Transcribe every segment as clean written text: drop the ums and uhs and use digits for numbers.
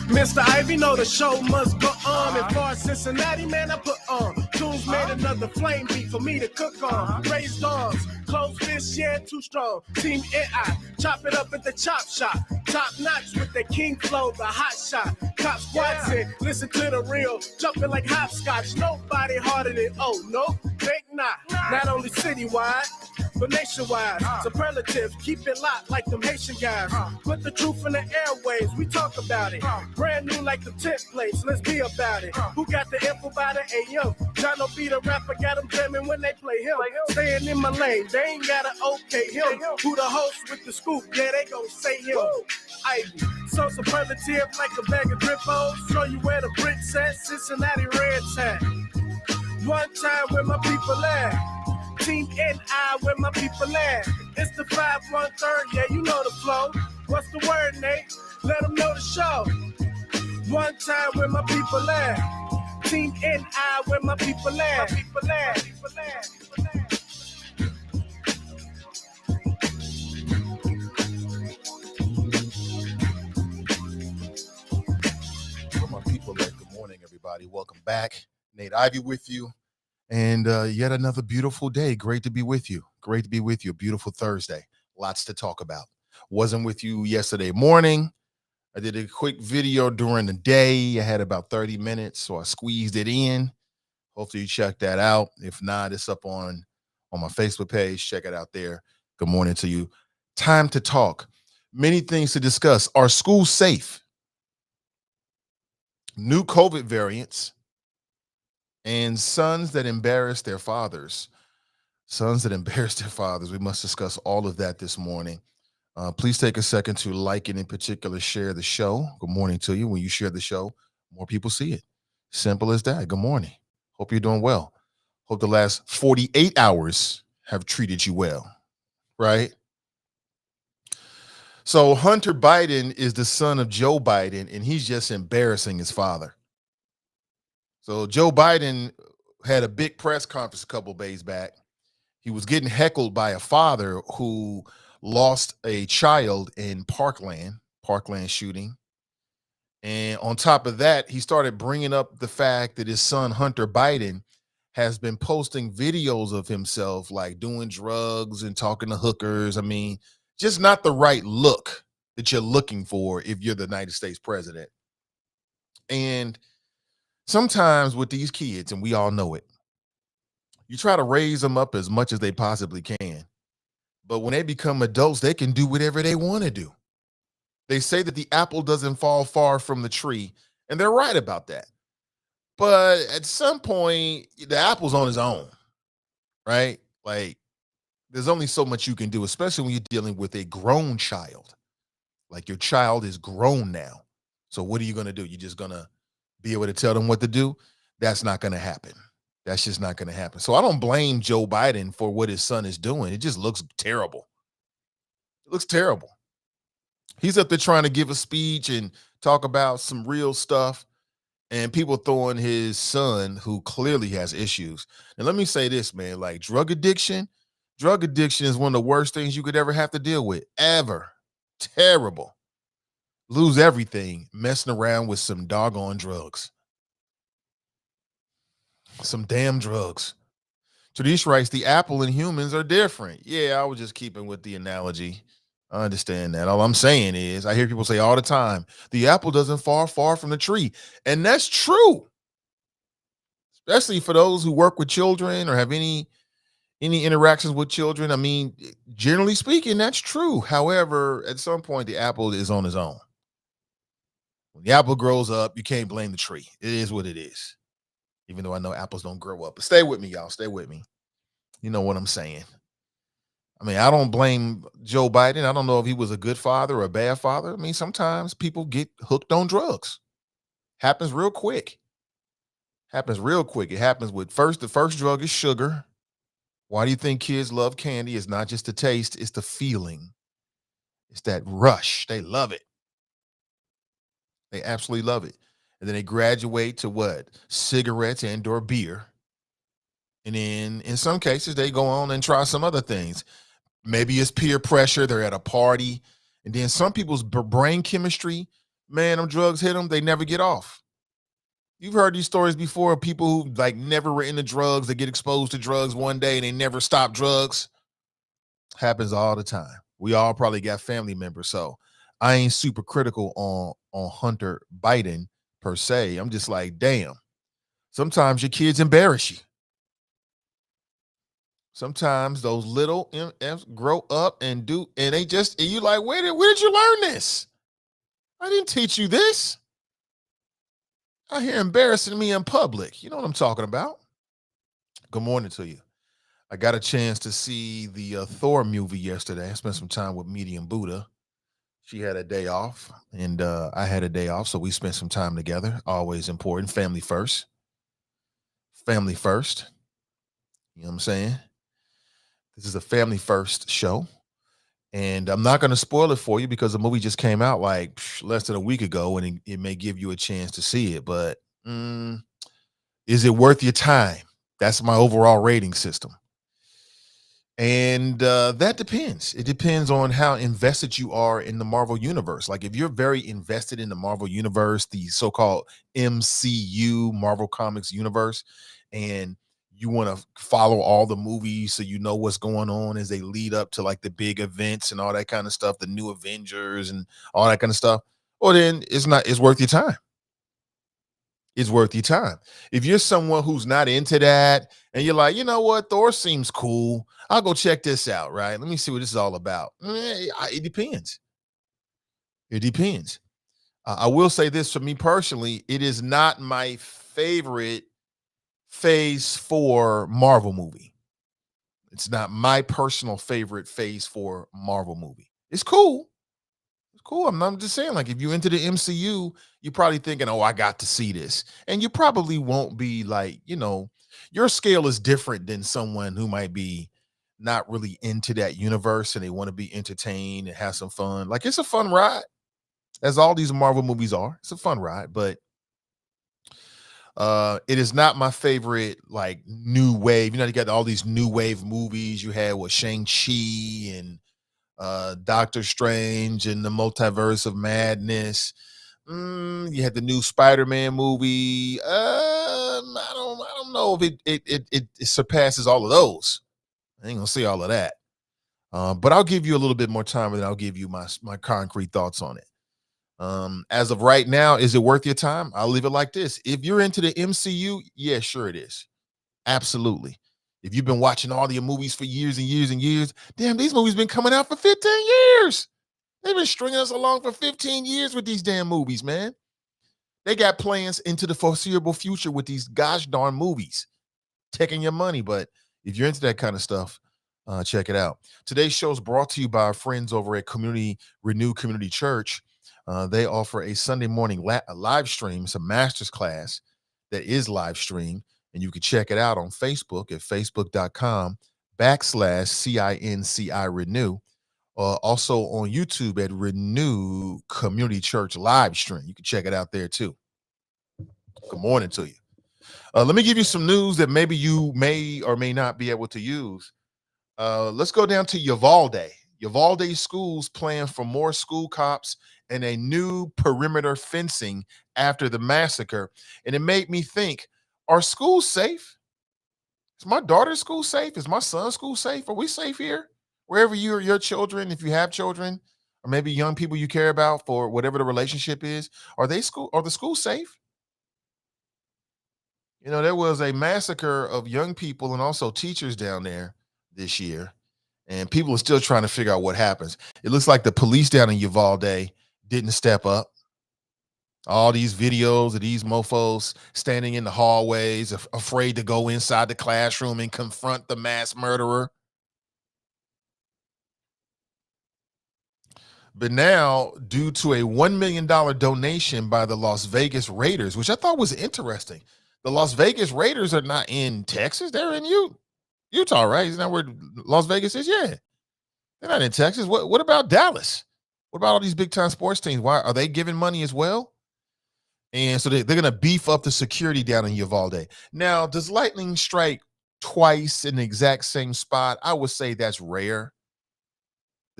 Mr. Ivy, know the show must go on. As far as Cincinnati, man, I put on. Tunes made another flame beat for me to cook on. Raised arms, close fists, yeah, too strong. Team NI, chop it up at the chop shop. Top notch with the king flow, the hot shot. Cop squats in, listen to the real. Jumping like hopscotch, nobody harder than, oh, no, think not. Not only citywide, but nationwide. Superlatives, keep it locked like them Haitian guys. Put the truth in the airwaves, we talk about it. Brand new like the templates, let's be about it. Who got the info by the AM? John will be the rapper, got them jamming when they play him. Staying in my lane, they ain't gotta okay him. Who the host with the scoop? Yeah, they gon' say him. Ivy, so superlative like a bag of drippos. Show you where the Brits at, Cincinnati Reds at. One time where my people at. Team NI, where my people at. It's the 513, yeah, you know the flow. What's the word, Nate? Let them know the show. One time where my people at. Team NI, where my people at. Where my people at? Good morning, everybody. Welcome back. Nate Ivy with you. And yet another beautiful day. Great to be with you. Great to be with you. Beautiful Thursday. Lots to talk about. Wasn't with you yesterday morning. I did a quick video during the day. I had about 30 minutes, so I squeezed it in. Hopefully you check that out. If not, it's up on my Facebook page. Check it out there. Good morning to you. Time to talk. Many things to discuss. Are schools safe? New COVID variants. And sons that embarrass their fathers. Sons that embarrass their fathers. We must discuss all of that this morning. Please take a second to like and in particular share the show. Good morning to you. When you share the show, more people see it. Simple as that. Good morning. Hope you're doing well. Hope the last 48 hours have treated you well, right? So Hunter Biden is the son of Joe Biden, and he's just embarrassing his father. So Joe Biden had a big press conference a couple days back. He was getting heckled by a father who lost a child in Parkland shooting. And on top of that, he started bringing up the fact that his son, Hunter Biden, has been posting videos of himself like doing drugs and talking to hookers. I mean, just not the right look that you're looking for if you're the United States president. And sometimes with these kids, and we all know it, you try to raise them up as much as they possibly can. But when they become adults, they can do whatever they want to do. They say that the apple doesn't fall far from the tree, and they're right about that. But at some point, the apple's on his own, right? Like, there's only so much you can do, especially when you're dealing with a grown child. Like, your child is grown now. So what are you going to do? You're just going to be able to tell them what to do? That's not going to happen. That's just not going to happen. So I don't blame Joe Biden for what his son is doing. It just looks terrible. It looks terrible. He's up there trying to give a speech and talk about some real stuff, and people throwing his son, who clearly has issues. And let me say this, man, like drug addiction is one of the worst things you could ever have to deal with, ever. Terrible. Lose everything messing around with some doggone drugs. Some damn drugs. Tradish writes, the apple and humans are different. Yeah, I was just keeping with the analogy. I understand that. All I'm saying is, I hear people say all the time, the apple doesn't fall far from the tree. And that's true. Especially for those who work with children or have any interactions with children. I mean, generally speaking, that's true. However, at some point, the apple is on its own. When the apple grows up, you can't blame the tree. It is what it is. Even though I know apples don't grow up. But stay with me, y'all. Stay with me. You know what I'm saying. I mean, I don't blame Joe Biden. I don't know if he was a good father or a bad father. I mean, sometimes people get hooked on drugs. Happens real quick. It happens with the first drug is sugar. Why do you think kids love candy? It's not just the taste, it's the feeling. It's that rush. They love it. They absolutely love it. And then they graduate to what? Cigarettes and or beer. And then in some cases, they go on and try some other things. Maybe it's peer pressure. They're at a party. And then some people's brain chemistry Man, them drugs hit them, they never get off. You've heard these stories before of people who like never were into drugs, they get exposed to drugs one day and they never stop drugs. Happens all the time. We all probably got family members. So I ain't super critical on Hunter Biden per se. I'm just like, damn. Sometimes your kids embarrass you. Sometimes those little MFs grow up and they just, and you like, where did you learn this? I didn't teach you this. I hear embarrassing me in public. You know what I'm talking about. Good morning to you. I got a chance to see the Thor movie yesterday. I spent some time with Medium Buddha. She had a day off, and I had a day off, so we spent some time together. Always important. Family first. Family first. You know what I'm saying? This is a family first show. And I'm not going to spoil it for you because the movie just came out like less than a week ago, and it may give you a chance to see it. But is it worth your time? That's my overall rating system. And that depends. It depends on how invested you are in the Marvel universe. Like if you're very invested in the Marvel universe, the so-called MCU, Marvel Comics universe, and you want to follow all the movies so you know what's going on as they lead up to like the big events and all that kind of stuff, the new Avengers and all that kind of stuff, well then it's worth your time. It's worth your time. If you're someone who's not into that and you're like, you know what, Thor seems cool, I'll go check this out, right? Let me see what this is all about. It depends. It depends. I will say this for me personally, it is not my favorite phase 4 Marvel movie. It's not my personal favorite phase 4 Marvel movie. It's cool. Cool. I'm just saying, like, if you're into the MCU, you're probably thinking, oh, I got to see this. And you probably won't be like, your scale is different than someone who might be not really into that universe and they want to be entertained and have some fun. Like, it's a fun ride, as all these Marvel movies are. It's a fun ride, but it is not my favorite, like, new wave. You got all these new wave movies you had with Shang-Chi and Doctor Strange and the Multiverse of Madness. You had the new Spider-Man movie. I don't know if it surpasses all of those. I ain't gonna say all of that. But I'll give you a little bit more time, and I'll give you my concrete thoughts on it. As of right now, is it worth your time? I'll leave it like this. If you're into the MCU, yeah, sure it is. Absolutely. If you've been watching all your movies for years and years and years, damn, these movies been coming out for 15 years. They've been stringing us along for 15 years with these damn movies, man. They got plans into the foreseeable future with these gosh darn movies, taking your money. But if you're into that kind of stuff, check it out. Today's show is brought to you by our friends over at Renew Community Church. They offer a Sunday morning live stream. It's a master's class that is live streamed, and you can check it out on Facebook at facebook.com/CINCI Renew. Also on YouTube at Renew Community Church live stream. You can check it out there too. Good morning to you. Let me give you some news that maybe you may or may not be able to use. Let's go down to Uvalde. Uvalde schools plan for more school cops and a new perimeter fencing after the massacre. And it made me think, are schools safe? Is my daughter's school safe? Is my son's school safe? Are we safe here? Wherever you or your children, if you have children, or maybe young people you care about for whatever the relationship is, are the schools safe? There was a massacre of young people and also teachers down there this year, and people are still trying to figure out what happens. It looks like the police down in Uvalde didn't step up. All these videos of these mofos standing in the hallways, afraid to go inside the classroom and confront the mass murderer. But now, due to a $1 million donation by the Las Vegas Raiders, which I thought was interesting, the Las Vegas Raiders are not in Texas. They're in Utah, right? Isn't that where Las Vegas is? Yeah. They're not in Texas. What about Dallas? What about all these big time sports teams? Why are they giving money as well? And so they're going to beef up the security down in Uvalde. Now, does lightning strike twice in the exact same spot? I would say that's rare.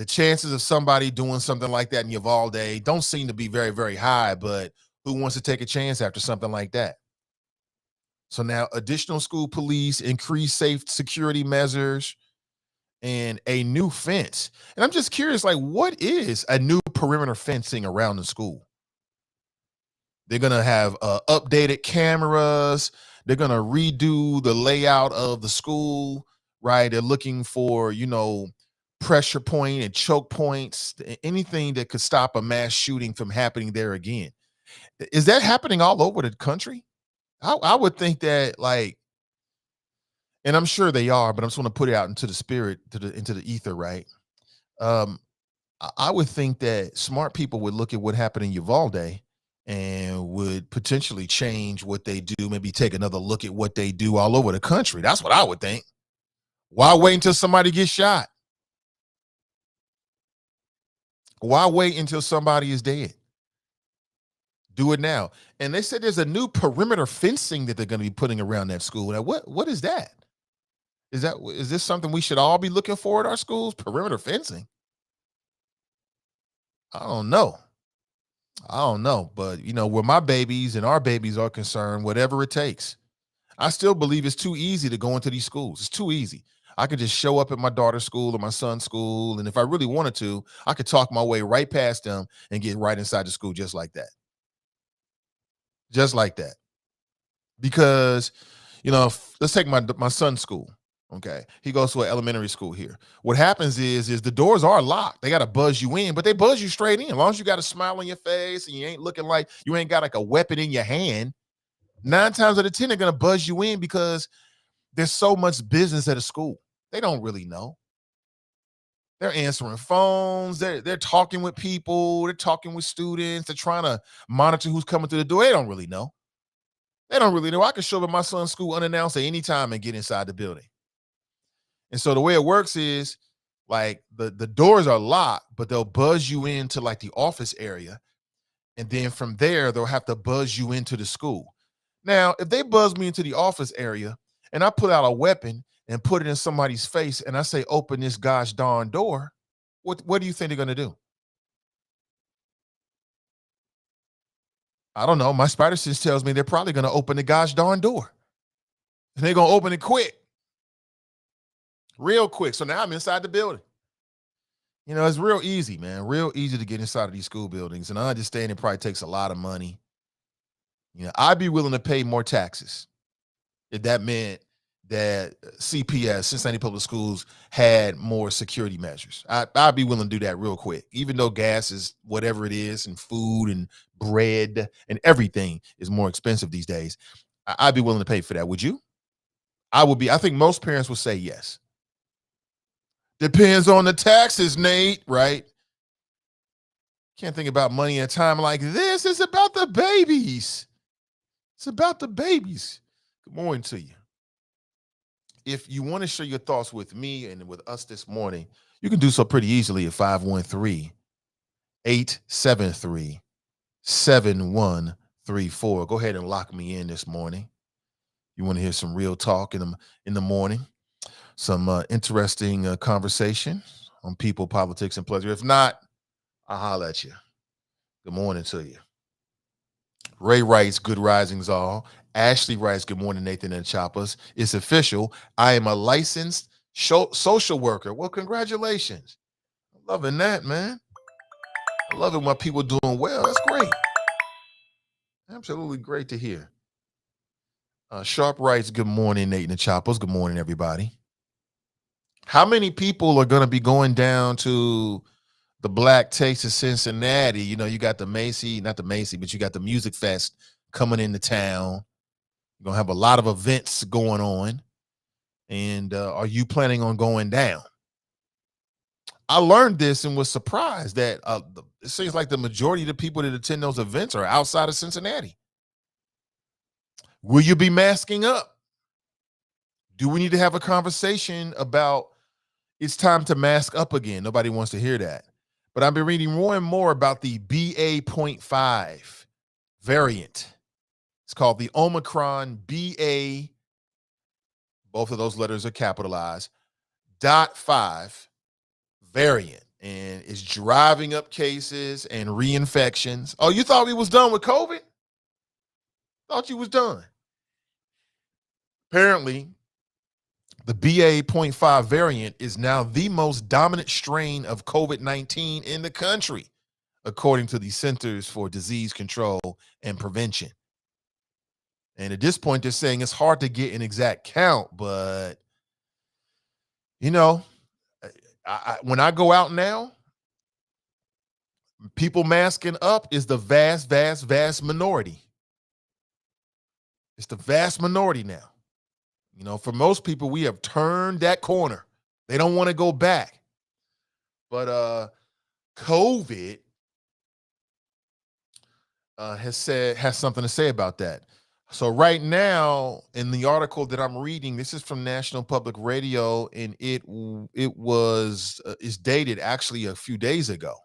The chances of somebody doing something like that in Uvalde don't seem to be very, very high, but who wants to take a chance after something like that? So now additional school police, increased safe security measures, and a new fence. And I'm just curious, like, what is a new perimeter fencing around the school? They're gonna have updated cameras. They're gonna redo the layout of the school, right? They're looking for, pressure point and choke points, anything that could stop a mass shooting from happening there again. Is that happening all over the country? I would think that, like, and I'm sure they are, but I'm just want to put it out into the spirit, into the ether, right? Um, I would think that smart people would look at what happened in Uvalde and would potentially change what they do, maybe take another look at what they do all over the country. That's what I would think. Why wait until somebody gets shot? Why wait until somebody is dead? Do it now. And they said there's a new perimeter fencing that they're going to be putting around that school. Now, what is that? Is this something we should all be looking for at our schools? Perimeter fencing? I don't know. I don't know, but where my babies and our babies are concerned, whatever it takes. I still believe it's too easy to go into these schools. It's too easy. I could just show up at my daughter's school or my son's school, and if I really wanted to, I could talk my way right past them and get right inside the school just like that. Just like that. Because, let's take my son's school. Okay. He goes to an elementary school here. What happens is the doors are locked. They got to buzz you in, but they buzz you straight in. As long as you got a smile on your face and you ain't looking like you ain't got like a weapon in your hand, 9 times out of 10, they're going to buzz you in because there's so much business at a school. They don't really know. They're answering phones. They're talking with people. They're talking with students. They're trying to monitor who's coming through the door. They don't really know. They don't really know. I can show up at my son's school unannounced at any time and get inside the building. And so the way it works is, like, the doors are locked, but they'll buzz you into like the office area. And then from there, they'll have to buzz you into the school. Now, if they buzz me into the office area and I put out a weapon and put it in somebody's face and I say, open this gosh darn door, what do you think they're going to do? I don't know. My spider sense tells me they're probably going to open the gosh darn door. And they're going to open it quick. Real quick. So now I'm inside the building. It's real easy, man. Real easy to get inside of these school buildings. And I understand it probably takes a lot of money. I'd be willing to pay more taxes if that meant that CPS, Cincinnati Public Schools, had more security measures. I'd be willing to do that real quick, even though gas is whatever it is, and food and bread and everything is more expensive these days. I'd be willing to pay for that. Would you? I would be. I think most parents would say yes. Depends on the taxes, Nate, right? Can't think about money in a time like this. It's about the babies. It's about the babies. Good morning to you. If you want to share your thoughts with me and with us this morning, you can do so pretty easily at 513-873-7134. Go ahead and lock me in this morning. You want to hear some real talk in the morning, some interesting conversation on people, politics, and pleasure. If not, I'll holler at you. Good morning to you. Ray writes, good risings all. Ashley writes, good morning, Nathan and Choppers. It's official. I am a licensed social worker. Well, congratulations. I'm loving that, man. I love it when people doing well. That's great. Absolutely great to hear. Sharp writes, good morning, Nathan and Choppers. Good morning, everybody. How many people are going to be going down to the Black Taste of Cincinnati? You got the not the Macy, but you got the Music Fest coming into town. You're going to have a lot of events going on. And are you planning on going down? I learned this and was surprised that it seems like the majority of the people that attend those events are outside of Cincinnati. Will you be masking up? Do we need to have a conversation about it's time to mask up again? Nobody wants to hear that. But I've been reading more and more about the BA.5 variant. It's called the Omicron BA. Both of those letters are capitalized. .5 variant. and it's driving up cases and reinfections. Oh, you thought we was done with COVID? Thought you was done. Apparently, the BA.5 variant is now the most dominant strain of COVID-19 in the country, according to the Centers for Disease Control and Prevention. And at this point, they're saying it's hard to get an exact count, but you know, when I go out now, people masking up is the vast, vast, vast minority. It's the vast minority now. You know, for most people, we have turned that corner. They don't want to go back. But COVID has something to say about that. So right now, in the article that I'm reading, this is from National Public Radio, and it was is dated actually a few days ago.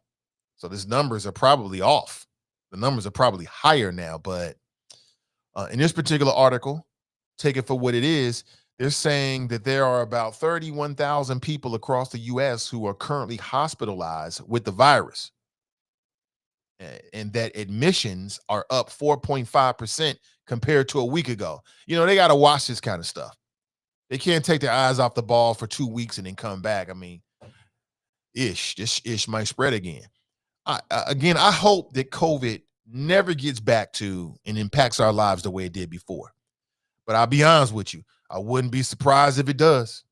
So these numbers are probably off. The numbers are probably higher now, but in this particular article, take it for what it is. They're saying that there are about 31,000 people across the U.S. who are currently hospitalized with the virus, and that admissions are up 4.5% compared to a week ago. You know, they got to watch this kind of stuff. They can't take their eyes off the ball for 2 weeks and then come back. I mean, this ish might spread again. I hope that COVID never gets back to and impacts our lives the way it did before. But I'll be honest with you, I wouldn't be surprised if it does.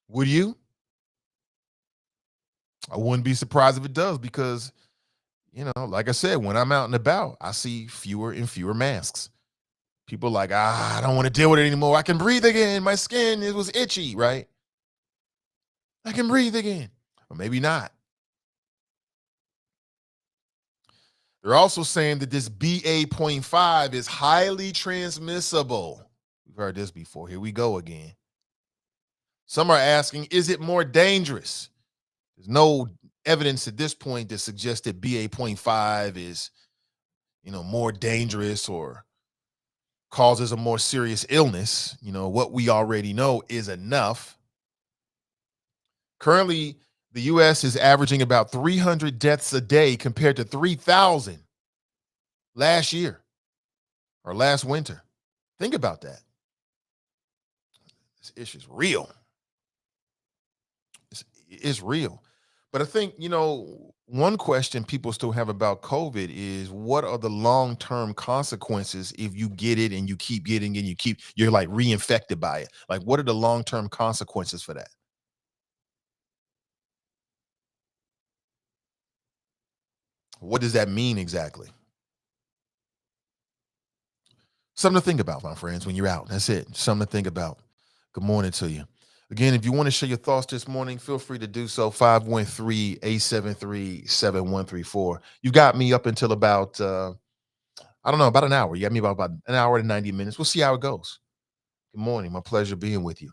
Would you? I wouldn't be surprised if it does because, you know, like I said, when I'm out and about, I see fewer and fewer masks. People like, I don't want to deal with it anymore. I can breathe again. My skin, it was itchy, right? I can breathe again. Or maybe not. They're also saying that this BA.5 is highly transmissible. We've heard this before. Here we go again. Some are asking, is it more dangerous? There's no evidence at this point that suggests that BA.5 is, you know, more dangerous or causes a more serious illness. You know, what we already know is enough. Currently, the U.S. is averaging about 300 deaths a day compared to 3,000 last year or last winter. Think about that. This issue is real. It's real. But I think, you know, one question people still have about COVID is what are the long-term consequences if you get it and you keep getting it and you're like reinfected by it? Like, what are the long-term consequences for that? What does that mean exactly? Something to think about, my friends, when you're out. That's it. Something to think about. Good morning to you. Again, if you want to share your thoughts this morning, feel free to do so. 513-873-7134. You got me up until about, I don't know, about an hour. You got me about an hour and 90 minutes. We'll see how it goes. Good morning. My pleasure being with you.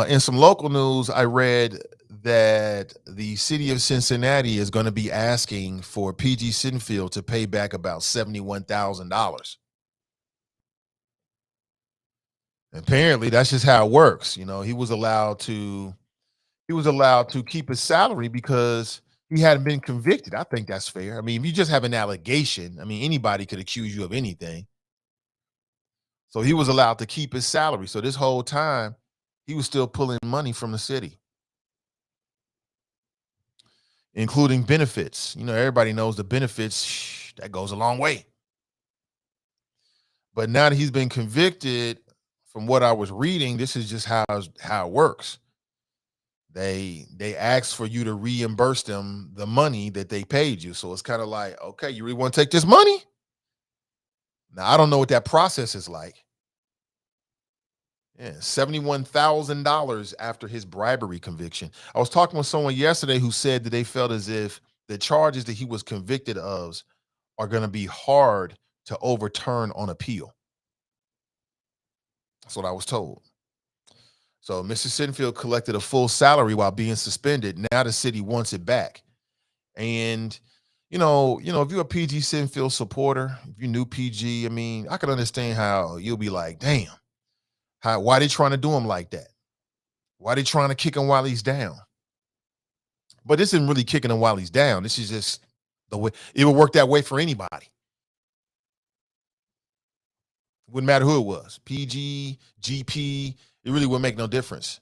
In some local news, I read that the city of Cincinnati is going to be asking for PG Sinfield to pay back about $71,000. Apparently, that's just how it works. You know, he was allowed to keep his salary because he hadn't been convicted. I think that's fair. I mean, if you just have an allegation, I mean, anybody could accuse you of anything. So he was allowed to keep his salary. So this whole time, he was still pulling money from the city, including benefits. You know, everybody knows the benefits, that goes a long way. But now that he's been convicted, from what I was reading, this is just how it works. They ask for you to reimburse them the money that they paid you. So it's kind of like, okay, you really want to take this money? Now, I don't know what that process is like. Yeah, $71,000 after his bribery conviction. I was talking with someone yesterday who said that they felt as if the charges that he was convicted of are going to be hard to overturn on appeal. That's what I was told. So Mr. Sinfield collected a full salary while being suspended. Now the city wants it back. And if you're a PG Sinfield supporter, if you knew PG, I mean, I can understand how you'll be like, damn, Why they trying to do him like that? Why they trying to kick him while he's down? But this isn't really kicking him while he's down. This is just the way it would work that way for anybody. Wouldn't matter who it was, PG, GP. It really would make no difference.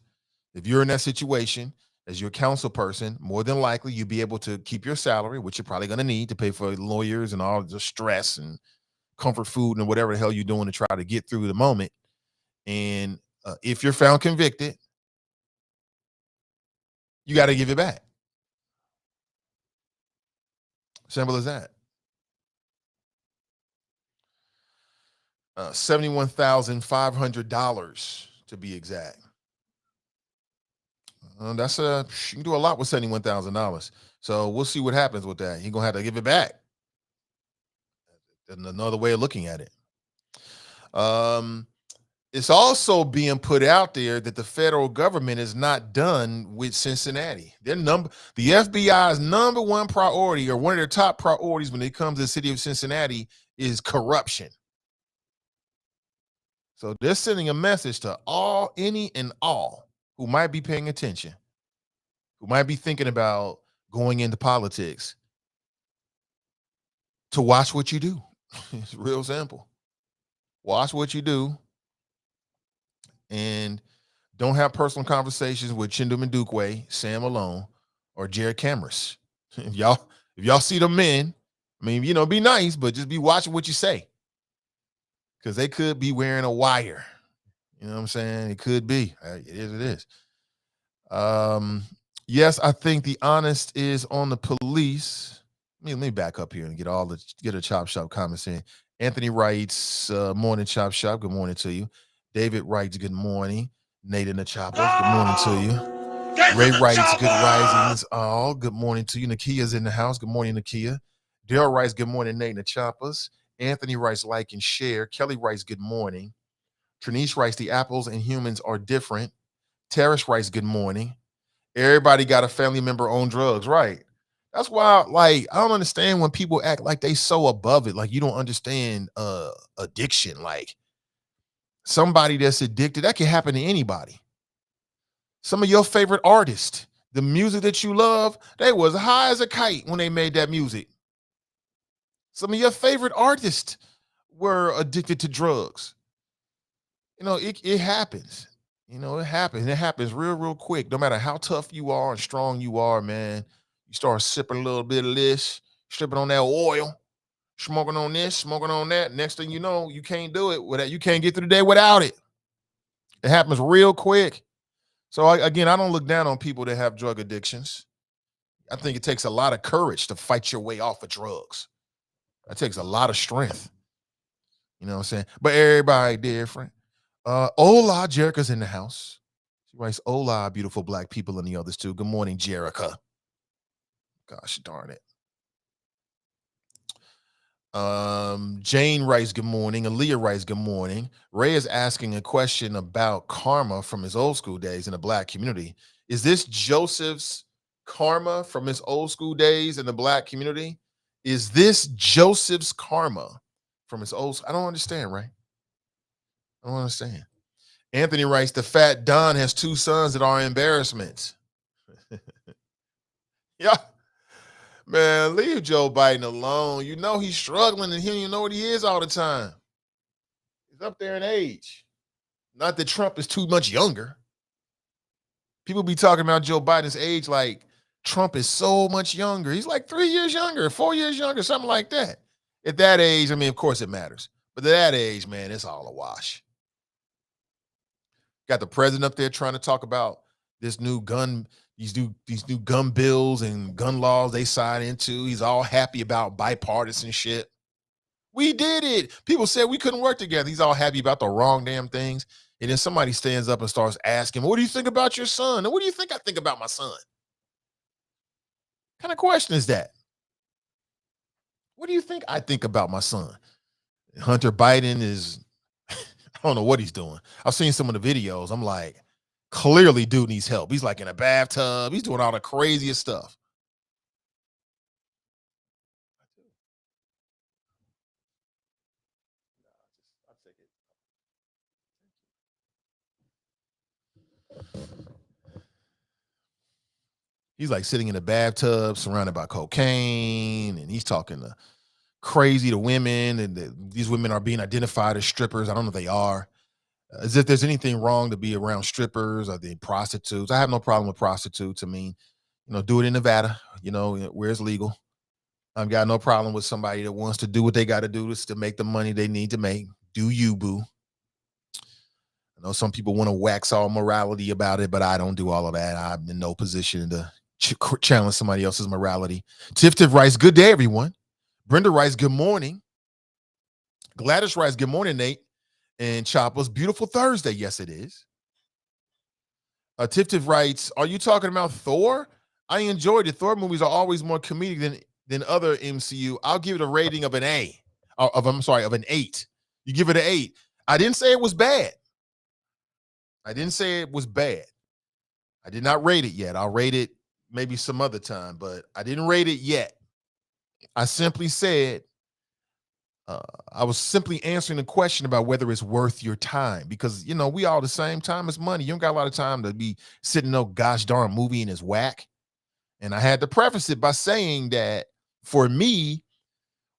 If you're in that situation as your counsel person, more than likely you'll be able to keep your salary, which you're probably going to need to pay for lawyers and all the stress and comfort food and whatever the hell you're doing to try to get through the moment. And if you're found convicted, you got to give it back. Simple as that. $71,500 to be exact. That's you can do a lot with $71,000. So we'll see what happens with that. You're gonna have to give it back. Another way of looking at it. It's also being put out there that the federal government is not done with Cincinnati. The FBI's number one priority, or one of their top priorities when it comes to the city of Cincinnati, is corruption. So they're sending a message to any and all who might be paying attention, who might be thinking about going into politics, to watch what you do. It's real simple. Watch what you do, and don't have personal conversations with Chindum and Dukwe, Sam Malone, or Jared Cameras. If y'all see them men, I mean, be nice, but just be watching what you say, because they could be wearing a wire. You know what I'm saying? It could be. It is. It is. Yes, I think the honest is on the police. Let me back up here and get a Chop Shop comments in. Anthony writes, morning, Chop Shop. Good morning to you. David writes, good morning. Nate in the Choppers, good morning to you. Ray writes, good risings. All good morning to you. Nakia's in the house. Good morning, Nakia. Daryl writes, good morning, Nate in the Choppers. Anthony writes, like and share. Kelly writes, good morning. Trinice writes, the apples and humans are different. Terrace writes, good morning. Everybody got a family member on drugs, right? That's why, I don't understand when people act like they so above it. Like, you don't understand addiction. Like, somebody that's addicted, that can happen to anybody. Some of your favorite artists, the music that you love, they was high as a kite when they made that music. Some of your favorite artists were addicted to drugs. It happens. It happens. It happens real quick. No matter how tough you are and strong you are, man, you start sipping a little bit of this, stripping on that oil, smoking on this, smoking on that. Next thing you know, you can't do it without. You can't get through the day without it. It happens real quick. So again, I don't look down on people that have drug addictions. I think it takes a lot of courage to fight your way off of drugs. That takes a lot of strength. You know what I'm saying? But everybody different. Ola, Jerica's in the house. She writes, Ola, beautiful black people, and the others too. Good morning, Jerica. Gosh darn it. Jane writes, good morning. Aaliyah writes, good morning. Ray is asking a question about karma from his old school days in the black community. Is this Joseph's karma from his old school days in the black community? Is this Joseph's karma from his old? I don't understand, Ray. I don't understand. Anthony writes, the fat Don has two sons that are embarrassments. Yeah. Man, leave Joe Biden alone. You know he's struggling and he don't even know what he is all the time. He's up there in age. Not that Trump is too much younger. People be talking about Joe Biden's age like Trump is so much younger. He's like 3 years younger, 4 years younger, something like that. At that age, I mean, of course it matters. But at that age, man, it's all a wash. Got the president up there trying to talk about this new gun, these new gun bills and gun laws they signed into. He's all happy about bipartisanship. We did it. People said we couldn't work together. He's all happy about the wrong damn things. And then somebody stands up and starts asking, what do you think about your son? And what do you think I think about my son? What kind of question is that? What do you think I think about my son? Hunter Biden is, I don't know what he's doing. I've seen some of the videos. I'm like, clearly dude needs help. He's like in a bathtub. He's doing all the craziest stuff. He's like sitting in a bathtub surrounded by cocaine, and he's talking crazy to women, and these women are being identified as strippers. I don't know if they are. As if there's anything wrong to be around strippers or the prostitutes. I have no problem with prostitutes. I mean, do it in Nevada, where it's legal. I've got no problem with somebody that wants to do what they got to do to make the money they need to make. Do you, boo? I know some people want to wax all morality about it, but I don't do all of that. I'm in no position to challenge somebody else's morality. Tiff writes, good day, everyone. Brenda writes, good morning. Gladys writes, good morning, Nate. And Choppers, beautiful Thursday. Yes, it is. Tiff writes, are you talking about Thor? I enjoyed it. Thor movies are always more comedic than other MCU. I'll give it a rating of an A. Of an 8. You give it an 8. I didn't say it was bad. I didn't say it was bad. I did not rate it yet. I'll rate it maybe some other time, but I didn't rate it yet. I simply said, I was simply answering the question about whether it's worth your time, because, we all the same. Time is money. You don't got a lot of time to be sitting no gosh darn movie and it's whack. And I had to preface it by saying that for me,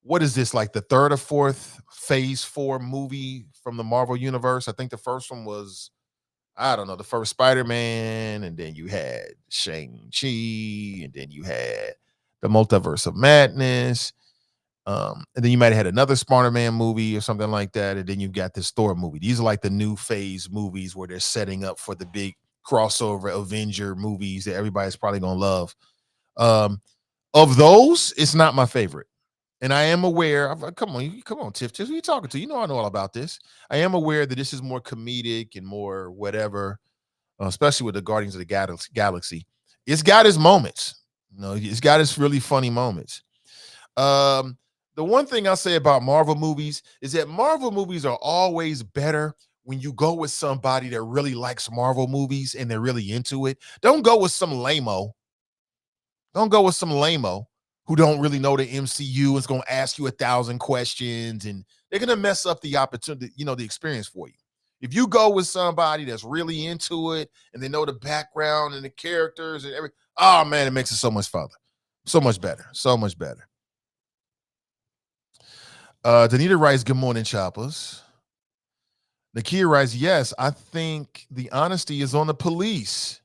what is this, like the third or fourth phase 4 movie from the Marvel universe? I think the first one was, I don't know, the first Spider-Man, and then you had Shang-Chi, and then you had the Multiverse of Madness, and then you might have had another Spider-Man movie or something like that, and then you've got this Thor movie. These are like the new phase movies where they're setting up for the big crossover Avenger movies that everybody's probably going to love. Of those, it's not my favorite. And I am aware of, come on, Tiff, who are you talking to? I know all about this. I am aware that this is more comedic and more whatever, especially with the Guardians of the Galaxy. It's got its moments. It's got its really funny moments. The one thing I'll say about Marvel movies is that Marvel movies are always better when you go with somebody that really likes Marvel movies and they're really into it. Don't go with some lame-o. Who don't really know the MCU and is going to ask you 1,000 questions, and they're going to mess up the opportunity, the experience for you. If you go with somebody that's really into it and they know the background and the characters and everything, oh man, it makes it so much fun. So much better. Danita writes, good morning, Choppers. Nakia writes, yes, I think the honesty is on the police.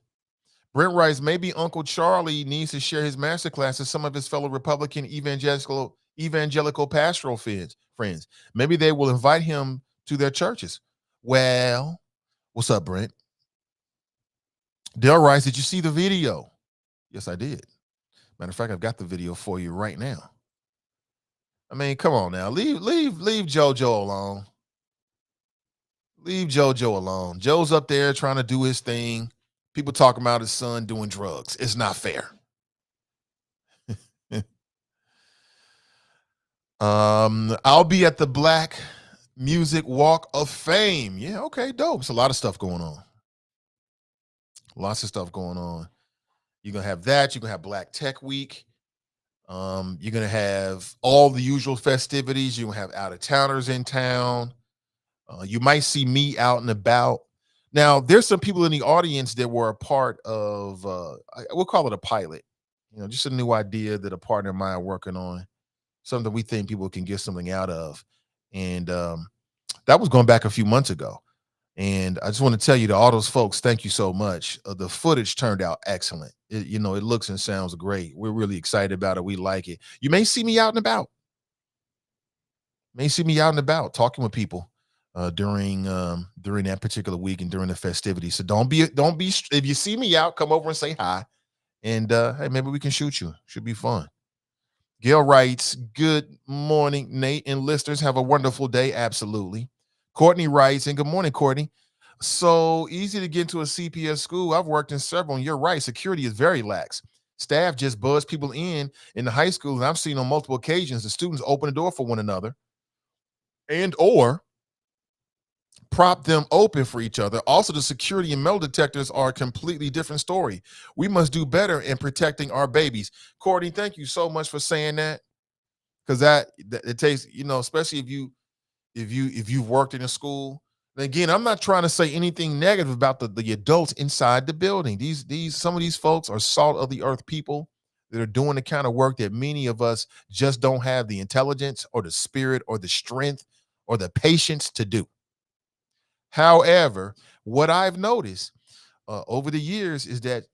Brent writes, maybe Uncle Charlie needs to share his masterclass with some of his fellow Republican evangelical pastoral friends. Maybe they will invite him to their churches. Well, what's up, Brent? Dale writes, did you see the video? Yes, I did. Matter of fact, I've got the video for you right now. I mean, come on now. Leave JoJo alone. Leave JoJo alone. Joe's up there trying to do his thing. People talking about his son doing drugs. It's not fair. I'll be at the Black Music Walk of Fame. Yeah, okay, dope. It's a lot of stuff going on. Lots of stuff going on. You're going to have that. You're going to have Black Tech Week. You're going to have all the usual festivities. You're going to have out-of-towners in town. You might see me out and about. Now, there's some people in the audience that were a part of, we'll call it a pilot, just a new idea that a partner of mine working on, something we think people can get something out of. And that was going back a few months ago. And I just want to tell you to all those folks, thank you so much. The footage turned out excellent. It looks and sounds great. We're really excited about it. We like it. You may see me out and about. Talking with people during that particular week and during the festivities. So don't be if you see me out, come over and say hi, and hey, maybe we can shoot you. Should be fun. Gail writes, good morning, Nate and listeners. Have a wonderful day. Absolutely. Courtney writes, and good morning, Courtney. So easy to get into a CPS school. I've worked in several, and you're right. Security is very lax. Staff just buzz people in the high school, and I've seen on multiple occasions the students open the door for one another and or prop them open for each other. Also, the security and metal detectors are a completely different story. We must do better in protecting our babies. Courtney, thank you so much for saying that, because that it takes, especially if you've worked in a school, Again, I'm not trying to say anything negative about the adults inside the building. These some of these folks are salt of the earth people that are doing the kind of work that many of us just don't have the intelligence or the spirit or the strength or the patience to do. However, what I've noticed over the years is that,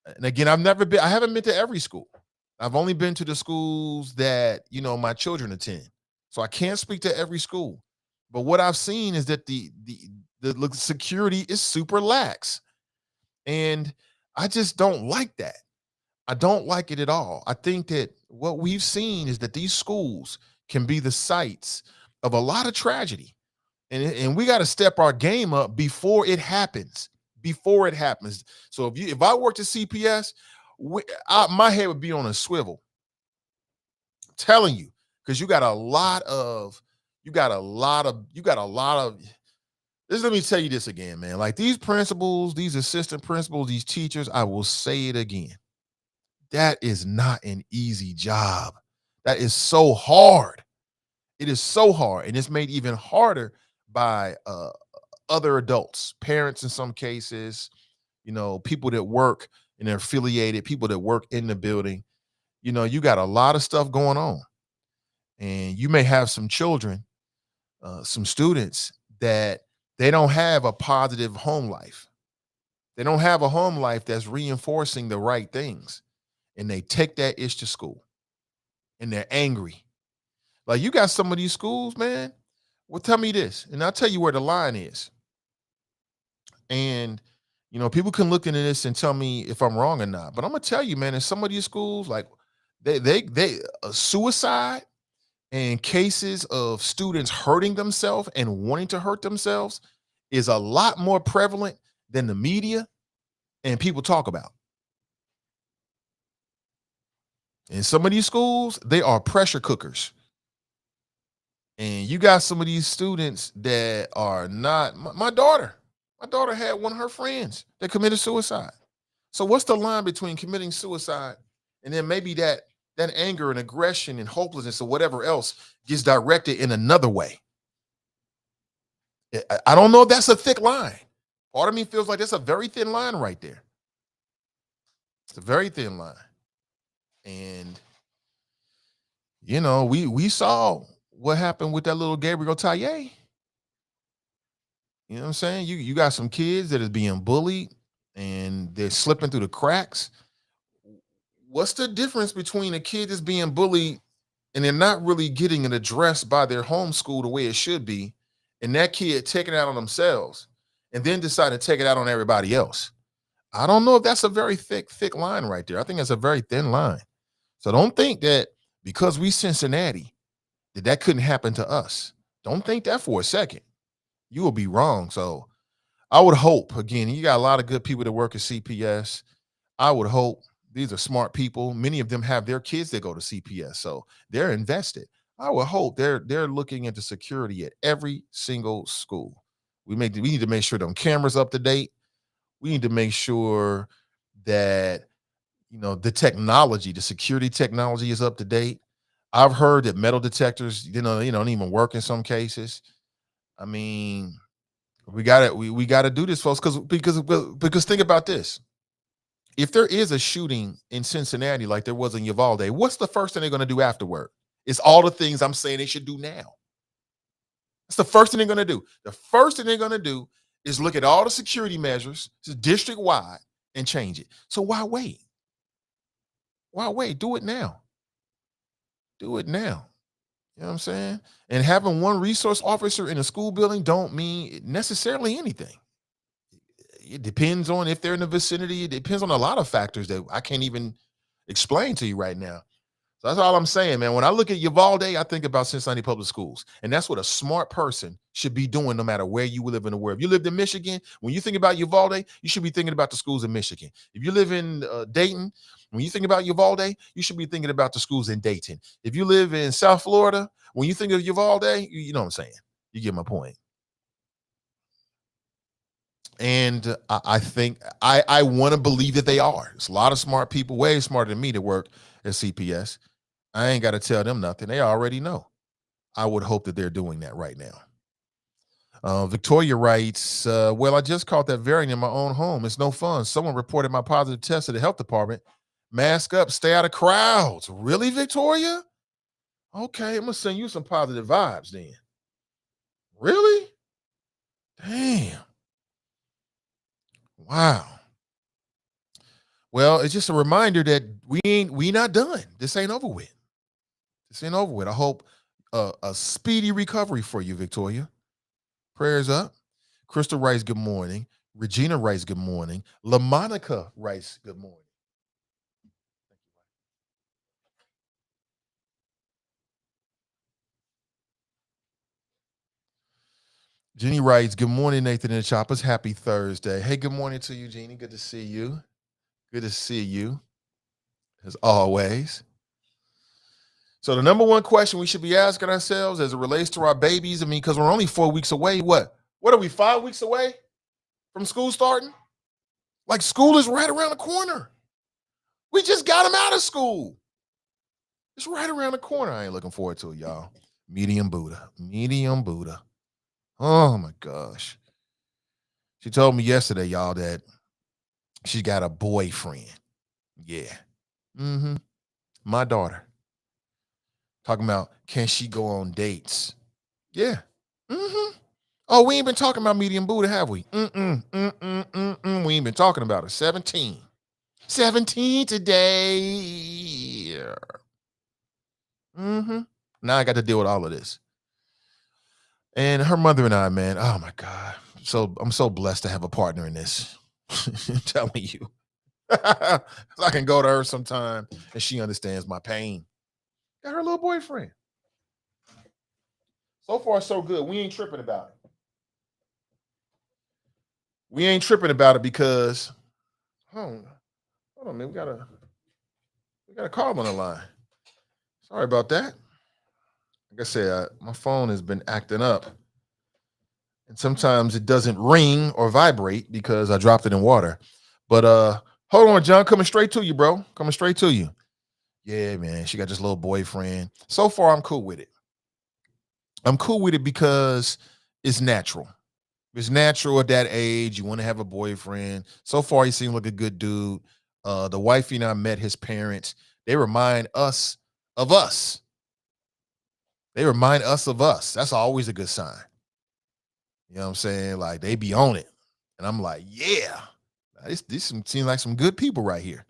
and again, I haven't been to every school. I've only been to the schools that, my children attend. So I can't speak to every school. But what I've seen is that the security is super lax. And I just don't like that. I don't like it at all. I think that what we've seen is that these schools can be the sites of a lot of tragedy. And we got to step our game up before it happens. Before it happens. So if I worked at CPS, my head would be on a swivel. I'm telling you, because you got a lot of, you got a lot of, you got a lot of. Let me tell you this again, man. Like these principals, these assistant principals, these teachers, I will say it again. That is not an easy job. That is so hard. It is so hard, and it's made even harder by other adults, parents in some cases, people that work and they're affiliated, people that work in the building. You got a lot of stuff going on, and you may have some children, some students that they don't have a positive home life. They don't have a home life that's reinforcing the right things, and they take that ish to school, and they're angry. Like you got some of these schools, man. Well, tell me this, and I'll tell you where the line is. And people can look into this and tell me if I'm wrong or not. But I'm gonna tell you, man, in some of these schools, like they suicide and cases of students hurting themselves and wanting to hurt themselves is a lot more prevalent than the media and people talk about. In some of these schools, they are pressure cookers. And you got some of these students that are not my daughter. My daughter had one of her friends that committed suicide. So what's the line between committing suicide and then maybe that anger and aggression and hopelessness or whatever else gets directed in another way? I don't know if that's a thick line. Part of me feels like that's a very thin line right there. It's a very thin line. And we saw what happened with that little Gabriel Taye. You know what I'm saying? You got some kids that is being bullied and they're slipping through the cracks. What's the difference between a kid that's being bullied and they're not really getting it addressed by their home school the way it should be, and that kid taking it out on themselves and then deciding to take it out on everybody else? I don't know if that's a very thick line right there. I think that's a very thin line. So don't think that because we Cincinnati that couldn't happen to us. Don't think that for a second. You will be wrong. So I would hope, again, you got a lot of good people that work at CPS. I would hope these are smart people. Many of them have their kids that go to CPS, so they're invested. I would hope they're looking into security at every single school. We need to make sure them cameras up to date. We need to make sure that the technology, the security technology is up to date. I've heard that metal detectors, don't even work in some cases. I mean, we got to do this, folks, because think about this. If there is a shooting in Cincinnati like there was in Uvalde, what's the first thing they're going to do afterward? It's all the things I'm saying they should do now. That's the first thing they're going to do. The first thing they're going to do is look at all the security measures district wide and change it. So why wait? Why wait? Do it now. Do it now. You know what I'm saying? And having one resource officer in a school building don't mean necessarily anything. It depends on if they're in the vicinity. It depends on a lot of factors that I can't even explain to you right now. So that's all I'm saying, man. When I look at Uvalde, I think about Cincinnati Public Schools. And that's what a smart person should be doing no matter where you live in the world. If you lived in Michigan, when you think about Uvalde, you should be thinking about the schools in Michigan. If you live in Dayton, when you think about Uvalde, you should be thinking about the schools in Dayton. If you live in South Florida, when you think of Uvalde, you know what I'm saying. You get my point. And I think I want to believe that they are. There's a lot of smart people, way smarter than me, that work at CPS. I ain't got to tell them nothing. They already know. I would hope that they're doing that right now. Victoria writes, well, I just caught that variant in my own home. It's no fun. Someone reported my positive test to the health department. Mask up, stay out of crowds. Really, Victoria? Okay, I'm going to send you some positive vibes then. Really? Damn. Wow. Well, it's just a reminder that we not done. This ain't over with. This ain't over with. I hope a speedy recovery for you, Victoria. Prayers up. Crystal writes, good morning. Regina writes, good morning. LaMonica writes, good morning. Jenny writes, good morning, Nathan and the Choppers. Happy Thursday. Hey, good morning to you, Jeannie. Good to see you. Good to see you, as always. So the number one question we should be asking ourselves as it relates to our babies, I mean, because we're only 4 weeks away. What are we, 5 weeks away from school starting? Like, school is right around the corner. We just got them out of school. It's right around the corner. I ain't looking forward to it, y'all. Medium Buddha. Medium Buddha. Oh, my gosh. She told me yesterday, y'all, that she got a boyfriend. Yeah. Mm-hmm. My daughter. Talking about, can she go on dates? Yeah. Mm-hmm. Oh, we ain't been talking about medium Buddha, have we? We ain't been talking about it. 17. 17 today. Mm-hmm. Now I got to deal with all of this. And her mother and I, man, oh my God. So I'm so blessed to have a partner in this. I'm telling you. I can go to her sometime and she understands my pain. Got her little boyfriend. So far, so good. We ain't tripping about it. We ain't tripping about it because, hold on, man. We got a call on the line. Sorry about that. Like I said, my phone has been acting up. And sometimes it doesn't ring or vibrate because I dropped it in water. But hold on, John, coming straight to you, bro. Coming straight to you. Yeah, man. She got this little boyfriend. So far, I'm cool with it. I'm cool with it because it's natural. It's natural at that age. You want to have a boyfriend. So far, he seemed like a good dude. The wifey and I met his parents. They remind us of us. They remind us of us. That's always a good sign. You know what I'm saying? Like, they be on it. And I'm like, yeah, these seem like some good people right here.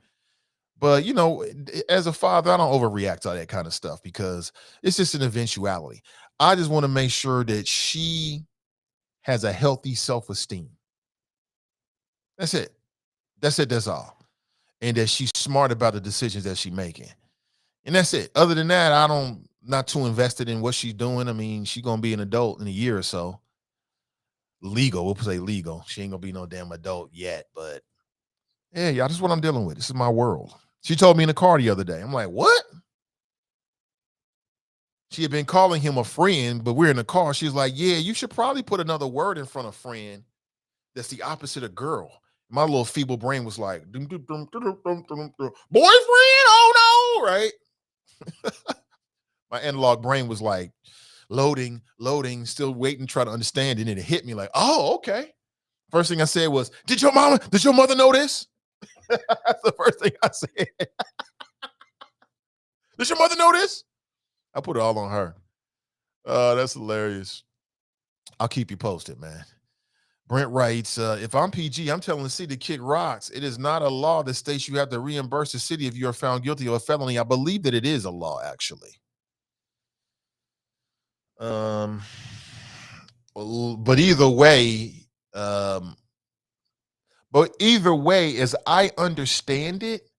But, you know, as a father, I don't overreact to all that kind of stuff because it's just an eventuality. I just want to make sure that she has a healthy self-esteem. That's it. That's it. That's all. And that she's smart about the decisions that she's making. And that's it. Other than that, not too invested in what she's doing. I mean, she's going to be an adult in a year or so. Legal. We'll say legal. She ain't going to be no damn adult yet. But yeah, y'all, this is what I'm dealing with. This is my world. She told me in the car the other day. I'm like, what? She had been calling him a friend, but we're in the car. She's like, yeah, you should probably put another word in front of friend that's the opposite of girl. My little feeble brain was like, boyfriend? Oh no, right? My analog brain was like, loading, still waiting, try to understand. And then it hit me like, oh, okay. First thing I said was, did your mother know this? That's the first thing I said. Does your mother know this? I put it all on her. That's hilarious. I'll keep you posted, man. Brent writes, if I'm PG, I'm telling the city to kick rocks. It is not a law that states you have to reimburse the city if you are found guilty of a felony. I believe that it is a law, actually. But either way, as I understand it,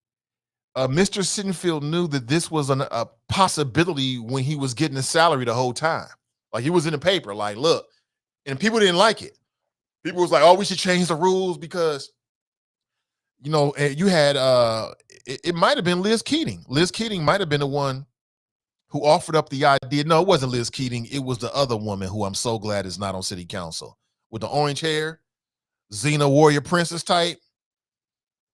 Mr. Sittenfield knew that this was a possibility when he was getting his salary the whole time. Like, he was in the paper, like, look, and people didn't like it. People was like, oh, we should change the rules because, you know, you had, it might have been Liz Keating. Liz Keating might have been the one who offered up the idea. No, it wasn't Liz Keating. It was the other woman who I'm so glad is not on city council with the orange hair, Xena Warrior Princess type.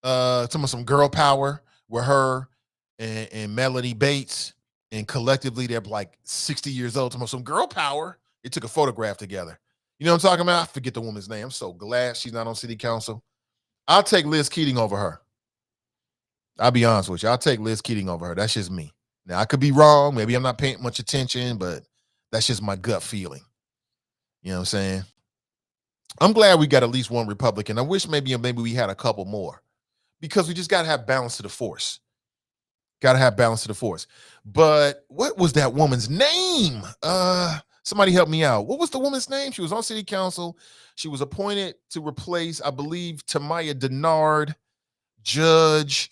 Talking about some girl power with her and Melanie Bates. And collectively, they're like 60 years old. Talking about some girl power. They took a photograph together. You know what I'm talking about? I forget the woman's name. I'm so glad she's not on city council. I'll take Liz Keating over her. I'll be honest with you. I'll take Liz Keating over her. That's just me. Now, I could be wrong. Maybe I'm not paying much attention, but that's just my gut feeling. You know what I'm saying? I'm glad we got at least one Republican. I wish maybe we had a couple more because we just got to have balance to the force. Got to have balance to the force. But what was that woman's name? Somebody help me out. What was the woman's name? She was on city council. She was appointed to replace, I believe, Tamaya Denard, judge.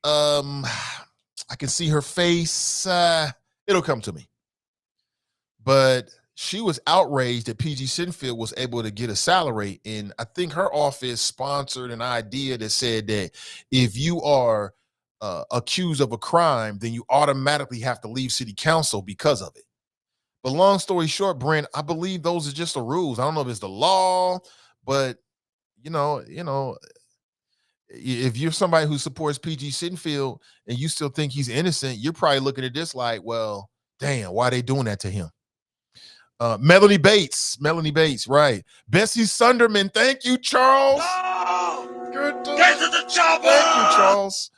I can see her face. It'll come to me. But she was outraged that PG Sinfield was able to get a salary. And I think her office sponsored an idea that said that if you are accused of a crime, then you automatically have to leave city council because of it. But long story short, Brent, I believe those are just the rules. I don't know if it's the law, but you know, if you're somebody who supports PG Sinfield and you still think he's innocent, you're probably looking at this like, well, damn, why are they doing that to him? Melanie Bates, right? Bessie Sunderman, thank you, Charles. Oh, Good to get to the chopper. Thank you, Charles.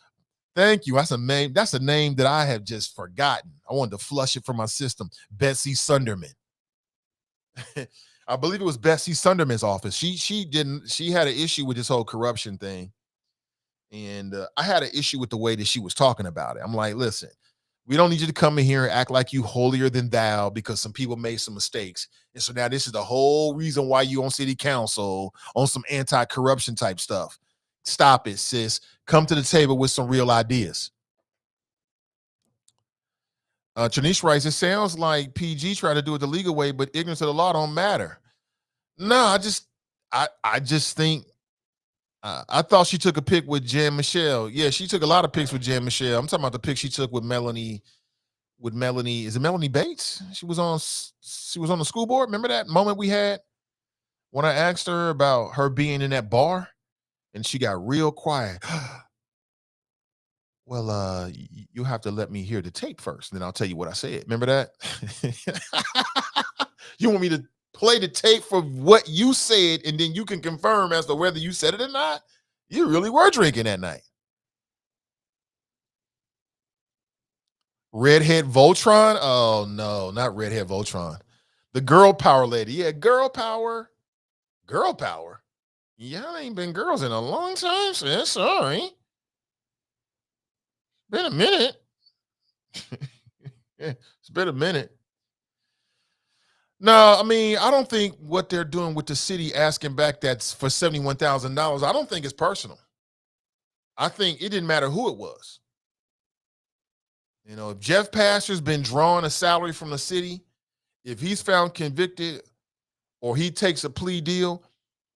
Thank you. That's a name. That's a name that I have just forgotten. I wanted to flush it from my system. Bessie Sunderman. I believe it was Bessie Sunderman's office. She had an issue with this whole corruption thing. And I had an issue with the way that she was talking about it. I'm like, listen, we don't need you to come in here and act like you holier than thou because some people made some mistakes. And so now this is the whole reason why you on city council on some anti-corruption type stuff. Stop it, sis. Come to the table with some real ideas. Trinish writes, it sounds like PG tried to do it the legal way, but ignorance of the law don't matter. No, I just think I thought she took a pic with Jan Michelle. Yeah, she took a lot of pics with Jan Michelle. I'm talking about the pic she took with Melanie. Is it Melanie Bates? She was on the school board. Remember that moment we had when I asked her about her being in that bar and she got real quiet. Well, you'll have to let me hear the tape first, and then I'll tell you what I said. Remember that? You want me to play the tape for what you said, and then you can confirm as to whether you said it or not? You really were drinking that night. Redhead Voltron? Oh, no, not Redhead Voltron. The girl power lady. Yeah, girl power. Girl power. Y'all ain't been girls in a long time, sis. Sorry. Been a minute. It's been a minute. No, I mean, I don't think what they're doing with the city asking back that's for $71,000, I don't think it's personal. I think it didn't matter who it was. You know, if Jeff Pastor's been drawing a salary from the city, if he's found convicted or he takes a plea deal,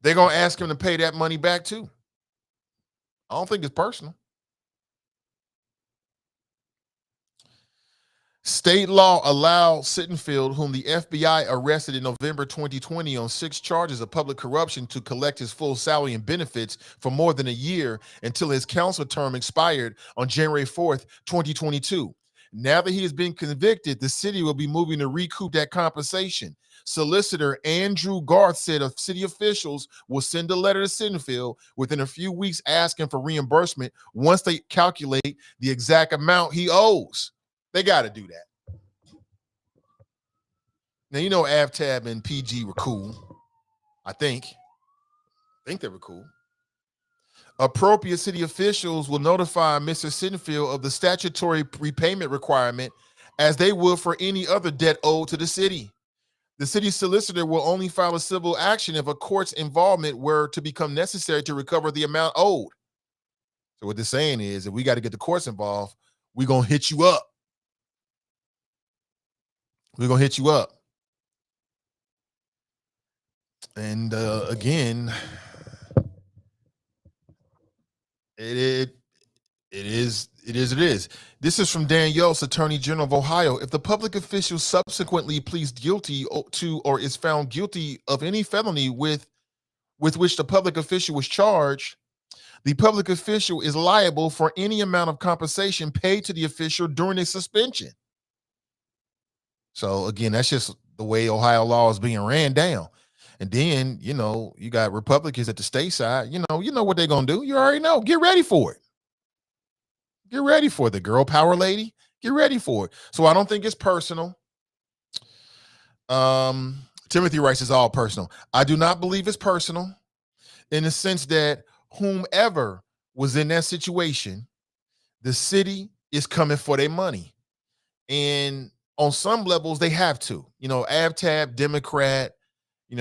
they're going to ask him to pay that money back too. I don't think it's personal. State law allowed Sittenfeld, whom the FBI arrested in November 2020 on 6 charges of public corruption, to collect his full salary and benefits for more than a year until his council term expired on January 4th, 2022. Now that he has been convicted, the city will be moving to recoup that compensation. Solicitor Andrew Garth said city officials will send a letter to Sittenfeld within a few weeks asking for reimbursement once they calculate the exact amount he owes. They got to do that. Now, you know, AvTab and PG were cool. I think they were cool. Appropriate city officials will notify Mr. Sittenfeld of the statutory repayment requirement as they would for any other debt owed to the city. The city solicitor will only file a civil action if a court's involvement were to become necessary to recover the amount owed. So what they're saying is, if we got to get the courts involved, we're going to hit you up. We're going to hit you up. And again, it is. This is from Dan Yost, Attorney General of Ohio. If the public official subsequently pleads guilty to or is found guilty of any felony with which the public official was charged, the public official is liable for any amount of compensation paid to the official during a suspension. So again, that's just the way Ohio law is being ran down. And then, you got Republicans at the state side. You know what they're gonna do. You already know. Get ready for it. Get ready for the girl power lady. Get ready for it. So I don't think it's personal. Timothy writes it's all personal. I do not believe it's personal in the sense that whomever was in that situation, the city is coming for their money. And on some levels, they have to. AbTab, Democrat,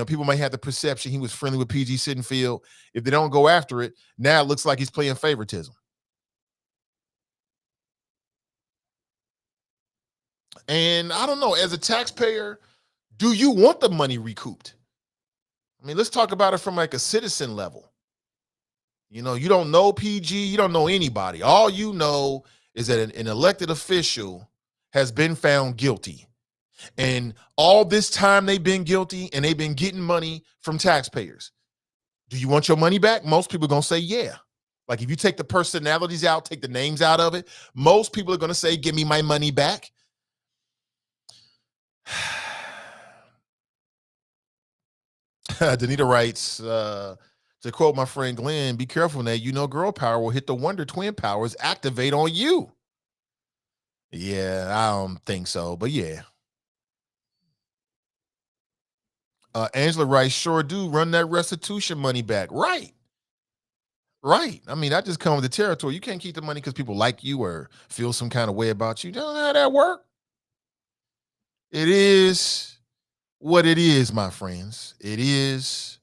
people might have the perception he was friendly with PG Sittenfield. If they don't go after it, now it looks like he's playing favoritism. And I don't know, as a taxpayer, do you want the money recouped? I mean, let's talk about it from like a citizen level. You don't know PG, you don't know anybody. All you know is that an elected official has been found guilty. And all this time they've been guilty and they've been getting money from taxpayers. Do you want your money back? Most people are going to say, yeah. Like if you take the personalities out, take the names out of it, most people are going to say, give me my money back. Danita writes, to quote my friend Glenn, be careful now. Girl power will hit the Wonder Twin powers, activate on you. Yeah, I don't think so, but yeah. Angela writes, sure do. Run that restitution money back. Right. I mean, that just comes with the territory. You can't keep the money because people like you or feel some kind of way about you. Don't know how that work. It is what it is, my friends. It is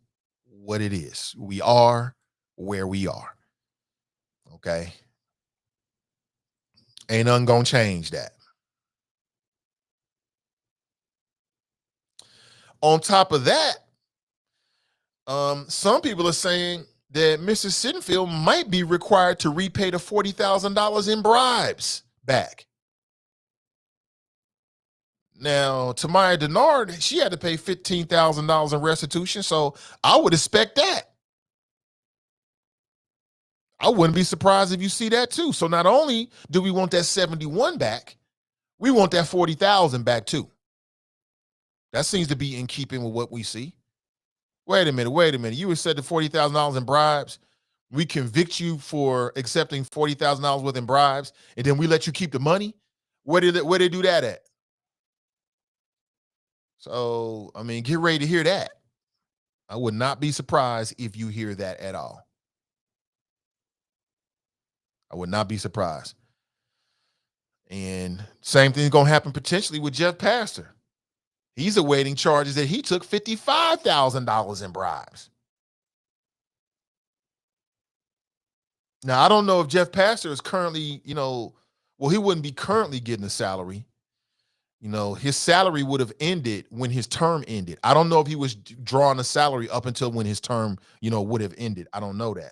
what it is. We are where we are. Okay. Ain't nothing gonna change that. On top of that, some people are saying that Mr. Sittenfield might be required to repay the $40,000 in bribes back. Now, Tamaya Denard, she had to pay $15,000 in restitution, so I would expect that. I wouldn't be surprised if you see that too. So not only do we want that 71 back, we want that 40,000 back too. That seems to be in keeping with what we see. Wait a minute. You had said the $40,000 in bribes. We convict you for accepting $40,000 worth in bribes, and then we let you keep the money. Where did they do that at? So, I mean, get ready to hear that. I would not be surprised if you hear that at all. I would not be surprised. And same thing's going to happen potentially with Jeff Pastor. He's awaiting charges that he took $55,000 in bribes. Now, I don't know if Jeff Pastor is currently, he wouldn't be currently getting a salary. His salary would have ended when his term ended. I don't know if he was drawing a salary up until when his term, would have ended. I don't know that.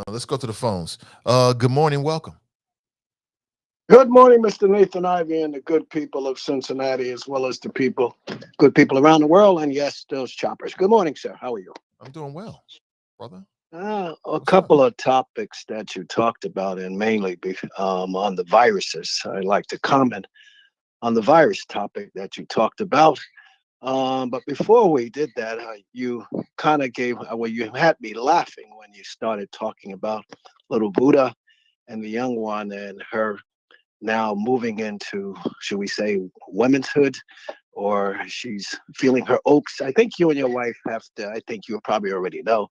Let's go to the phones. Good morning. Welcome. Good morning, Mr. Nathan Ivy and the good people of Cincinnati, as well as the good people around the world. And yes, those choppers. Good morning, sir. How are you? I'm doing well, brother. A couple of topics that you talked about, and mainly on the viruses. I'd like to comment on the virus topic that you talked about. But before we did that, you kind of you had me laughing when you started talking about little Buddha and the young one and her now moving into, should we say, women'shood, or she's feeling her oaks. I think you and your wife I think you probably already know,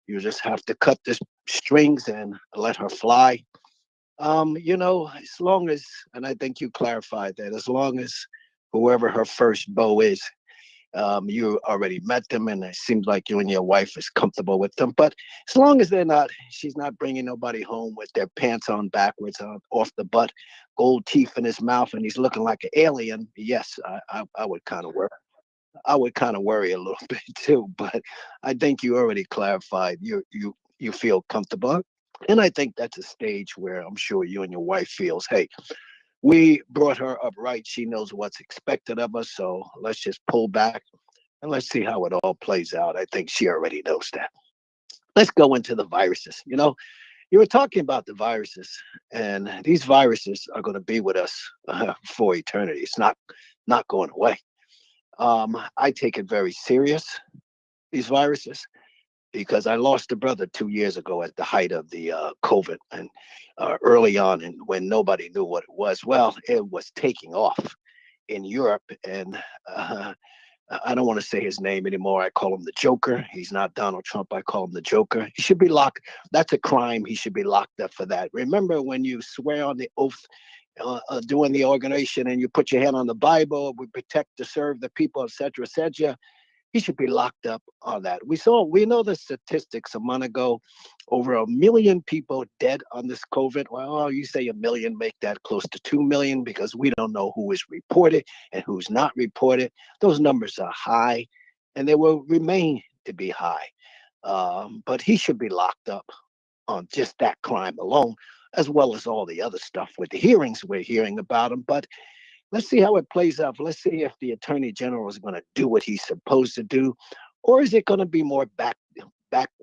you just have to cut the strings and let her fly. As long as, and I think you clarified that, as long as whoever her first beau is, you already met them, and it seems like you and your wife is comfortable with them. But as long as she's not bringing nobody home with their pants on backwards, off the butt, gold teeth in his mouth, and he's looking like an alien. Yes, I would kind of worry. I would kind of worry a little bit too. But I think you already clarified. You feel comfortable, and I think that's a stage where I'm sure you and your wife feels, hey, we brought her up right. She knows what's expected of us. So let's just pull back and let's see how it all plays out. I think she already knows that. Let's go into the viruses. You were talking about the viruses, and these viruses are going to be with us for eternity. It's not not going away. I take it very serious, these viruses, because I lost a brother 2 years ago at the height of the COVID, and early on, and when nobody knew what it was. Well, it was taking off in Europe, and I don't want to say his name anymore. I call him the Joker. He's not Donald Trump. I call him the Joker. He should be locked. That's a crime. He should be locked up for that. Remember when you swear on the oath doing the organization and you put your hand on the Bible, we protect to serve the people, etc., etc. He should be locked up on that. We know the statistics a month ago, over 1 million people dead on this COVID. Well, you say 1 million, make that close to 2 million, because we don't know who is reported and who's not reported. Those numbers are high, and they will remain to be high. But he should be locked up on just that crime alone, as well as all the other stuff with the hearings we're hearing about him. But let's see how it plays out. Let's see if the attorney general is going to do what he's supposed to do, or is it going to be more back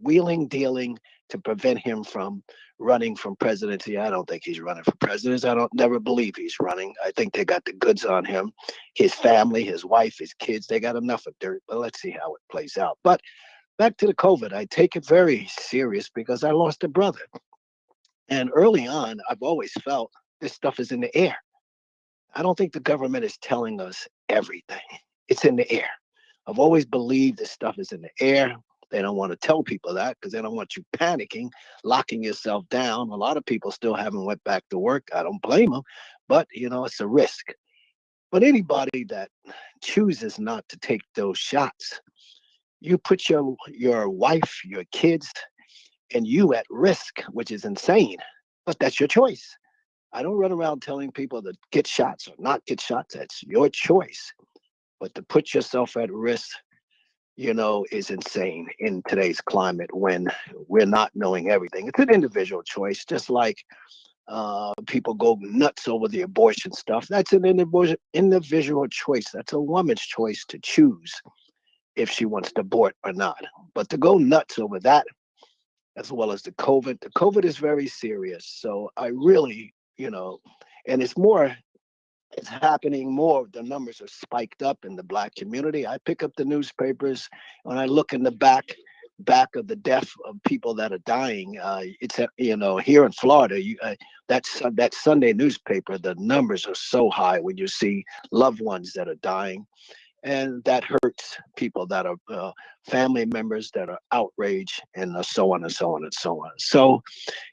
wheeling dealing to prevent him from running from presidency? I don't think he's running for president. I don't never believe he's running. I think they got the goods on him, his family, his wife, his kids. They got enough of dirt. But let's see how it plays out. But back to the COVID, I take it very serious because I lost a brother, and early on, I've always felt this stuff is in the air. I don't think the government is telling us everything. It's in the air. I've always believed this stuff is in the air. They don't want to tell people that because they don't want you panicking, locking yourself down. A lot of people still haven't went back to work. I don't blame them, but it's a risk. But anybody that chooses not to take those shots, you put your wife, your kids, and you at risk, which is insane. But that's your choice. I don't run around telling people to get shots or not get shots. That's your choice. But to put yourself at risk, is insane in today's climate when we're not knowing everything. It's an individual choice, just like people go nuts over the abortion stuff. That's an individual choice. That's a woman's choice to choose if she wants to abort or not. But to go nuts over that, as well as the COVID is very serious. So I really, and it's happening more. The numbers are spiked up in the Black community. I pick up the newspapers when I look in the back of the death of people that are dying. It's here in Florida. That Sunday newspaper, the numbers are so high when you see loved ones that are dying, and that hurts people that are family members that are outraged, and so on and so on and so on. So,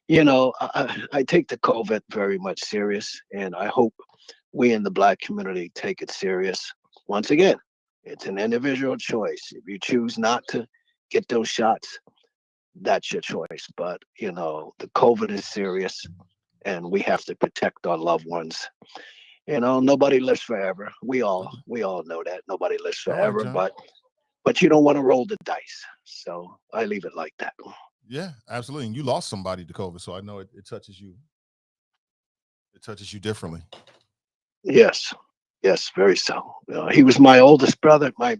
I take the COVID very much serious, and I hope we in the Black community take it serious. Once again, it's an individual choice. If you choose not to get those shots, that's your choice. But, the COVID is serious, and we have to protect our loved ones. Nobody lives forever. We all know that nobody lives All right, forever, John. but you don't want to roll the dice. So I leave it like that. Yeah, absolutely. And you lost somebody to COVID, so I know it touches you. It touches you differently. Yes, very so. He was my oldest brother, my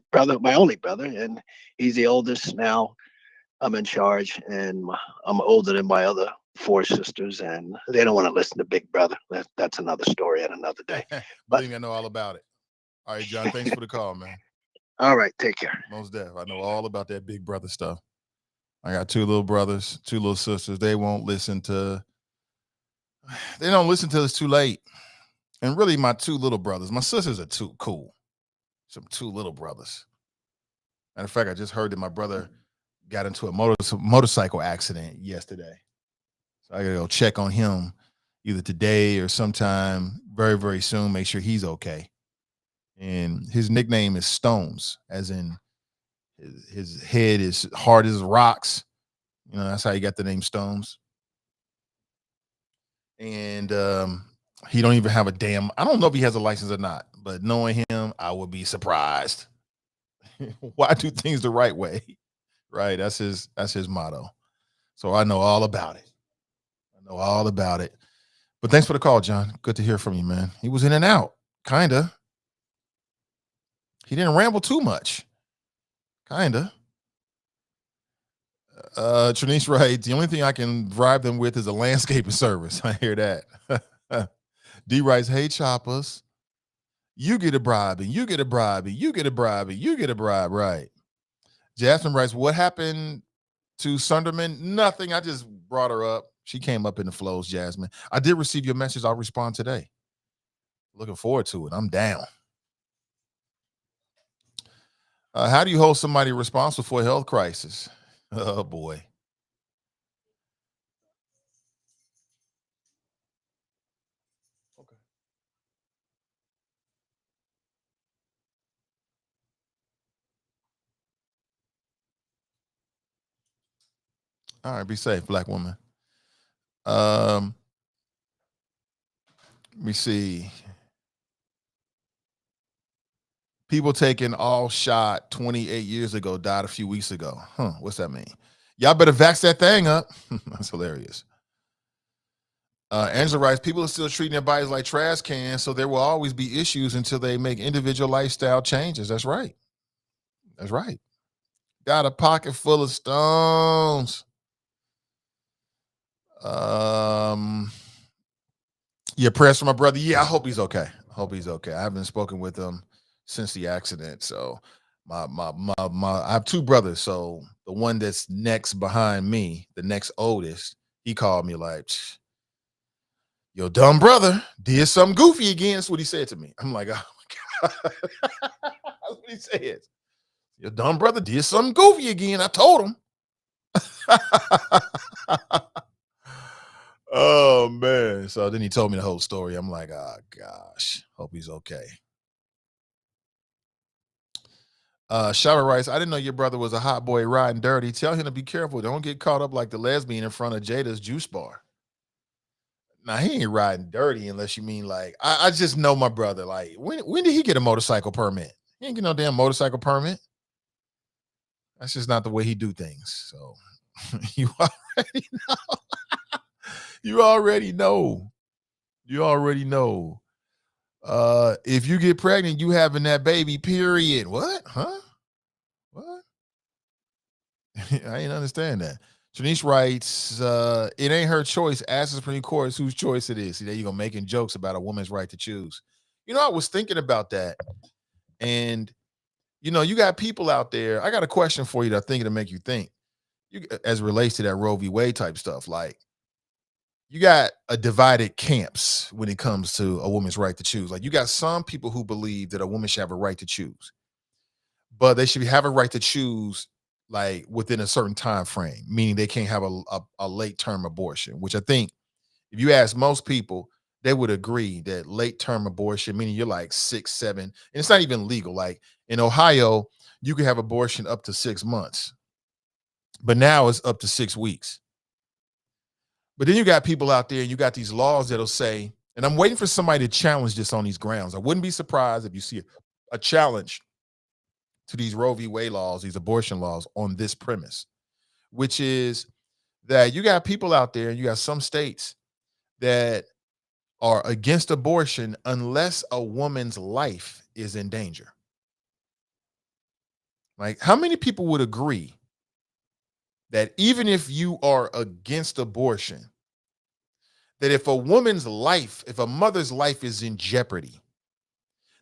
only brother, and he's the oldest. Now I'm in charge, and I'm older than my other 4 sisters, and they don't want to listen to Big Brother. That's another story at another day. But Believe me, I know all about it. All right, John, thanks for the call, man. all right, take care. Most def. I know all about that Big Brother stuff. I got 2 little brothers, 2 little sisters. They don't listen till it's too late. And really, my 2 little brothers, my sisters are too cool. Some 2 little brothers. Matter of fact, I just heard that my brother got into a motorcycle accident yesterday. So I gotta go check on him either today or sometime very, very soon, make sure he's okay. And his nickname is Stones, as in his head is hard as rocks. That's how he got the name Stones. And he don't even have I don't know if he has a license or not, but knowing him, I would be surprised. Why do things the right way? Right. That's his motto. So I know all about it. But thanks for the call, John. Good to hear from you, man. He was in and out, kinda. He didn't ramble too much. Kinda. Trinice writes, the only thing I can bribe them with is a landscaping service. I hear that. D writes, hey, choppers. You get a bribe, and you get a bribe, and you get a bribe, and you get a bribe, right? Jasmine writes, what happened to Sunderman? Nothing. I just brought her up. She came up in the flows, Jasmine. I did receive your message. I'll respond today. Looking forward to it. I'm down. How do you hold somebody responsible for a health crisis? Oh, boy. Okay. All right, be safe, black woman. Let me see. People taking all shot 28 years ago died a few weeks ago. Huh, what's that mean? Y'all better vax that thing up. That's hilarious. Angela writes, people are still treating their bodies like trash cans, so there will always be issues until they make individual lifestyle changes. That's right. That's right. Got a pocket full of stones. Yeah, prayers for my brother. Yeah, I hope he's okay. I hope he's okay. I haven't spoken with him since the accident. So I have two brothers. So the one that's next behind me, the next oldest, he called me like, your dumb brother did something goofy again. That's what he said to me. I'm like, oh my God. That's what he said. Your dumb brother did something goofy again. I told him. Oh man. So then he told me the whole story. I'm like, oh gosh, hope he's okay. Shara writes, I didn't know your brother was a hot boy riding dirty. Tell him to be careful. Don't get caught up like the lesbian in front of Jada's juice bar. Now he ain't riding dirty unless you mean like I just know my brother. Like when did he get a motorcycle permit? He ain't get no damn motorcycle permit. That's just not the way he do things. So you already know. You already know. You already know. If you get pregnant, you having that baby, period. What? Huh? What? I ain't understand that. Trinice writes, it ain't her choice. Ask the Supreme Court whose choice it is. See, there you go, making jokes about a woman's right to choose. You know, I was thinking about that. And, you know, you got people out there. I got a question for you that I think it'll make you think. You, as it relates to that Roe v. Wade type stuff, like you got a divided camps when it comes to a woman's right to choose. Like you got some people who believe that a woman should have a right to choose, but they should have a right to choose like within a certain time frame, meaning they can't have a late term abortion, which I think if you ask most people, they would agree that late term abortion, meaning you're like 6, 7, and it's not even legal. Like in Ohio, you can have abortion up to 6 months, but now it's up to 6 weeks. But then you got people out there, and you got these laws that'll say, and I'm waiting for somebody to challenge this on these grounds. I wouldn't be surprised if you see a challenge to these Roe v. Wade laws, these abortion laws on this premise, which is that you got people out there, and you got some states that are against abortion unless a woman's life is in danger. Like, how many people would agree that even if you are against abortion, that if a woman's life, if a mother's life is in jeopardy,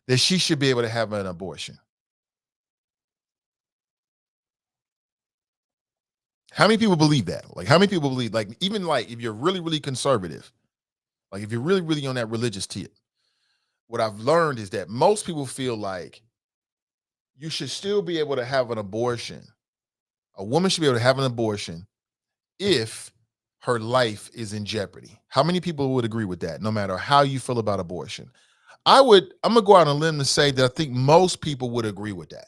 that she should be able to have an abortion? How many people believe that? Like, how many people believe, like, even like if you're really, really conservative, like if you're really, really on that religious tip, what I've learned is that most people feel like you should still be able to have an abortion. A woman should be able to have an abortion if her life is in jeopardy. How many people would agree with that, no matter how you feel about abortion? I'm gonna go out on a limb to say that I think most people would agree with that.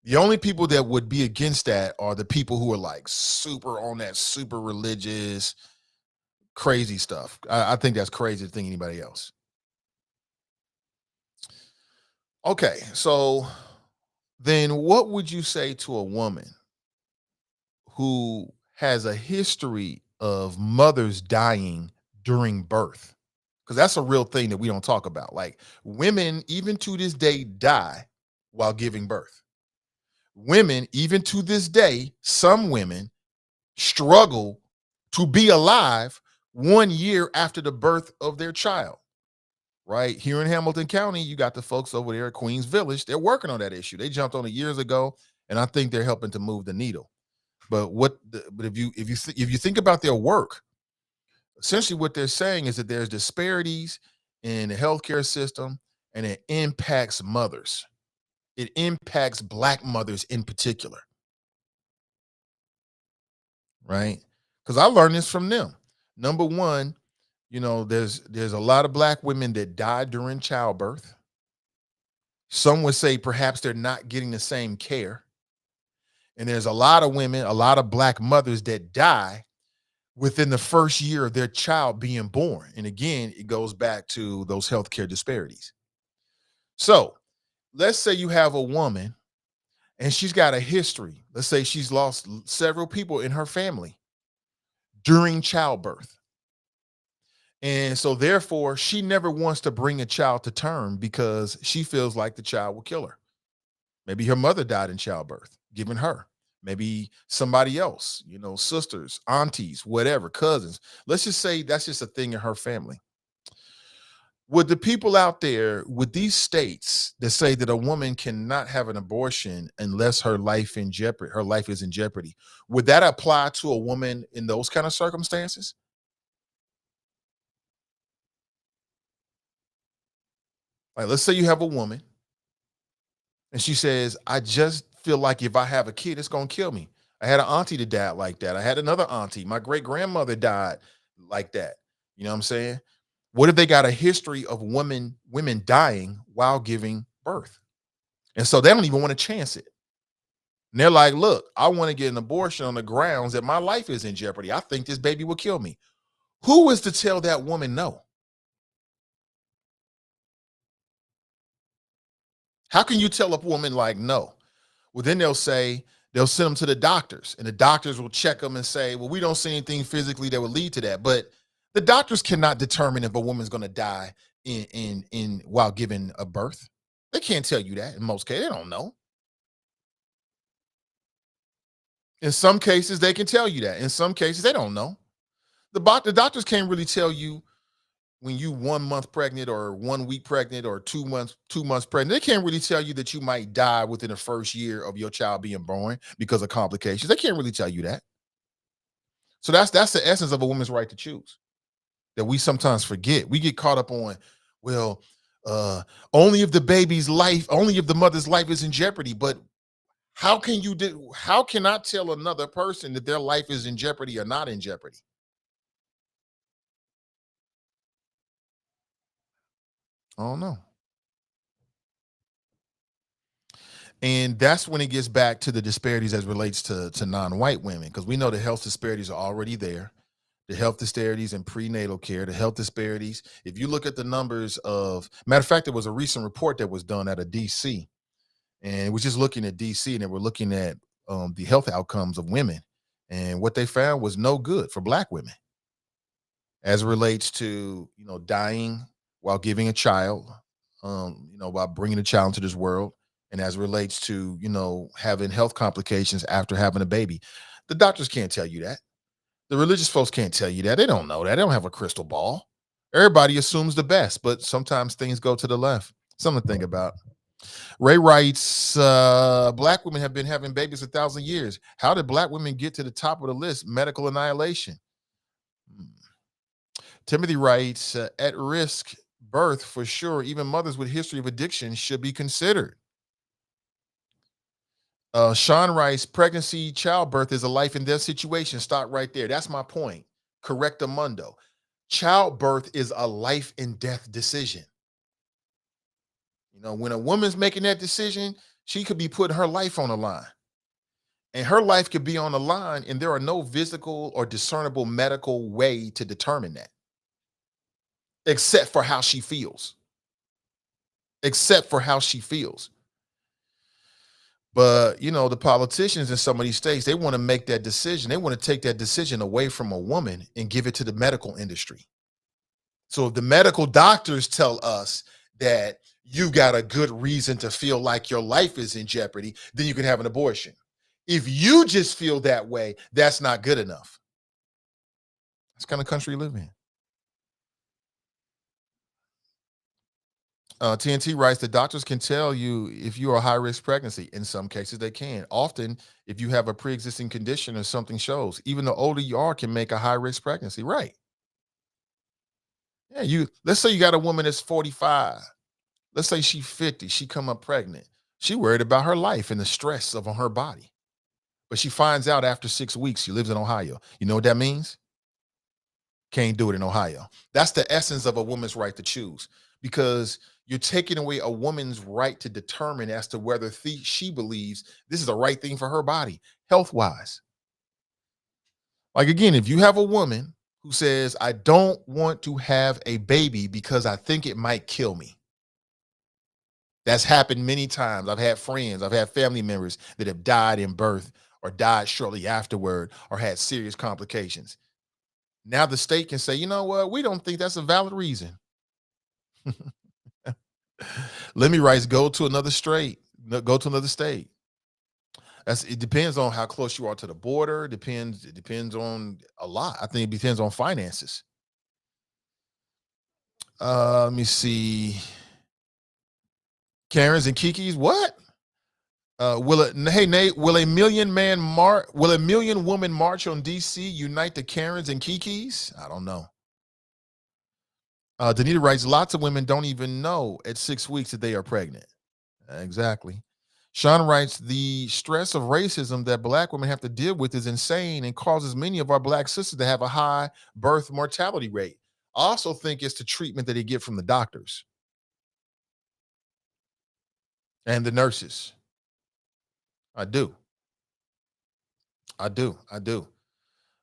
The only people that would be against that are the people who are like super on that super religious, crazy stuff. I think that's crazy to think anybody else. Okay, so then what would you say to a woman who has a history of mothers dying during birth? Because that's a real thing that we don't talk about. Like women, even to this day, die while giving birth. Women, even to this day, some women struggle to be alive 1 year after the birth of their child, right? Here in Hamilton County, you got the folks over there at Queens Village. They're working on that issue. They jumped on it years ago, and I think they're helping to move the needle. But if you think about their work, essentially what they're saying is that there's disparities in the healthcare system, and it impacts mothers. It impacts Black mothers in particular, right? Because I learned this from them. Number one, there's a lot of Black women that die during childbirth. Some would say perhaps they're not getting the same care. And there's a lot of women, a lot of Black mothers that die within the first year of their child being born. And again, it goes back to those healthcare disparities. So let's say you have a woman and she's got a history. Let's say she's lost several people in her family during childbirth. And so therefore, she never wants to bring a child to term because she feels like the child will kill her. Maybe her mother died in childbirth, giving her. Maybe somebody else, sisters, aunties, whatever, cousins. Let's just say that's just a thing in her family. Would the people out there with these states that say that a woman cannot have an abortion unless her life is in jeopardy, would that apply to a woman in those kind of circumstances? Like, let's say you have a woman and she says, I just feel like if I have a kid, it's going to kill me. I had an auntie that died like that. I had another auntie. My great grandmother died like that. You know what I'm saying? What if they got a history of women dying while giving birth? And so they don't even want to chance it. And they're like, look, I want to get an abortion on the grounds that my life is in jeopardy. I think this baby will kill me. Who is to tell that woman no? How can you tell a woman like no? Well, then they'll send them to the doctors, and the doctors will check them and say, well, we don't see anything physically that would lead to that. But the doctors cannot determine if a woman's going to die in while giving a birth. They can't tell you that in most cases. They don't know. In some cases, they can tell you that. In some cases, they don't know. The doctors can't really tell you when you 1 month pregnant or 1 week pregnant or 2 months pregnant. They can't really tell you that you might die within the first year of your child being born because of complications. They can't really tell you that. So that's the essence of a woman's right to choose that we sometimes forget. We get caught up on, well, only if the mother's life is in jeopardy. But how can I tell another person that their life is in jeopardy or not in jeopardy? I don't know. And that's when it gets back to the disparities as relates to non-white women, because we know the health disparities are already there. The health disparities in prenatal care, the health disparities. If you look at the numbers matter of fact, there was a recent report that was done out of DC, and it was just looking at DC, and they were looking at the health outcomes of women. And what they found was no good for Black women as it relates to, dying while giving a child, while bringing a child into this world, and as it relates to, having health complications after having a baby. The doctors can't tell you that. The religious folks can't tell you that. They don't know that. They don't have a crystal ball. Everybody assumes the best, but sometimes things go to the left. Something to think about. Ray writes, Black women have been having babies 1,000 years. How did Black women get to the top of the list? Medical annihilation. Timothy writes, at risk birth for sure. Even mothers with history of addiction should be considered. Sean writes, pregnancy, childbirth is a life and death situation. Stop right there. That's my point. Correctamundo. Childbirth is a life and death decision. When a woman's making that decision, she could be putting her life on the line. And her life could be on the line, and there are no physical or discernible medical way to determine that, except for how she feels. Except for how she feels. But, the politicians in some of these states, they want to make that decision. They want to take that decision away from a woman and give it to the medical industry. So if the medical doctors tell us that you got a good reason to feel like your life is in jeopardy, then you can have an abortion. If you just feel that way, that's not good enough. That's the kind of country we live in. TNT writes, the doctors can tell you if you are a high risk pregnancy. In some cases, they can. Often, if you have a pre existing condition or something shows, even the older you are, can make a high risk pregnancy. Right. Yeah. Let's say you got a woman that's 45. Let's say she's 50. She come up pregnant. She worried about her life and the stress of on her body. But she finds out after 6 weeks she lives in Ohio. You know what that means? Can't do it in Ohio. That's the essence of a woman's right to choose, because you're taking away a woman's right to determine as to whether she believes this is the right thing for her body, health wise. Like, again, if you have a woman who says, I don't want to have a baby because I think it might kill me. That's happened many times. I've had friends, I've had family members that have died in birth or died shortly afterward or had serious complications. Now the state can say, you know what, we don't think that's a valid reason. Let me write, go to another state. It depends on how close you are to the border. It depends on a lot. I think it depends on finances. Let me see. Karens and Kikis, what? Hey Nate, will a million woman march on DC, unite the Karens and Kikis? I don't know. Danita writes, lots of women don't even know at 6 weeks that they are pregnant. Exactly. Sean writes, the stress of racism that Black women have to deal with is insane and causes many of our Black sisters to have a high birth mortality rate. I also think it's the treatment that they get from the doctors and the nurses. I do. I do. I do.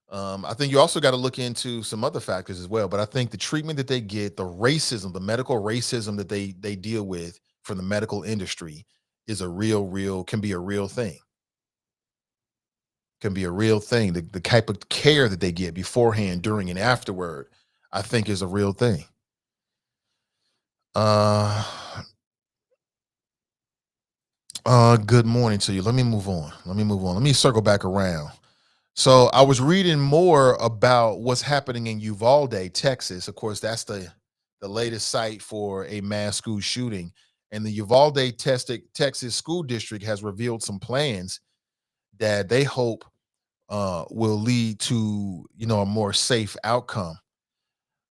I think you also got to look into some other factors as well. But I think the treatment that they get, the racism, the medical racism that they deal with from the medical industry is can be a real thing. Can be a real thing. The type of care that they get beforehand, during, and afterward, I think is a real thing. Good morning to you. Let me move on. Let me circle back around. So I was reading more about what's happening in Uvalde, Texas. Of course, that's the latest site for a mass school shooting. And the Uvalde, Texas school district has revealed some plans that they hope will lead to, a more safe outcome.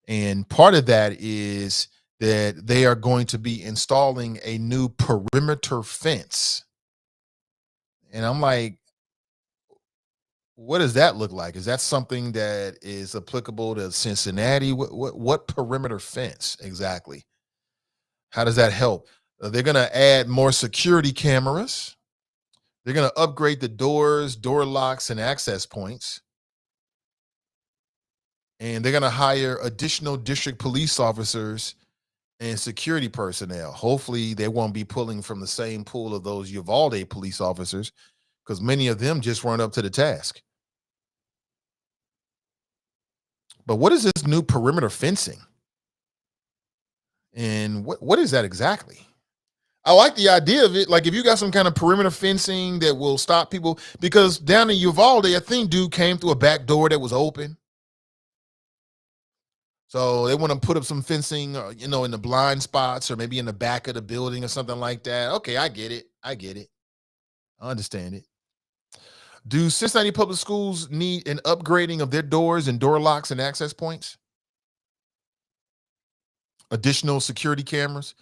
And part of that is that they are going to be installing a new perimeter fence. And I'm like, what does that look like? Is that something that is applicable to Cincinnati? What perimeter fence exactly? How does that help? They're going to add more security cameras. They're going to upgrade the doors, door locks, and access points. And they're going to hire additional district police officers and security personnel. Hopefully, they won't be pulling from the same pool of those Uvalde police officers, because many of them just weren't up to the task. But what is this new perimeter fencing? And what is that exactly? I like the idea of it. Like, if you got some kind of perimeter fencing that will stop people, because down in Uvalde, I think dude came through a back door that was open. So they want to put up some fencing, in the blind spots or maybe in the back of the building or something like that. Okay, I get it. I understand it. Do Cincinnati Public Schools need an upgrading of their doors and door locks and access points? Additional security cameras?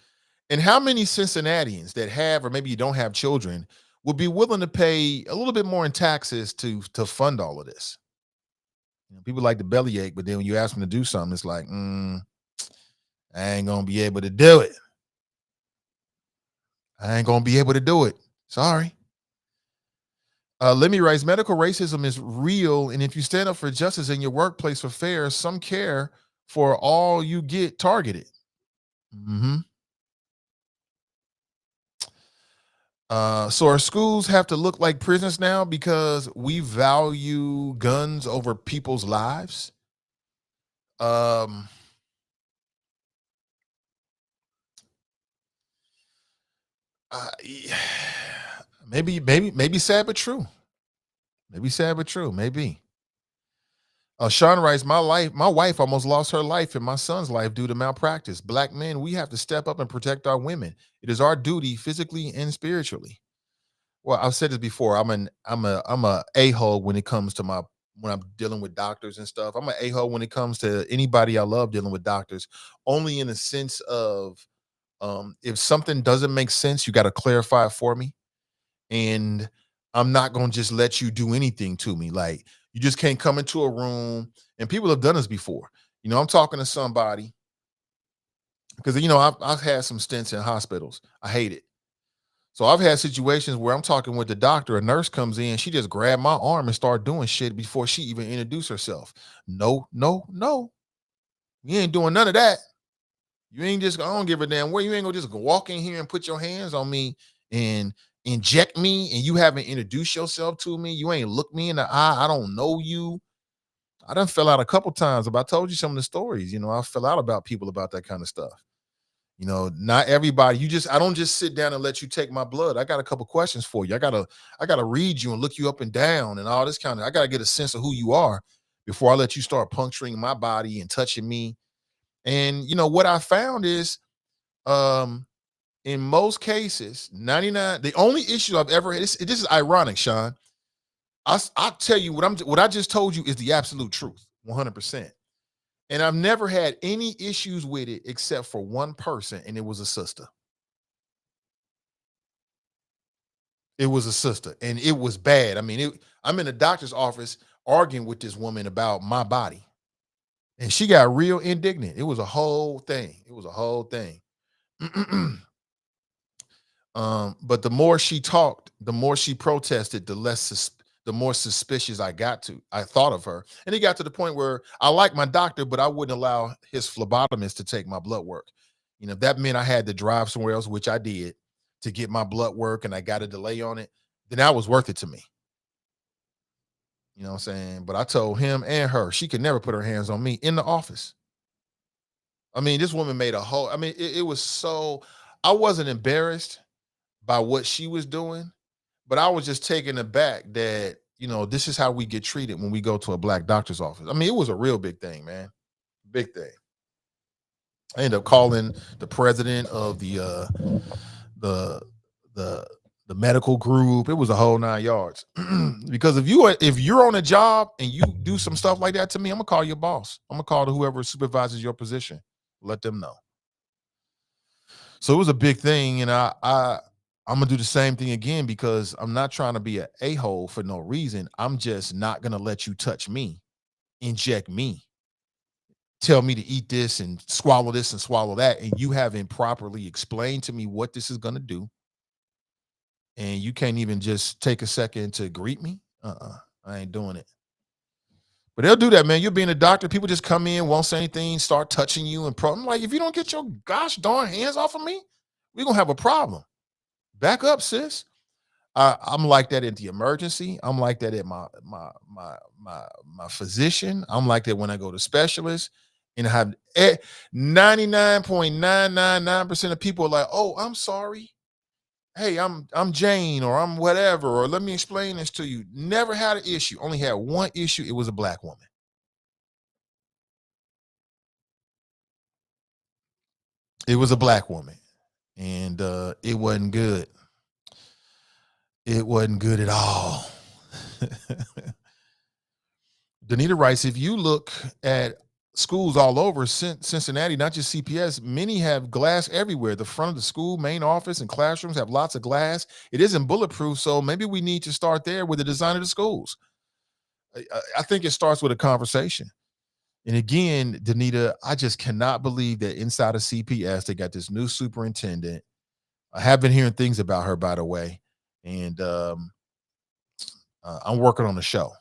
And how many Cincinnatians that have, or maybe you don't have children, would be willing to pay a little bit more in taxes to fund all of this? People like to bellyache, but then when you ask them to do something, it's like, I ain't gonna be able to do it. Sorry. Let me write, medical racism is real, and if you stand up for justice in your workplace for fair, some care for all you get targeted. Mm-hmm. So our schools have to look like prisons now because we value guns over people's lives. Um, yeah, maybe sad but true. Maybe sad but true. Maybe. Sean writes, my wife almost lost her life and my son's life due to malpractice. Black men, we have to step up and protect our women. It is our duty physically and spiritually. Well, I've said this before. I'm a a-hole when it comes to when I'm dealing with doctors and stuff. I'm an a-hole when it comes to anybody I love dealing with doctors, only in the sense of if something doesn't make sense, you got to clarify it for me. And I'm not gonna just let you do anything to me. Like you just can't come into a room, and people have done this before. I'm talking to somebody because I've had some stints in hospitals. I hate it. So I've had situations where I'm talking with the doctor, a nurse comes in, she just grabbed my arm and started doing shit before she even introduced herself. No, no, no. You ain't doing none of that. You ain't just, I don't give a damn where you ain't gonna just walk in here and put your hands on me and inject me and you haven't introduced yourself to me. You ain't looked me in the eye. I don't know you. I done fell out a couple times, but I told you some of the stories. I fell out about people about that kind of stuff. Not everybody, I don't just sit down and let you take my blood. I got a couple questions for you. I gotta read you and look you up and down and all this I gotta get a sense of who you are before I let you start puncturing my body and touching me. And what I found is um in most cases, 99, the only issue I've ever had, this is ironic, Sean. I'll tell you what I just told you is the absolute truth, 100%. And I've never had any issues with it except for one person, and it was a sister. It was a sister, and it was bad. I mean, I'm in the doctor's office arguing with this woman about my body, and she got real indignant. It was a whole thing. It was a whole thing. But the more she talked, the more she protested, the more suspicious I thought of her. And it got to the point where I like my doctor, but I wouldn't allow his phlebotomist to take my blood work. If that meant I had to drive somewhere else, which I did, to get my blood work and I got a delay on it, then that was worth it to me. You know what I'm saying? But I told him and her, she could never put her hands on me in the office. I mean, this woman made a whole, I mean, it was so, I wasn't embarrassed by what she was doing, but I was just taken aback that, this is how we get treated when we go to a black doctor's office. I mean, it was a real big thing, man. Big thing. I ended up calling the president of the medical group. It was a whole 9 yards. Because if you're on a job and you do some stuff like that to me, I'm gonna call your boss. I'm gonna call to whoever supervises your position. Let them know. So it was a big thing, and I'm gonna do the same thing again because I'm not trying to be an a-hole for no reason. I'm just not gonna let you touch me, inject me, tell me to eat this and swallow that, and you haven't properly explained to me what this is gonna do, and you can't even just take a second to greet me. I ain't doing it. But they'll do that, man. You're being a doctor, people just come in, won't say anything, start touching you, and I'm like, if you don't get your gosh darn hands off of me, we're gonna have a problem. Back up, sis. I'm like that at the emergency. I'm like that at my physician. I'm like that when I go to specialists. And I have 99.999% of people are like, "Oh, I'm sorry. Hey, I'm Jane, or I'm whatever, or let me explain this to you." Never had an issue. Only had one issue. It was a black woman. It was a black woman, and it wasn't good. It wasn't good at all. Danita writes, if you look at schools all over Cincinnati, not just CPS, many have glass everywhere. The front of the school, main office, and classrooms have lots of glass. It isn't bulletproof, so maybe we need to start there with the design of the schools. I think it starts with a conversation. And again, Danita, I just cannot believe that inside of CPS, they got this new superintendent. I have been hearing things about her, by the way, and I'm working on the show.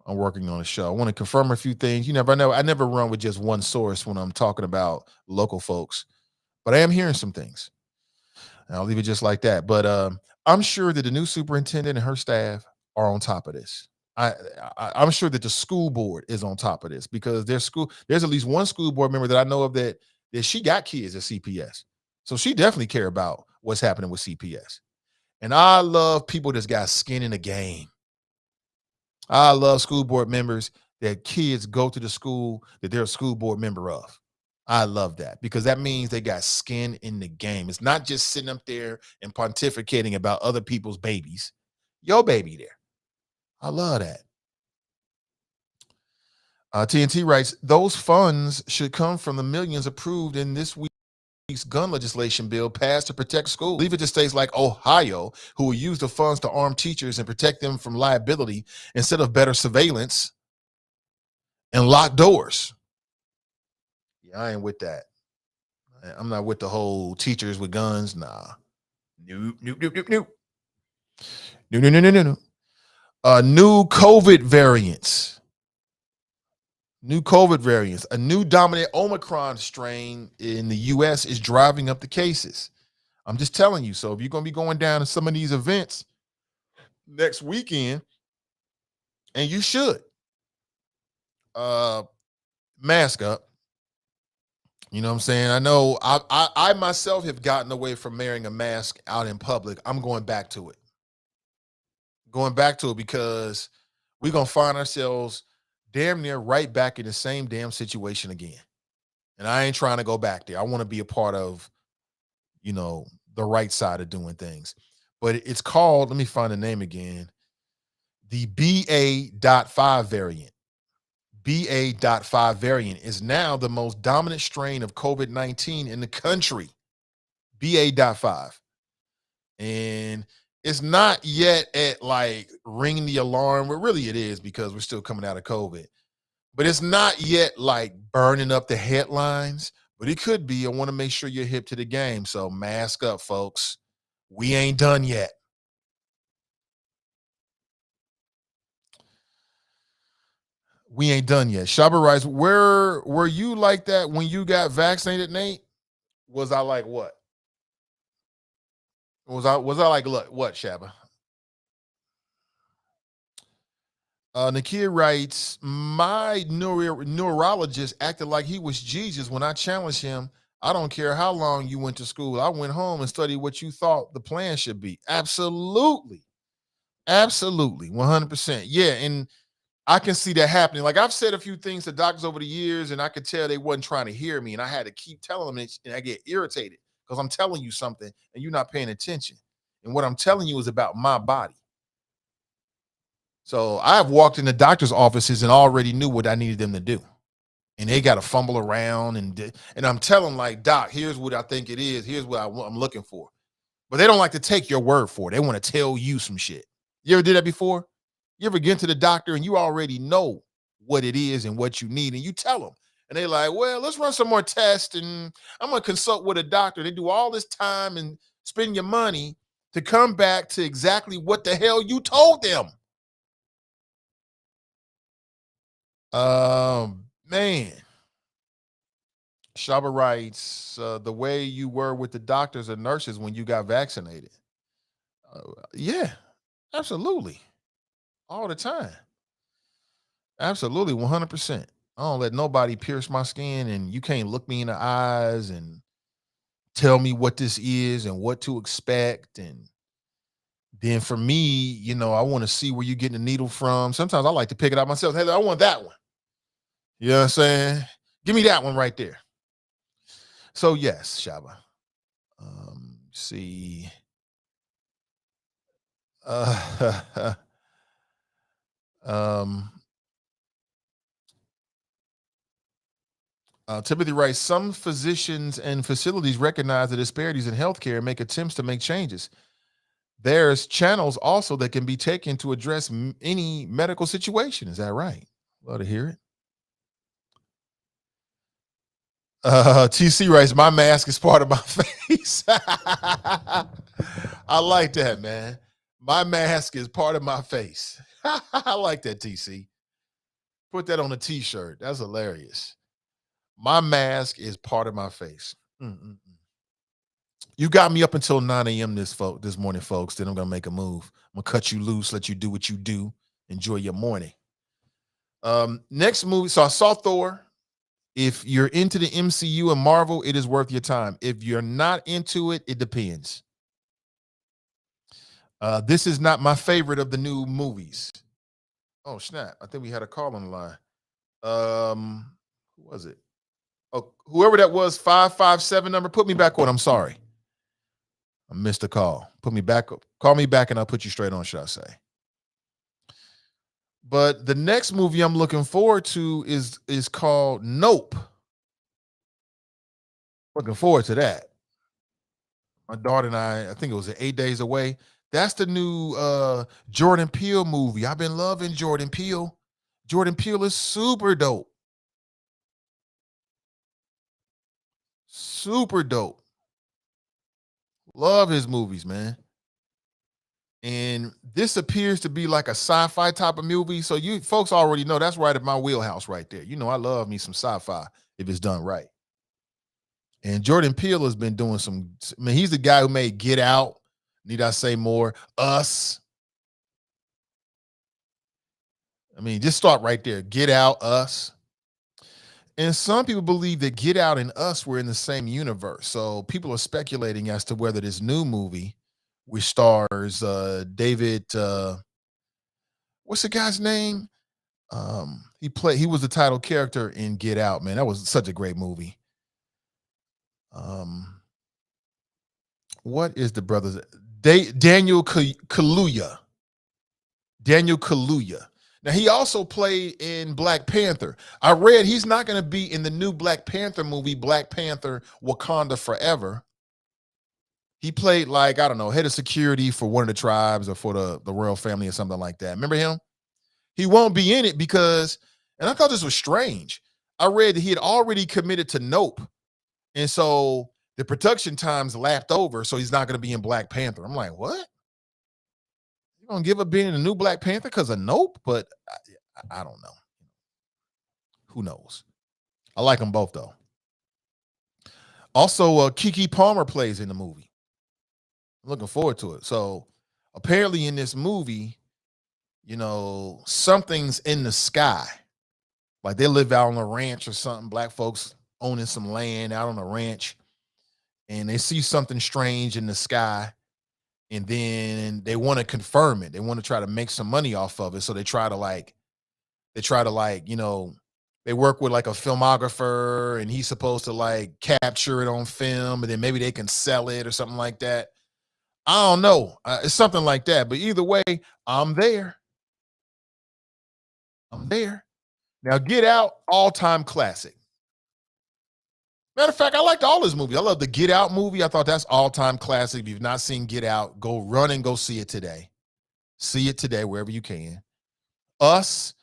I want to confirm a few things. You never know. I never run with just one source when I'm talking about local folks, but I am hearing some things. And I'll leave it just like that. But I'm sure that the new superintendent and her staff are on top of this. I'm sure that the school board is on top of this because there's at least one school board member that I know of that she got kids at CPS. So she definitely care about what's happening with CPS. And I love people that's got skin in the game. I love school board members that kids go to the school that they're a school board member of. I love that because that means they got skin in the game. It's not just sitting up there and pontificating about other people's babies. Your baby there. I love that. TNT writes, those funds should come from the millions approved in this week's gun legislation bill passed to protect schools. Leave it to states like Ohio, who will use the funds to arm teachers and protect them from liability instead of better surveillance and locked doors. Yeah, I ain't with that. I'm not with the whole teachers with guns. Nah. Nope, nope, nope, nope, nope. No, no, no, no, no, no. New COVID variants. New COVID variants. A new dominant Omicron strain in the U.S. is driving up the cases. I'm just telling you. So if you're going to be going down to some of these events next weekend, and you should, mask up. You know what I'm saying? I know I myself have gotten away from wearing a mask out in public. I'm going back to it. Because we're going to find ourselves damn near right back in the same damn situation again. And I ain't trying to go back there. I want to be a part of, the right side of doing things. But it's called, let me find the name again, the BA.5 variant. BA.5 variant is now the most dominant strain of COVID-19 in the country. BA.5. And it's not yet at like ringing the alarm. Well, really it is because we're still coming out of COVID. But it's not yet like burning up the headlines, but it could be. I want to make sure you're hip to the game. So mask up, folks. We ain't done yet. We ain't done yet. Shabba writes, where were you like that when you got vaccinated, Nate? Was I like what? Was I like what, Shabba? Nakia writes, my neurologist acted like he was Jesus when I challenged him. I don't care how long you went to school. I went home and studied what you thought the plan should be. Absolutely. Absolutely. 100%. Yeah. And I can see that happening. Like I've said a few things to doctors over the years and I could tell they wasn't trying to hear me. And I had to keep telling them and I get irritated because I'm telling you something and you're not paying attention. And what I'm telling you is about my body. So I've walked into doctor's offices and already knew what I needed them to do. And they got to fumble around and I'm telling like, doc, here's what I think it is. Here's what I'm looking for. But they don't like to take your word for it. They want to tell you some shit. You ever did that before? You ever get to the doctor and you already know what it is and what you need and you tell them. And they like, well, let's run some more tests and I'm going to consult with a doctor. They do all this time and spend your money to come back to exactly what the hell you told them. Man. Shaba writes, the way you were with the doctors and nurses when you got vaccinated. Yeah, absolutely. All the time. Absolutely, 100%. I don't let nobody pierce my skin and you can't look me in the eyes and tell me what this is and what to expect. And then for me, I want to see where you're getting the needle from. Sometimes I like to pick it out myself. Hey, I want that one. You know what I'm saying? Give me that one right there. So yes, Shaba. See. Timothy writes, some physicians and facilities recognize the disparities in healthcare and make attempts to make changes. There's channels also that can be taken to address any medical situation. Is that right? Love to hear it. TC writes, my mask is part of my face. I like that, man. My mask is part of my face. I like that, TC. Put that on a t-shirt. That's hilarious. My mask is part of my face. Mm-mm-mm. You got me up until 9 a.m. this morning, folks. Then I'm going to make a move. I'm going to cut you loose, let you do what you do. Enjoy your morning. Next movie. So I saw Thor. If you're into the MCU and Marvel, it is worth your time. If you're not into it, it depends. This is not my favorite of the new movies. Oh, snap. I think we had a call on the line. Who was it? Oh, whoever that was, 557 number, put me back on. I'm sorry. I missed the call. Put me back. Call me back and I'll put you straight on, should I say. But the next movie I'm looking forward to is called Nope. Looking forward to that. My daughter and I think it was 8 days away. That's the new Jordan Peele movie. I've been loving Jordan Peele. Jordan Peele is super dope. Super dope. Love his movies, man. And this appears to be like a sci-fi type of movie. So you folks already know that's right at my wheelhouse right there. You know, I love me some sci-fi if it's done right. And Jordan Peele has been doing some, I mean, he's the guy who made Get Out. Need I say more? Us. I mean, just start right there. Get Out, Us. And some people believe that Get Out and Us were in the same universe. So people are speculating as to whether this new movie, which stars David, what's the guy's name? He was the title character in Get Out, man. That was such a great movie. What is the brothers? Daniel Kaluuya. Daniel Kaluuya. Now he also played in Black Panther. I read he's not going to be in the new Black Panther movie, Black Panther Wakanda Forever. He played like, I don't know, head of security for one of the tribes or for the royal family or something like that. Remember him? He won't be in it because, and I thought this was strange. I read that he had already committed to Nope. And so the production times lapped over, so he's not going to be in Black Panther. I'm like, what? You gonna give up being in the new Black Panther because of Nope? But I don't know. Who knows? I like them both though. Also, Keke Palmer plays in the movie. I'm looking forward to it. So apparently, in this movie, you know, something's in the sky. Like they live out on a ranch or something. Black folks owning some land out on a ranch, and they see something strange in the sky. And then they want to confirm it. They want to try to make some money off of it. So they try to you know, they work with like a filmographer and he's supposed to like capture it on film and then maybe they can sell it or something like that. I don't know. It's something like that. But either way, I'm there. I'm there. Now, Get Out, all-time classic. Matter of fact, I liked all his movies. I love the Get Out movie. I thought that's all-time classic. If you've not seen Get Out, go run and go see it today. See it today wherever you can. Us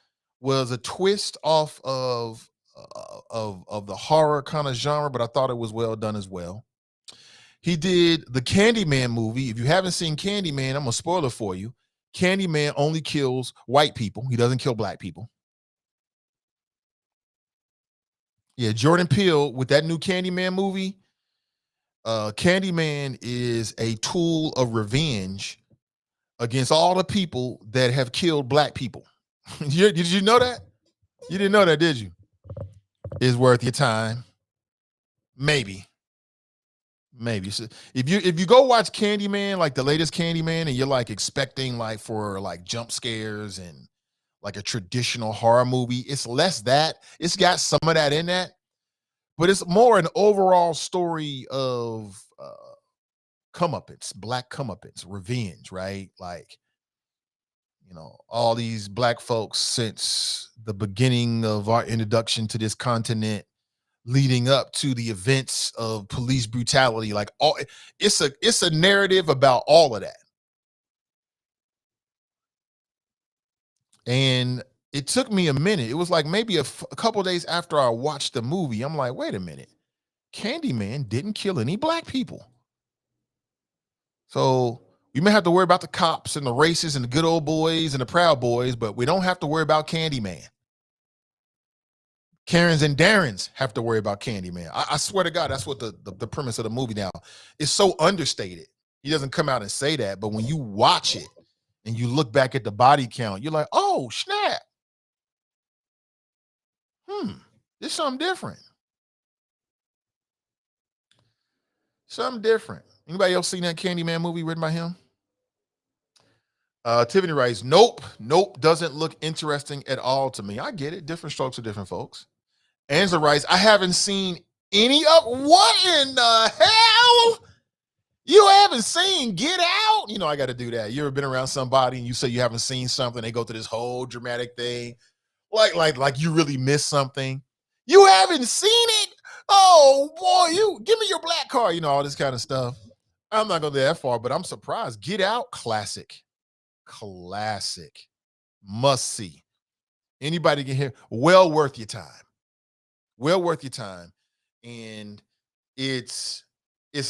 was a twist off of the horror kind of genre, but I thought it was well done as well. He did the Candyman movie. If you haven't seen Candyman, I'm gonna spoil it for you. Candyman only kills white people. He doesn't kill black people. Yeah, Jordan Peele with that new Candyman movie. Candyman is a tool of revenge against all the people that have killed black people. Did you know that? You didn't know that, did you? Is worth your time. Maybe. So if you go watch Candyman, like the latest Candyman, and you're like expecting like for like jump scares and like a traditional horror movie, it's less that. It's got some of that in that, but it's more an overall story of comeuppance, black comeuppance, revenge, right? Like, you know, all these black folks since the beginning of our introduction to this continent leading up to the events of police brutality, like all it's a narrative about all of that. And it took me a minute. It was like maybe a couple of days after I watched the movie, I'm like, wait a minute, Candyman didn't kill any black people. So we may have to worry about the cops and the racists and the good old boys and the proud boys, but we don't have to worry about Candyman. Karens and Darrens have to worry about Candyman. I swear to God, that's what the premise of the movie now. It's so understated. He doesn't come out and say that, but when you watch it and you look back at the body count, you're like, oh, snap. This something different. Something different. Anybody else seen that Candyman movie written by him? Tiffany writes, nope, doesn't look interesting at all to me. I get it. Different strokes for different folks. Angela writes, I haven't seen any of what in the hell? You haven't seen Get Out? You know, I got to do that. You ever been around somebody and you say you haven't seen something, they go through this whole dramatic thing, like you really missed something. You haven't seen it? Oh boy, you give me your black card, all this kind of stuff. I'm not going to go that far, but I'm surprised. Get Out, classic. Must see. Anybody can hear, well worth your time. Well worth your time. And it's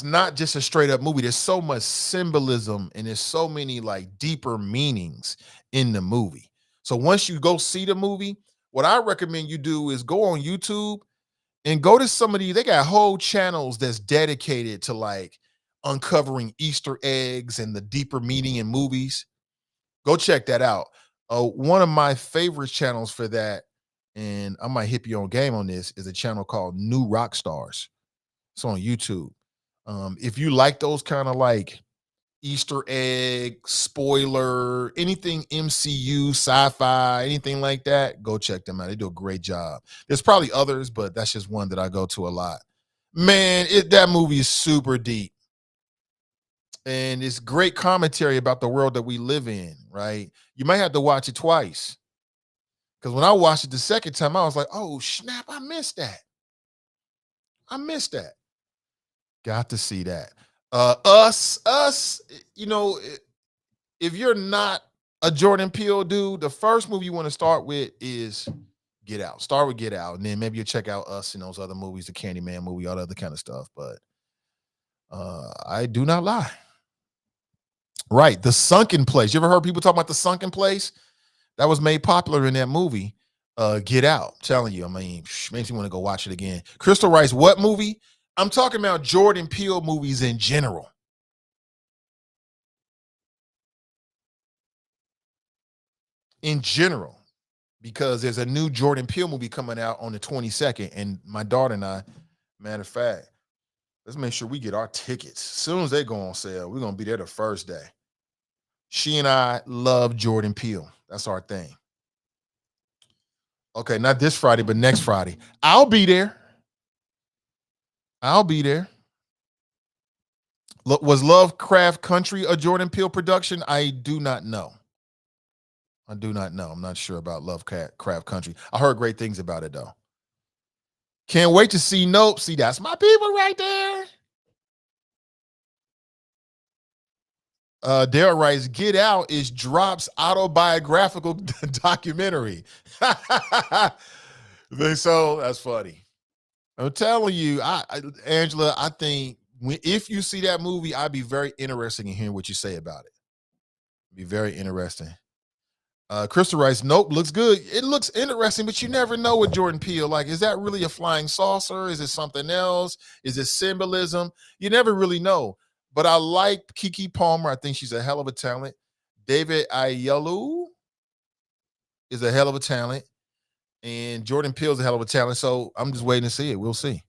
not just a straight up movie. There's so much symbolism and there's so many like deeper meanings in the movie. So once you go see the movie, what I recommend you do is go on YouTube and go to some of these. They got whole channels that's dedicated to like uncovering Easter eggs and the deeper meaning in movies. Go check that out. One of my favorite channels for that, and I might hit you on game on this, is a channel called New Rock Stars. It's on YouTube. If you like those kind of like Easter egg, spoiler, anything MCU, sci-fi, anything like that, go check them out. They do a great job. There's probably others, but that's just one that I go to a lot. Man, that movie is super deep. And it's great commentary about the world that we live in, right? You might have to watch it twice. Because when I watched it the second time, I was like, oh, snap, I missed that. Got to see that. Us, if you're not a Jordan Peele dude, the first movie you want to start with is Get Out. Start with Get Out, and then maybe you'll check out Us and those other movies, the Candyman movie, all the other kind of stuff. But I do not lie. Right, The Sunken Place. You ever heard people talk about The Sunken Place? That was made popular in that movie. Get Out. I'm telling you, makes me want to go watch it again. Crystal writes, what movie? I'm talking about Jordan Peele movies in general. Because there's a new Jordan Peele movie coming out on the 22nd, and my daughter and I, matter of fact, let's make sure we get our tickets. As soon as they go on sale, we're going to be there the first day. She and I love Jordan Peele. That's our thing. Okay, not this Friday, but next Friday. I'll be there. Was Lovecraft Country a Jordan Peele production? I do not know. I'm not sure about Lovecraft Country. I heard great things about it, though. Can't wait to see Nope. See, that's my people right there. Daryl writes, Get Out is Drop's autobiographical documentary. So that's funny. I'm telling you, Angela, I think if you see that movie, I'd be very interested in hearing what you say about it. Be very interesting. Crystal writes, nope, looks good. It looks interesting, but you never know with Jordan Peele. Like, is that really a flying saucer? Is it something else? Is it symbolism? You never really know. But I like Kiki Palmer. I think she's a hell of a talent. David Ayelu is a hell of a talent. And Jordan Peele's a hell of a talent. So I'm just waiting to see it. We'll see.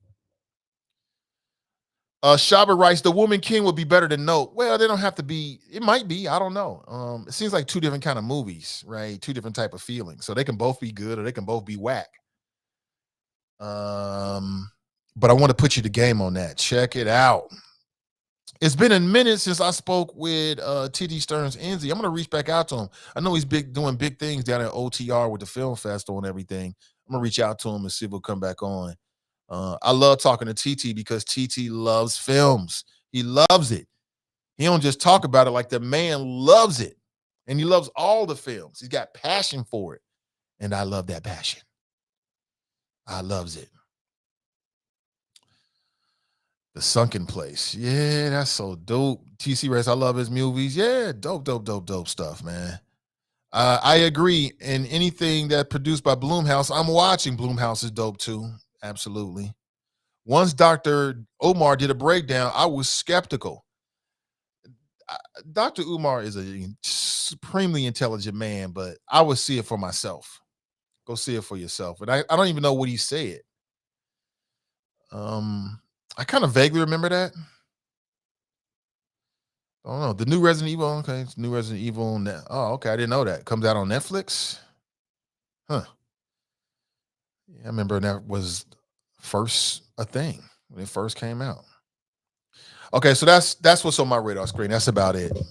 Shaba writes, The Woman King would be better than Nope. Well, they don't have to be. It might be. I don't know. It seems like two different kind of movies, right? Two different type of feelings. So they can both be good or they can both be whack. But I want to put you the game on that. Check it out. It's been a minute since I spoke with T.D. Stearns Enzi. I'm going to reach back out to him. I know he's doing big things down at OTR with the film festival and everything. I'm going to reach out to him and see if he'll come back on. I love talking to TT because TT loves films. He loves it. He don't just talk about it, like the man loves it. And he loves all the films. He's got passion for it. And I love that passion. I loves it. The Sunken Place. Yeah, that's so dope. TC Reyes, I love his movies. Yeah, dope stuff, man. I agree. And anything that produced by Blumhouse, I'm watching. Blumhouse is dope too. Absolutely. Once Dr. Omar did a breakdown, I was skeptical. Dr. Umar is a supremely intelligent man, but I would see it for myself. Go see it for yourself. And I don't even know what he said. I kind of vaguely remember that. don't know. The new Resident Evil. Okay, it's new Resident Evil. Oh, okay. I didn't know that. Comes out on Netflix. Huh. Yeah, I remember that was first a thing when it first came out. Okay, so that's what's on my radar screen. That's about it. You know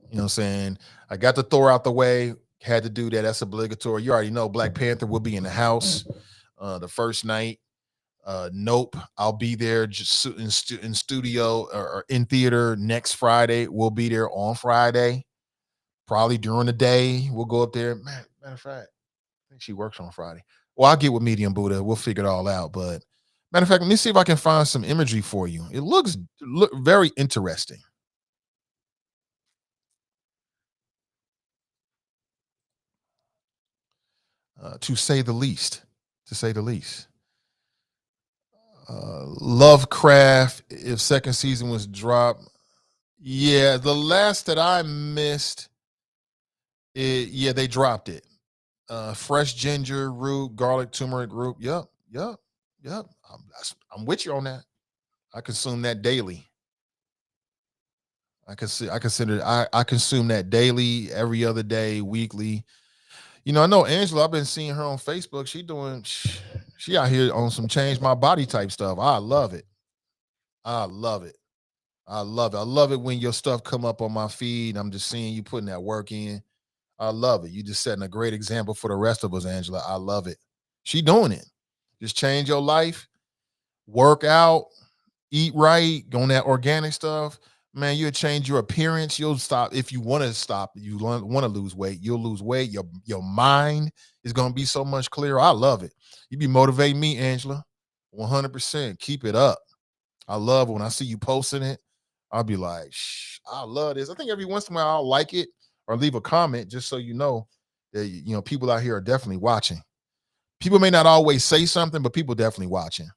what I'm saying? I got the Thor out the way. Had to do that. That's obligatory. You already know Black Panther will be in the house the first night. Nope, I'll be there just in studio or in theater next Friday. We'll be there on Friday, probably during the day. We'll go up there. Matter of fact, I think she works on Friday. Well, I'll get with Medium Buddha. We'll figure it all out. But matter of fact, let me see if I can find some imagery for you. It looks very interesting. To say the least. To say the least. Lovecraft, if second season was dropped. Yeah, the last that I missed, yeah, they dropped it. Fresh ginger root, garlic, turmeric root. Yep. I'm with you on that. I consume that daily. I consume that daily, every other day, weekly. You know, I know Angela. I've been seeing her on Facebook. She out here on some change my body type stuff. I love it. I love it. I love it. I love it when your stuff come up on my feed. I'm just seeing you putting that work in. I love it. You just setting a great example for the rest of us, Angela. I love it. She doing it. Just change your life, work out, eat right, go on that organic stuff. Man, you'll change your appearance. You'll stop if you want to stop. You want to lose weight. You'll lose weight. Your mind is going to be so much clearer. I love it. You be motivating me, Angela. 100%. Keep it up. I love when I see you posting it. I'll be like, I love this. I think every once in a while I'll like it or leave a comment just so you know that people out here are definitely watching. People may not always say something, but people definitely watching.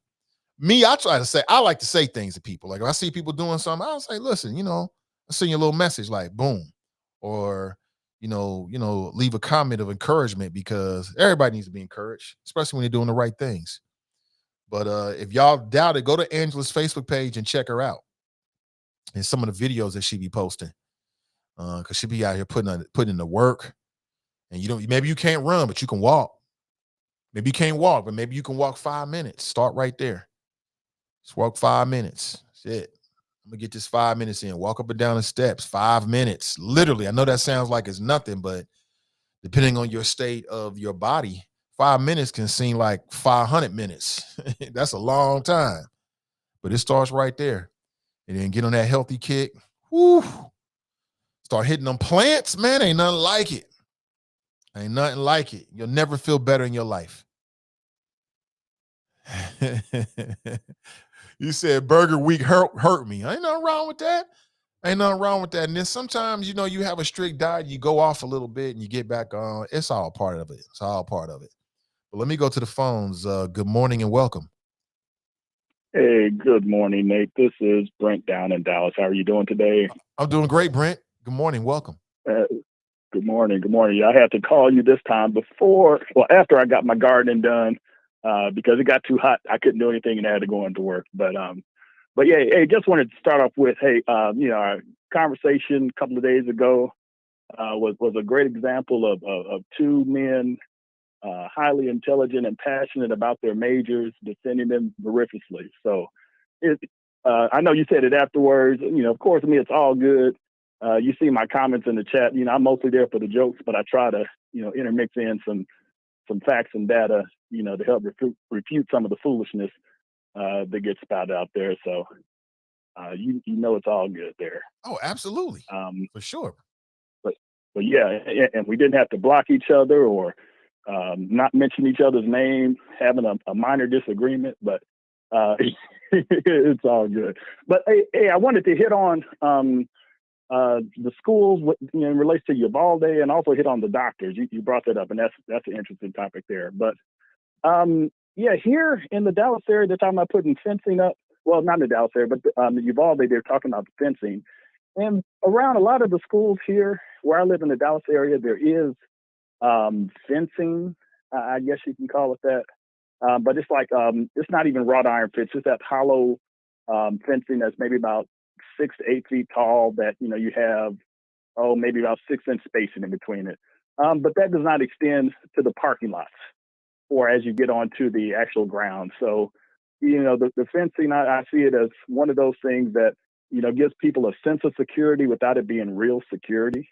Me, I try to say, I like to say things to people. Like if I see people doing something, I'll say, listen, I send you a little message like boom. Or, leave a comment of encouragement because everybody needs to be encouraged, especially when they're doing the right things. But if y'all doubt it, go to Angela's Facebook page and check her out and some of the videos that she be posting. Because she be out here putting in the work. And maybe you can't run, but you can walk. Maybe you can't walk, but maybe you can walk 5 minutes. Start right there. Just walk 5 minutes. That's it. I'm gonna get this 5 minutes in. Walk up and down the steps. 5 minutes. Literally. I know that sounds like it's nothing, but depending on your state of your body, 5 minutes can seem like 500 minutes. That's a long time. But it starts right there. And then get on that healthy kick. Woo. Start hitting them plants, man. Ain't nothing like it. Ain't nothing like it. You'll never feel better in your life. You said Burger Week hurt me. Ain't nothing wrong with that. Ain't nothing wrong with that. And then sometimes, you have a strict diet, you go off a little bit and you get back on. It's all part of it. It's all part of it. But let me go to the phones. Good morning and welcome. Hey, good morning, Nate. This is Brent down in Dallas. How are you doing today? I'm doing great, Brent. Good morning. Welcome. Good morning. Good morning. I had to call you this time after I got my gardening done because it got too hot. I couldn't do anything and I had to go into work. But yeah, hey, just wanted to start off with, our conversation a couple of days ago was a great example of two men highly intelligent and passionate about their majors, defending them voraciously. So I know you said it afterwards. Of course, me, it's all good. You see my comments in the chat. I'm mostly there for the jokes, but I try to, intermix in some facts and data, to help refute some of the foolishness that gets spouted out there. So it's all good there. Oh, absolutely. For sure. But yeah, and we didn't have to block each other or not mention each other's name, having a minor disagreement, but it's all good. But hey, I wanted to hit on the schools in relation to Uvalde, and also hit on the doctors. You brought that up, and that's an interesting topic there. But here in the Dallas area, they're talking about putting fencing up. Well, not in the Dallas area, but the Uvalde, they're talking about the fencing. And around a lot of the schools here, where I live in the Dallas area, there is fencing. I guess you can call it that. But it's like it's not even wrought iron fence. It's that hollow fencing that's maybe about 6 to 8 feet tall that, you have, maybe about 6-inch spacing in between it. But that does not extend to the parking lots or as you get onto the actual ground. So, the fencing, I see it as one of those things that, gives people a sense of security without it being real security.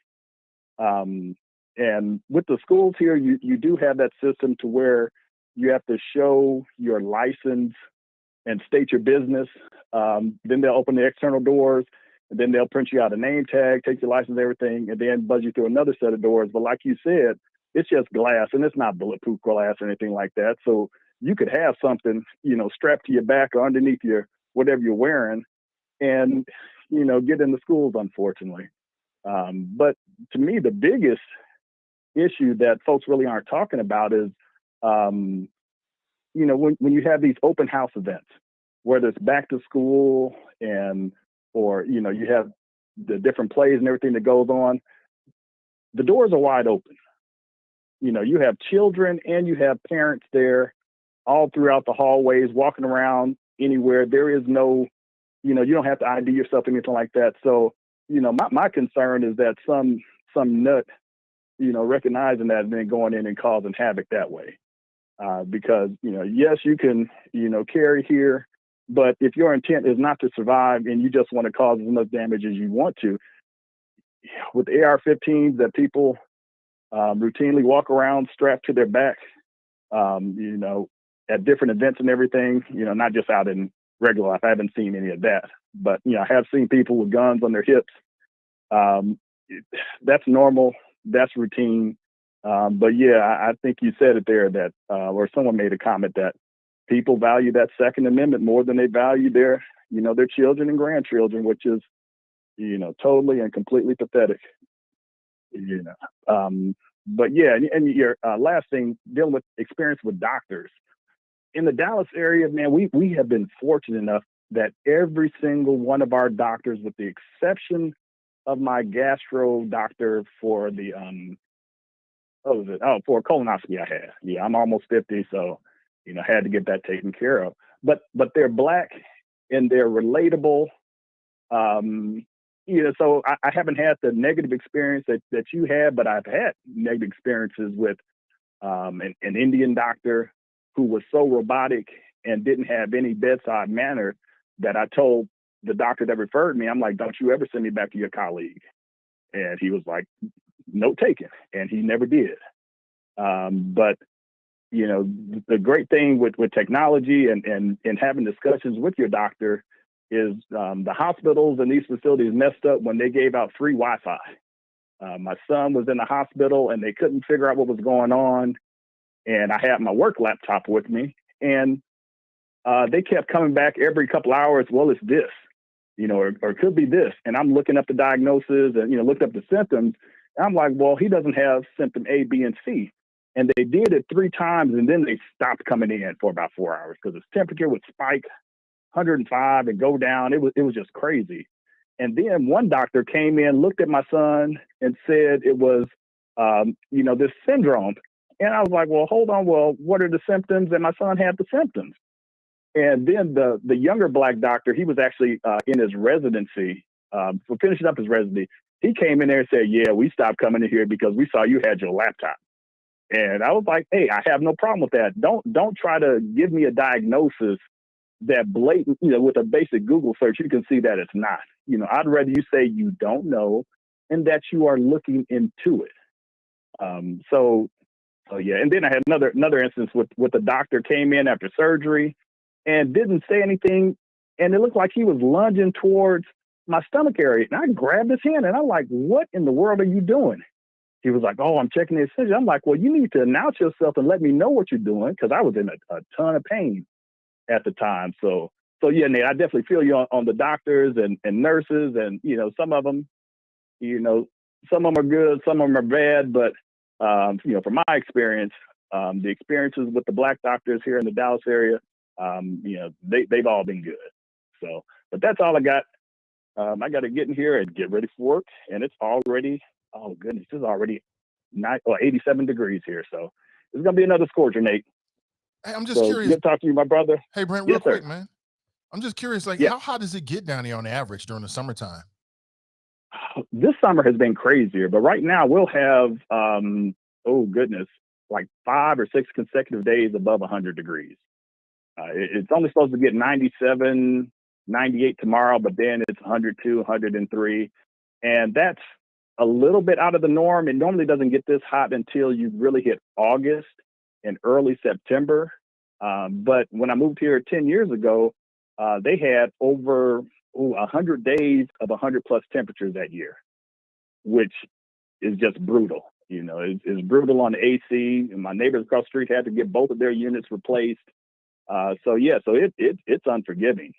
And with the schools here, you do have that system to where you have to show your license and state your business. Then they'll open the external doors, and then they'll print you out a name tag, take your license, everything, and then buzz you through another set of doors. But like you said, it's just glass, and it's not bulletproof glass or anything like that. So you could have something, strapped to your back or underneath your whatever you're wearing, and get in the schools, unfortunately. But to me, the biggest issue that folks really aren't talking about is, when you have these open house events, whether it's back to school or you have the different plays and everything that goes on, the doors are wide open. You have children and you have parents there all throughout the hallways, walking around anywhere. There is no, you don't have to ID yourself, anything like that. So, my concern is that some nut, recognizing that and then going in and causing havoc that way. Because, yes, you can, carry here, but if your intent is not to survive and you just want to cause as much damage as you want to, with AR-15s that people routinely walk around strapped to their back, at different events and everything, not just out in regular life. I haven't seen any of that, but, I have seen people with guns on their hips. That's normal. That's routine. But yeah, I think you said it there that, or someone made a comment that people value that Second Amendment more than they value their children and grandchildren, which is, totally and completely pathetic. But yeah, and your last thing, dealing with experience with doctors in the Dallas area, man, we have been fortunate enough that every single one of our doctors, with the exception of my gastro doctor for the for a colonoscopy I had. Yeah, I'm almost 50, so had to get that taken care of. But they're Black and they're relatable. So I haven't had the negative experience that you had, but I've had negative experiences with an Indian doctor who was so robotic and didn't have any bedside manner that I told the doctor that referred me, I'm like, don't you ever send me back to your colleague. And he was like, note taken. And he never did. But, the great thing with technology and having discussions with your doctor is the hospitals and these facilities messed up when they gave out free Wi-Fi. My son was in the hospital and they couldn't figure out what was going on. And I had my work laptop with me, and they kept coming back every couple hours. Well, it's this, or it could be this. And I'm looking up the diagnosis and, looked up the symptoms. And I'm like, well, he doesn't have symptom A, B, and C. And they did it 3 times, and then they stopped coming in for about 4 hours because his temperature would spike 105 and go down. It was just crazy. And then one doctor came in, looked at my son, and said it was, this syndrome. And I was like, well, hold on. Well, what are the symptoms? And my son had the symptoms. And then the younger Black doctor, he was actually in his residency, for finishing up his residency. He came in there and said, yeah, we stopped coming in here because we saw you had your laptop. And I was like, hey, I have no problem with that. Don't try to give me a diagnosis that blatant, with a basic Google search, you can see that it's not. I'd rather you say you don't know and that you are looking into it. So yeah. And then I had another instance with the doctor came in after surgery and didn't say anything. And it looked like he was lunging towards my stomach area. And I grabbed his hand and I'm like, what in the world are you doing? He was like, oh, I'm checking the incision. I'm like, well, you need to announce yourself and let me know what you're doing, because I was in a ton of pain at the time. So yeah, Nate, I definitely feel you on the doctors and nurses, and some of them, some of them are good, some of them are bad, but from my experience, the experiences with the Black doctors here in the Dallas area, they've all been good. So, but that's all I got. I got to get in here and get ready for work, and it's already, oh goodness, it's already 87 degrees here. So it's gonna be another scorcher, Nate. Hey, I'm just curious. Good to talk to you, my brother. Hey, Brent, Yes, real quick, man. I'm just curious, like, Yeah, how hot does it get down there on average during the summertime? this summer has been crazier, but right now we'll have, oh goodness, like 5 or 6 consecutive days above 100 degrees. It's only supposed to get 97, 98 tomorrow, but then it's 102, 103. And that's a little bit out of the norm. It normally doesn't get this hot until you really hit August and early September. But when I moved here 10 years ago, they had over 100 days of 100 plus temperatures that year, which is just brutal. You know, it's brutal on the AC. And my neighbors across the street had to get both of their units replaced. So it's unforgiving.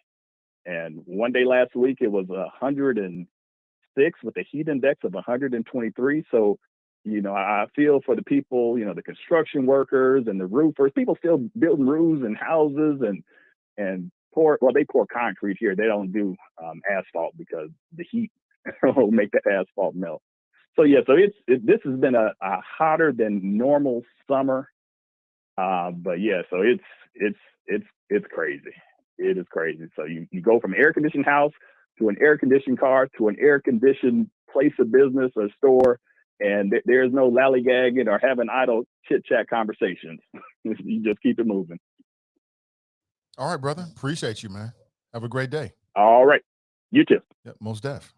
And one day last week it was 106 with a heat index of 123. So, you know, I feel for the people, you know, the construction workers and the roofers, people still building roofs and houses and they pour concrete here. They don't do asphalt because the heat will make the asphalt melt. So this has been a hotter than normal summer. But yeah, so it's crazy. It is crazy. So you go from air conditioned house to an air conditioned car to an air conditioned place of business or store, and there's no lollygagging or having idle chit chat conversations. You just keep it moving. All right, brother. Appreciate you, man. Have a great day. All right, you too. Yep, most def.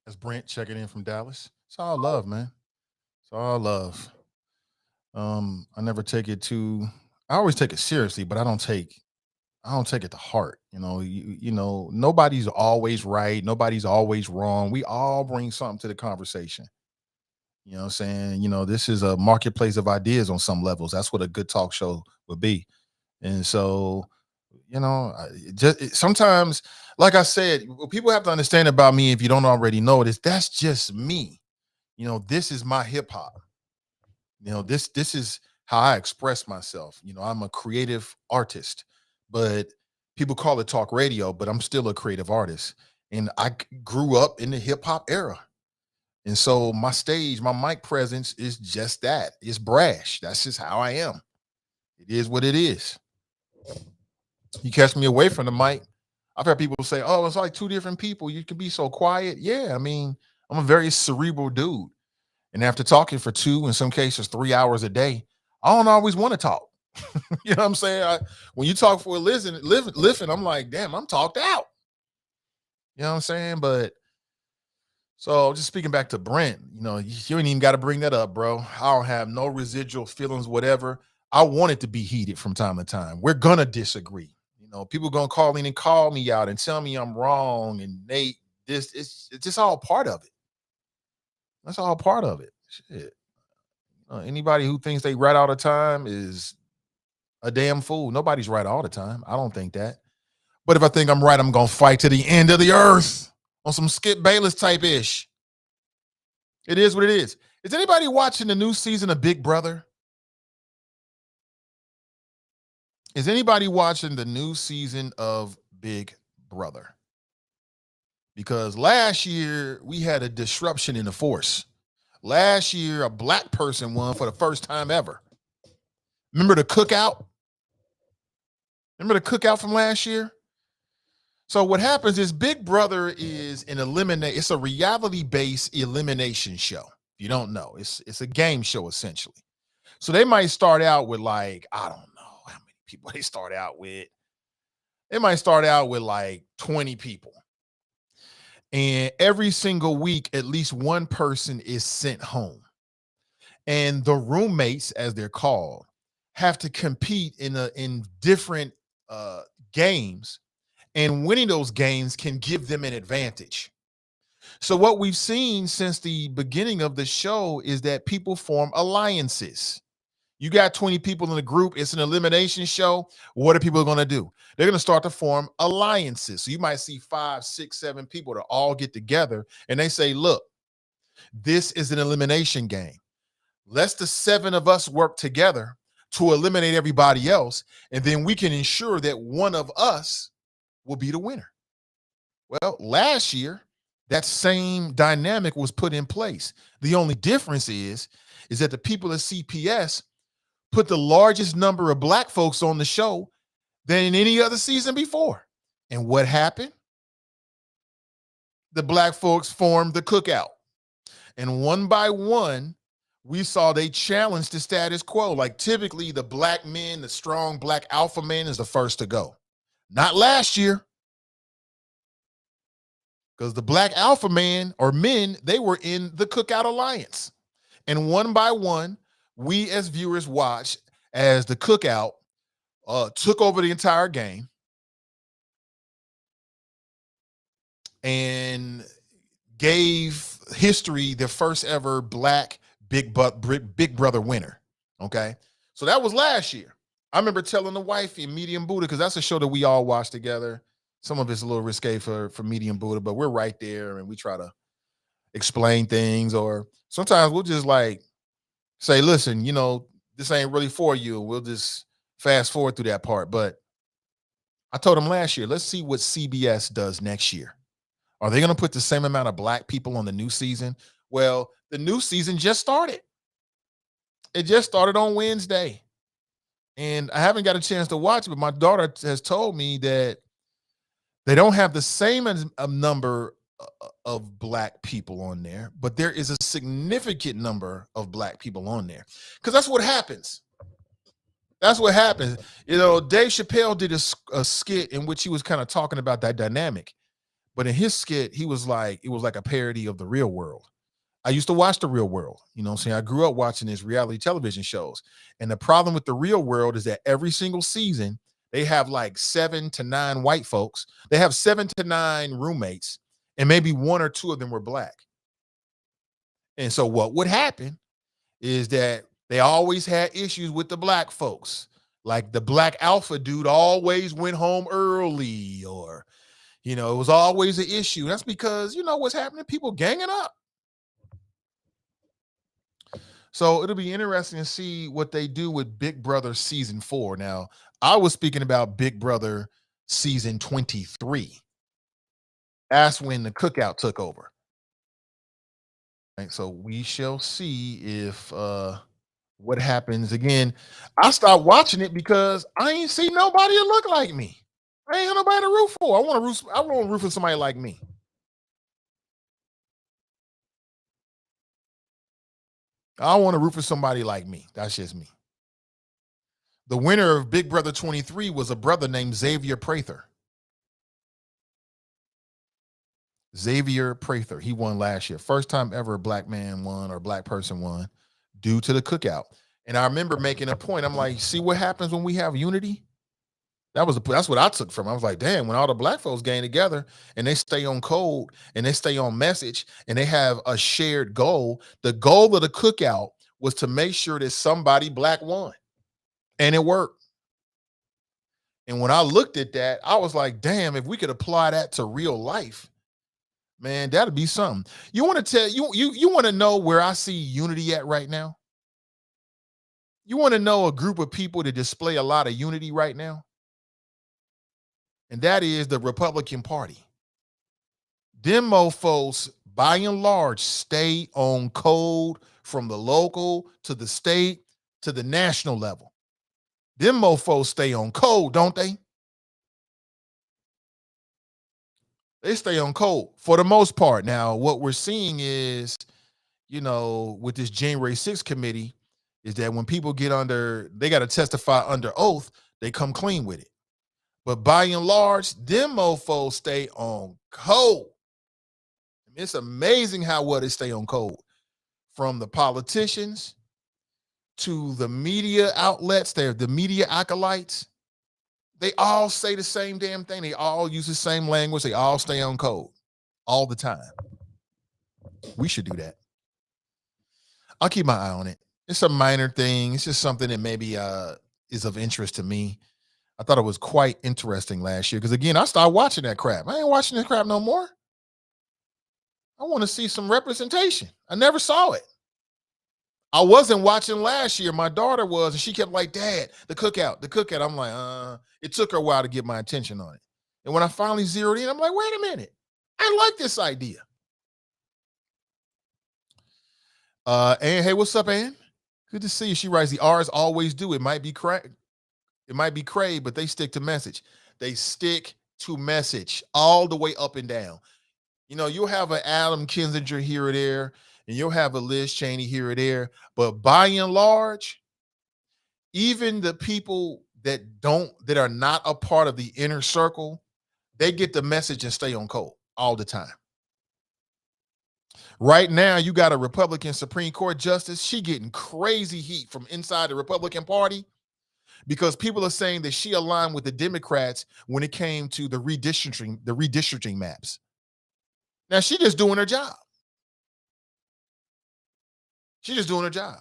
That's Brent checking in from Dallas. It's all love, man. It's all love. I never take it too. I always take it seriously, but I don't take it to heart. You know, nobody's always right. Nobody's always wrong. We all bring something to the conversation. You know what I'm saying? You know, this is a marketplace of ideas on some levels. That's what a good talk show would be. And so, you know, sometimes, like I said, what people have to understand about me, if you don't already know it, is that's just me. You know, this is my hip hop. You know, this is how I express myself. You know, I'm a creative artist, but people call it talk radio, but I'm still a creative artist. And grew up in the hip hop era. And so my stage, my mic presence is just that. It's brash. That's just how I am. It is what it is. You catch me away from the mic, I've had people say, "Oh, it's like two different people. You can be so quiet." Yeah, I mean, I'm a very cerebral dude. And after talking for 2, in some cases 3 hours a day, I don't always want to talk. You know what I'm saying? When you talk for a living, I'm like, damn, I'm talked out. You know what I'm saying? But so just speaking back to Brent, you know, you ain't even got to bring that up, bro. I don't have no residual feelings, whatever. I want it to be heated from time to time. We're gonna disagree. You know, people gonna call in and call me out and tell me I'm wrong, and it's just all part of it. That's all part of it. Shit. Anybody who thinks they right all the time is a damn fool. Nobody's right all the time. I don't think that. But if I think I'm right, I'm gonna fight to the end of the earth on some Skip Bayless type ish. It is what it is. Is anybody watching the new season of Big Brother? Is anybody watching the new season of Big Brother? Because last year we had a disruption in the force. Last year, a black person won for the first time ever. Remember the cookout? Remember the cookout from last year? So what happens is Big Brother is it's a reality-based elimination show. If you don't know, it's a game show essentially. So they might start out with like, I don't know how many people they start out with. They might start out with like 20 people. And every single week, at least one person is sent home. And the roommates, as they're called, have to compete in different games, and winning those games can give them an advantage. So what we've seen since the beginning of the show is that people form alliances. You got 20 people in the group, it's an elimination show. What are people going to do? They're going to start to form alliances. So you might see 5, 6, 7 people that all get together and they say, look, this is an elimination game. Let's the 7 of us work together to eliminate everybody else, and then we can ensure that one of us will be the winner. Well, last year, that same dynamic was put in place. The only difference is that the people at CPS put the largest number of black folks on the show than any other season before. And what happened? The black folks formed the cookout. And one by one, we saw they challenged the status quo. Like typically, the black men, the strong black alpha man is the first to go. Not last year. Because the black alpha man or men, they were in the Cookout Alliance. And one by one, we as viewers watched as the Cookout took over the entire game and gave history the first ever black Big Brother winner. Okay. So that was last year. I remember telling the wife in Medium Buddha, because that's a show that we all watch together. Some of it's a little risque for Medium Buddha, but we're right there and we try to explain things, or sometimes we'll just like say, listen, this ain't really for you. We'll just fast forward through that part. But I told him last year, let's see what CBS does next year. Are they going to put the same amount of black people on the new season? Well, the new season just started. It just started on Wednesday. And I haven't got a chance to watch it, but my daughter has told me that they don't have the same number of black people on there, but there is a significant number of black people on there. Because that's what happens. That's what happens. Dave Chappelle did a skit in which he was kind of talking about that dynamic. But in his skit, he was like, it was like a parody of The Real World. I used to watch The Real World. I'm saying? I grew up watching these reality television shows. And the problem with The Real World is that every single season, they have like 7 to 9 white folks. They have 7 to 9 roommates, and maybe 1 or 2 of them were black. And so what would happen is that they always had issues with the black folks. Like the black alpha dude always went home early, or, it was always an issue. That's because, what's happening? People ganging up. So it'll be interesting to see what they do with Big Brother season 4. Now, I was speaking about Big Brother season 23. That's when the Cookout took over. Right, so we shall see if what happens. Again, I stopped watching it because I ain't see nobody that look like me. I ain't got nobody to root for. I want to root for somebody like me. I want to root for somebody like me. That's just me. The winner of Big Brother 23 was a brother named Xavier Prather. Xavier Prather. He won last year. First time ever a black man won or a black person won due to the Cookout. And I remember making a point. I'm like, see what happens when we have unity? That's what I took from it. I was like, damn, when all the black folks gang together and they stay on code and they stay on message and they have a shared goal, the goal of the Cookout was to make sure that somebody black won. And it worked. And when I looked at that, I was like, damn, if we could apply that to real life, man, that'd be something. You want to you want to know where I see unity at right now? You want to know a group of people that display a lot of unity right now? And that is the Republican Party. Them mofos, by and large, stay on code from the local to the state to the national level. Them mofos stay on code, don't they? They stay on code for the most part. Now, what we're seeing is, with this January 6th committee, is that when people they got to testify under oath, they come clean with it. But by and large, them mofos stay on code. It's amazing how well they stay on code. From the politicians to the media outlets, they're the media acolytes. They all say the same damn thing. They all use the same language. They all stay on code all the time. We should do that. I'll keep my eye on it. It's a minor thing. It's just something that maybe is of interest to me. I thought it was quite interesting last year because, again, I started watching that crap. I ain't watching this crap no more. I want to see some representation. I never saw it. I wasn't watching last year. My daughter was, and she kept like, Dad, the Cookout. I'm like, it took her a while to get my attention on it. And when I finally zeroed in, I'm like, wait a minute. I like this idea. Ann, hey, what's up, Ann? Good to see you. She writes, the R's always do. It might be correct. It might be Crave, but they stick to message. They stick to message all the way up and down. You know, you'll have an Adam Kinzinger here or there, and you'll have a Liz Cheney here or there. But by and large, even the people that are not a part of the inner circle, they get the message and stay on code all the time. Right now, you got a Republican Supreme Court justice. She getting crazy heat from inside the Republican Party because people are saying that she aligned with the Democrats when it came to the redistricting maps. Now, she just doing her job. She's just doing her job.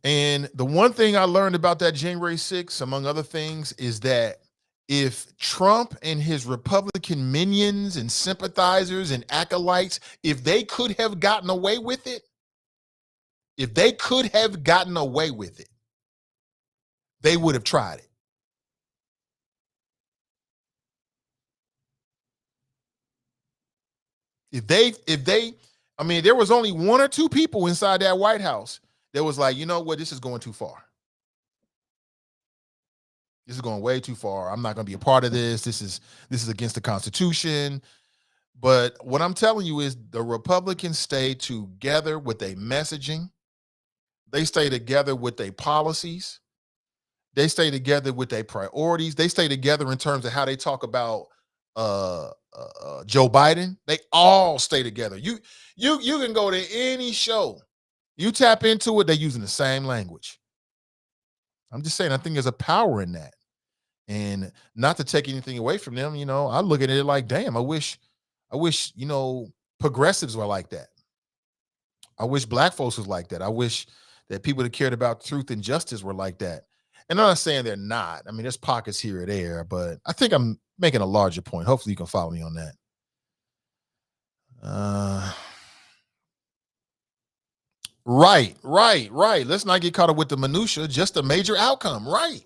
And the one thing I learned about that January 6th, among other things, is that if Trump and his Republican minions and sympathizers and acolytes, if they could have gotten away with it, they would have tried it. I mean, there was only one or two people inside that White House that was like, you know what, this is going too far. This is going way too far. I'm not going to be a part of this. This is against the Constitution. But what I'm telling you is the Republicans stay together with their messaging. They stay together with their policies. They stay together with their priorities. They stay together in terms of how they talk about Joe Biden. They all stay together. You can go to any show. You tap into it, they're using the same language. I'm just saying, I think there's a power in that. And not to take anything away from them, you know, I look at it like, damn, I wish, you know, progressives were like that. I wish black folks was like that. I wish that people that cared about truth and justice were like that. And I'm not saying they're not. I mean, there's pockets here or there, but I think I'm making a larger point. Hopefully you can follow me on that. Right. Let's not get caught up with the minutia, just a major outcome. Right.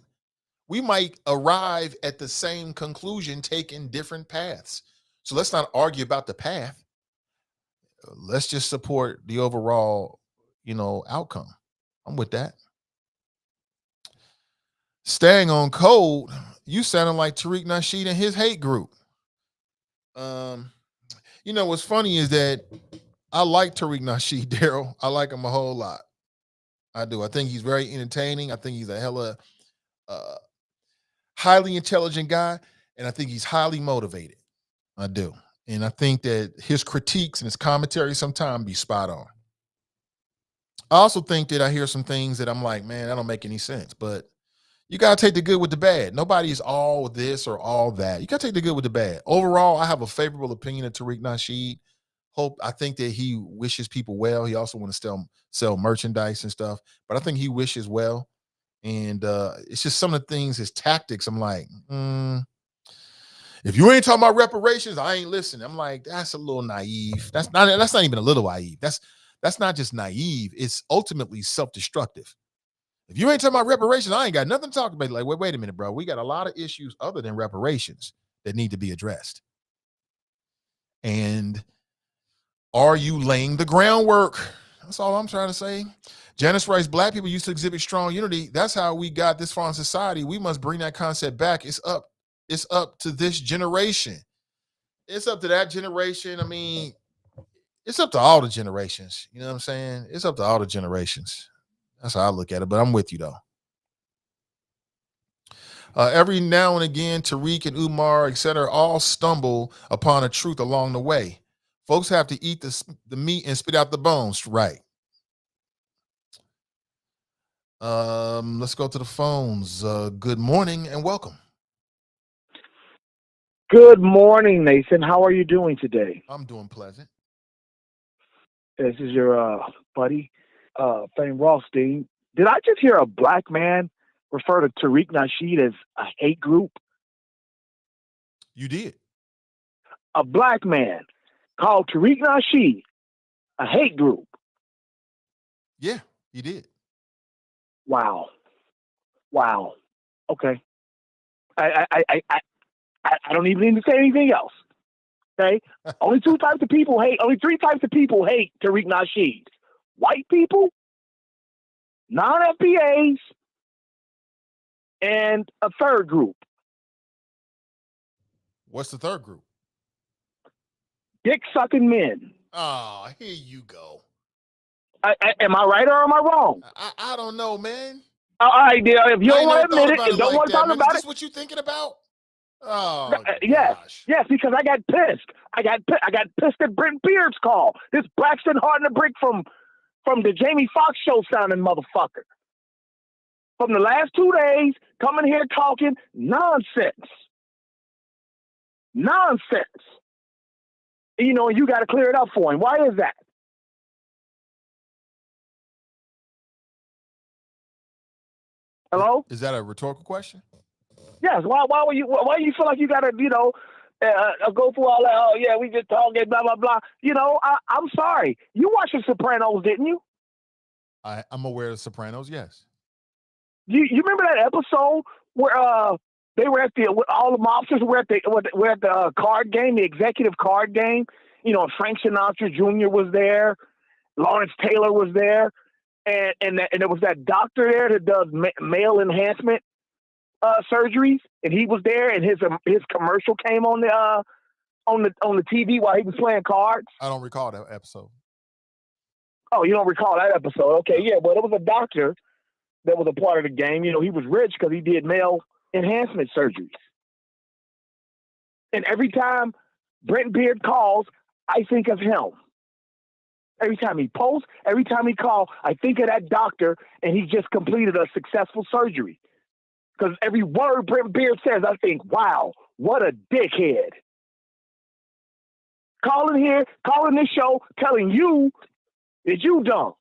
We might arrive at the same conclusion, taking different paths. So let's not argue about the path. Let's just support the overall, you know, outcome. I'm with that. Staying on code, you sounding like Tariq Nasheed and his hate group. You know, what's funny is that I like Tariq Nasheed, Daryl. I like him a whole lot. I do. I think he's very entertaining. I think he's a hella highly intelligent guy, and I think he's highly motivated. I do. And I think that his critiques and his commentary sometimes be spot on. I also think that I hear some things that I'm like, man, that don't make any sense. But you got to take the good with the bad. Nobody's all this or all that. You got to take the good with the bad. Overall, I have a favorable opinion of Tariq Nasheed. I think that he wishes people well. He also want to sell merchandise and stuff. But I think he wishes well. And it's just some of the things, his tactics, I'm like, if you ain't talking about reparations, I ain't listening. I'm like, that's a little naive. That's not even a little naive. That's not just naive. It's ultimately self-destructive. If you ain't talking about reparations, I ain't got nothing to talk about. Like, wait a minute, bro. We got a lot of issues other than reparations that need to be addressed. And are you laying the groundwork? That's all I'm trying to say. Janice writes, black people used to exhibit strong unity. That's how we got this far in society. We must bring that concept back. It's up to this generation. It's up to that generation. I mean, it's up to all the generations. You know what I'm saying? It's up to all the generations. That's how I look at it, but I'm with you, though. Every now and again, Tariq and Umar, etc., all stumble upon a truth along the way. Folks have to eat the meat and spit out the bones, right? Let's go to the phones. Good morning and welcome. Good morning, Nathan. How are you doing today? I'm doing pleasant. This is your buddy, Fame Rothstein. Did I just hear a black man refer to Tariq Nasheed as a hate group? You did. A black man called Tariq Nasheed a hate group. Yeah, you did. Wow. Okay. I don't even need to say anything else. Okay. Only three types of people hate Tariq Nasheed. White people non-FBAs, and a third group. What's the third group? Dick-sucking men. Oh, here you go. Am I right or am I wrong? I don't know, man. All right, dear. If you I don't ain't want never to thought admit it about and it don't like want to that, talk man. Is about this it, what you thinking about? Oh, yes, gosh. yes, because I got pissed. I got pissed at Brent Beard's call. This Braxton Harden the Brick from the Jamie Foxx show sounding motherfucker. From the last 2 days, coming here talking nonsense. Nonsense. You know, you got to clear it up for him. Why is that? Hello? Is that a rhetorical question? Yes. Why do you feel like you got to, go through all that? Oh, yeah, we just talking, blah, blah, blah. You know, I'm sorry. You watched The Sopranos, didn't you? I'm aware of The Sopranos, yes. You remember that episode where they were all the mobsters were at the card game, the executive card game? You know, Frank Sinatra Jr. was there, Lawrence Taylor was there, and there was that doctor there that does male enhancement surgeries, and he was there, and his commercial came on the TV while he was playing cards. I don't recall that episode. Oh, you don't recall that episode? Okay, yeah. Well, there was a doctor that was a part of the game. You know, he was rich because he did male enhancement surgeries. And every time Brent Beard calls, I think of him. Every time he posts, every time he calls, I think of that doctor, and he just completed a successful surgery. Because every word Brent Beard says, I think, wow, what a dickhead. Calling this show, telling you that you dumb.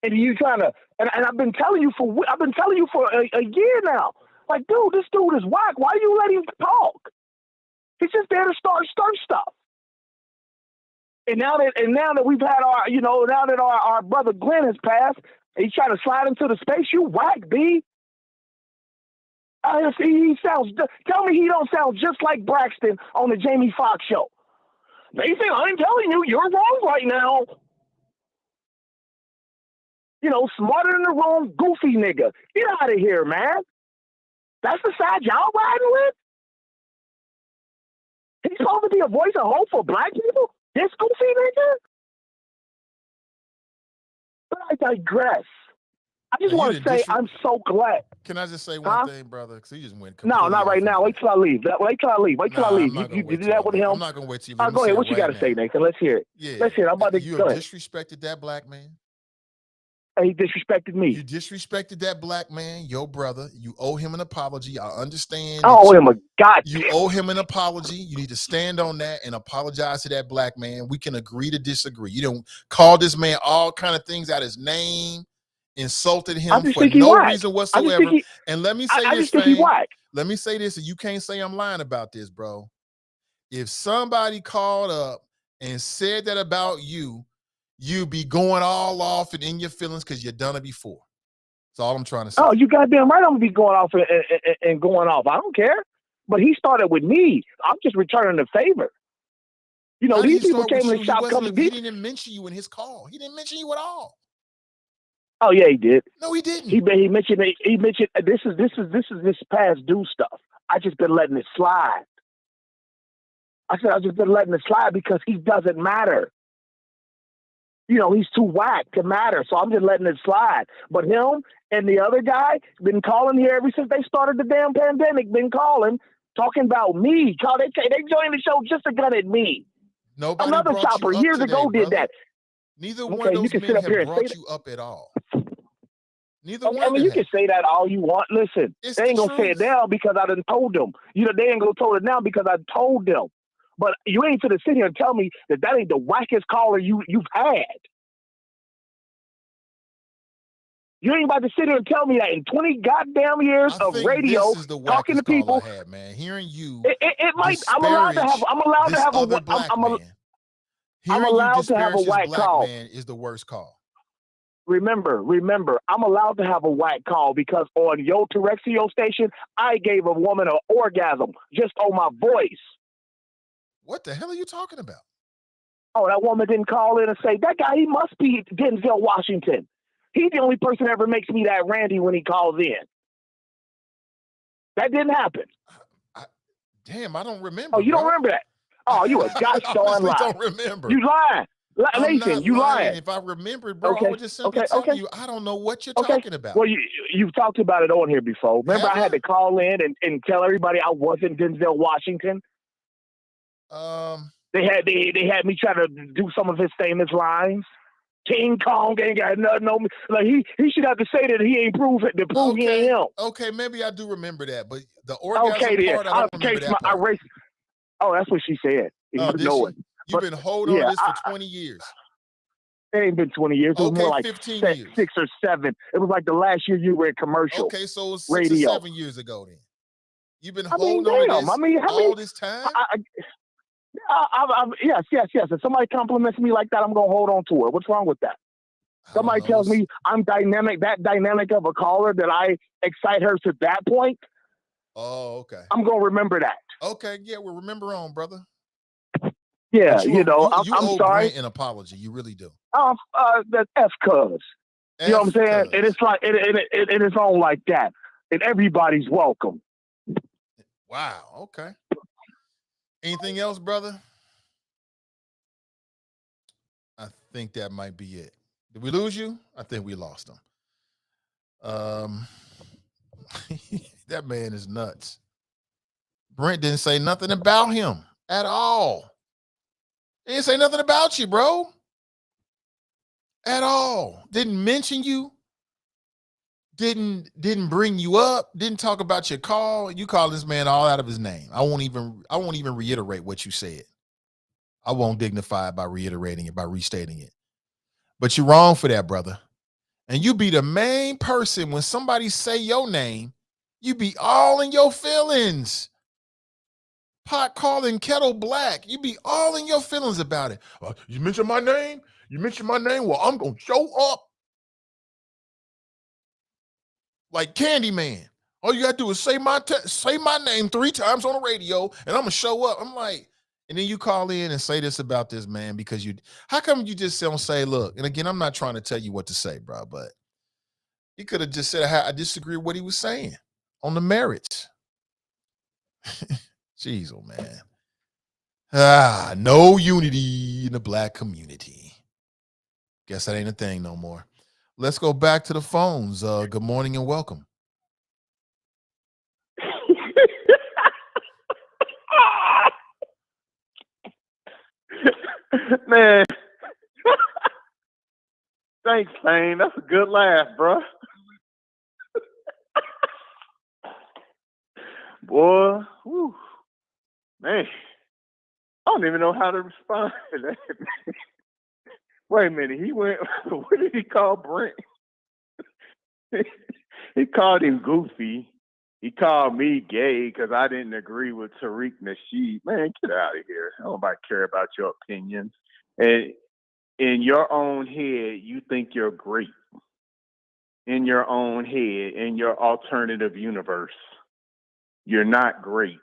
And you trying to, and I've been telling you for a year now. Like, dude, this dude is whack. Why do you let him talk? He's just there to start stuff. And now that we've had now that our brother Glenn has passed, he's trying to slide into the space. You whack, B. He sounds. Tell me he don't sound just like Braxton on the Jamie Foxx show. Nathan, I'm telling you, you're wrong right now. You know, smarter than the wrong goofy nigga. Get out of here, man. That's the side y'all riding with? He's supposed to be a voice of hope for black people? This goofy nigga? But I digress. I just want to say I'm so glad. Can I just say one thing, brother? Because he just went No, not right now. Wait till I leave. Wait till I leave. You did that with him. I'm not going to wait till you leave. Go ahead. What you got to say, Nathan? Let's hear it. Yeah. Let's hear it. I'm about to You go have ahead. disrespected that black man. He disrespected me. You disrespected that black man, your brother. You owe him an apology. I understand. I owe him a goddamn. You owe him an apology. You need to stand on that and apologize to that black man. We can agree to disagree. You don't call this man all kind of things out his name, insulted him for no reason whatsoever. And let me say this, Fame. Let me say this, and you can't say I'm lying about this, bro. If somebody called up and said that about you, you be going all off and in your feelings because you've done it before. That's all I'm trying to say. Oh, you goddamn right I'm going to be going off and going off. I don't care. But he started with me. I'm just returning the favor. You know, these people came in the shop coming. He didn't mention you in his call. He didn't mention you at all. Oh, yeah, he did. No, he didn't. He mentioned this is past due stuff. I just been letting it slide. I said I just been letting it slide because he doesn't matter. You know, he's too whack to matter, so I'm just letting it slide. But him and the other guy been calling here ever since they started the damn pandemic, been calling, talking about me. They joined the show just to gun at me. Nobody Another chopper years ago did that. Neither one of those men have brought you up at all. Neither one. I mean, you can say that all you want. Listen, they ain't going to say it now because I done told them. You know, they ain't going to tell it now because I told them. But you ain't going to sit here and tell me that ain't the wackest caller you've had. You ain't about to sit here and tell me that in 20 goddamn years of radio, this is the talking to people. I had, man. Hearing you, it might. I'm allowed to have. I'm allowed to have a black man. I'm allowed to have a whack call. Man is the worst call. Remember, I'm allowed to have a whack call because on your Terexio station, I gave a woman an orgasm just on my voice. What the hell are you talking about? Oh, that woman didn't call in and say, that guy, he must be Denzel Washington. He's the only person that ever makes me that randy when he calls in. That didn't happen. Damn, I don't remember, Oh, you don't bro. remember that? Oh, you a gosh I darn honestly lie. don't remember. You lying. I'm Nathan, not you lying. lying. If I remembered, bro, I Okay. would just simply tell you I don't know what you're Okay. talking about. Well, you've talked about it on here before. Remember, Have I had to call in and tell everybody I wasn't Denzel Washington. They had me try to do some of his famous lines. King Kong ain't got nothing on me. Like he should have to say that he ain't prove it to prove he ain't him. Okay, maybe I do remember that, but the orgasm Okay, part, I don't remember that part. Oh, that's what she said. You know it. You've been holding on to this for 20 years. It ain't been 20 years. It was more like 15 years. 6 or 7. It was like the last year you were in commercial. Okay, so it was 6 radio. or 7 years ago then. You've been holding on to this all this time? Yes. If somebody compliments me like that, I'm going to hold on to it. What's wrong with that? Somebody tells me I'm dynamic, that dynamic of a caller, that I excite her to that point. Oh, okay. I'm going to remember that. Okay, yeah, well, remember on, brother. Yeah, you I'm owe sorry. Brent an apology. You really do. That's F-cuz. You know what I'm saying? And it's like, it is on like that. And everybody's welcome. Wow, okay. Anything else, brother? I think that might be it. Did we lose you? I think we lost him. That man is nuts. Brent didn't say nothing about him at all. He didn't say nothing about you, bro. At all. Didn't mention you. Didn't bring you up. Didn't talk about your call. You call this man all out of his name. I won't even reiterate what you said. I won't dignify it by reiterating it, by restating it. But you're wrong for that, brother. And you be the main person when somebody say your name, you be all in your feelings. Pot calling kettle black. You be all in your feelings about it. You mentioned my name? You mentioned my name? Well, I'm going to show up. Like Candyman. All you got to do is say my name 3 times on the radio, and I'm going to show up. I'm like, and then you call in and say this about this man because how come you just don't say, look, and again, I'm not trying to tell you what to say, bro, but he could have just said, I disagree with what he was saying on the merits. Jeez, oh man. No unity in the black community. Guess that ain't a thing no more. Let's go back to the phones. Good morning and welcome. Man, thanks, Payne. That's a good laugh, bro. Boy, whew. Man, I don't even know how to respond to that. Wait a minute, he went. What did he call Brent? He called him goofy. He called me gay because I didn't agree with Tariq Nasheed. Man, get out of here. Nobody care about your opinions. And in your own head, you think you're great. In your own head, in your alternative universe, you're not great.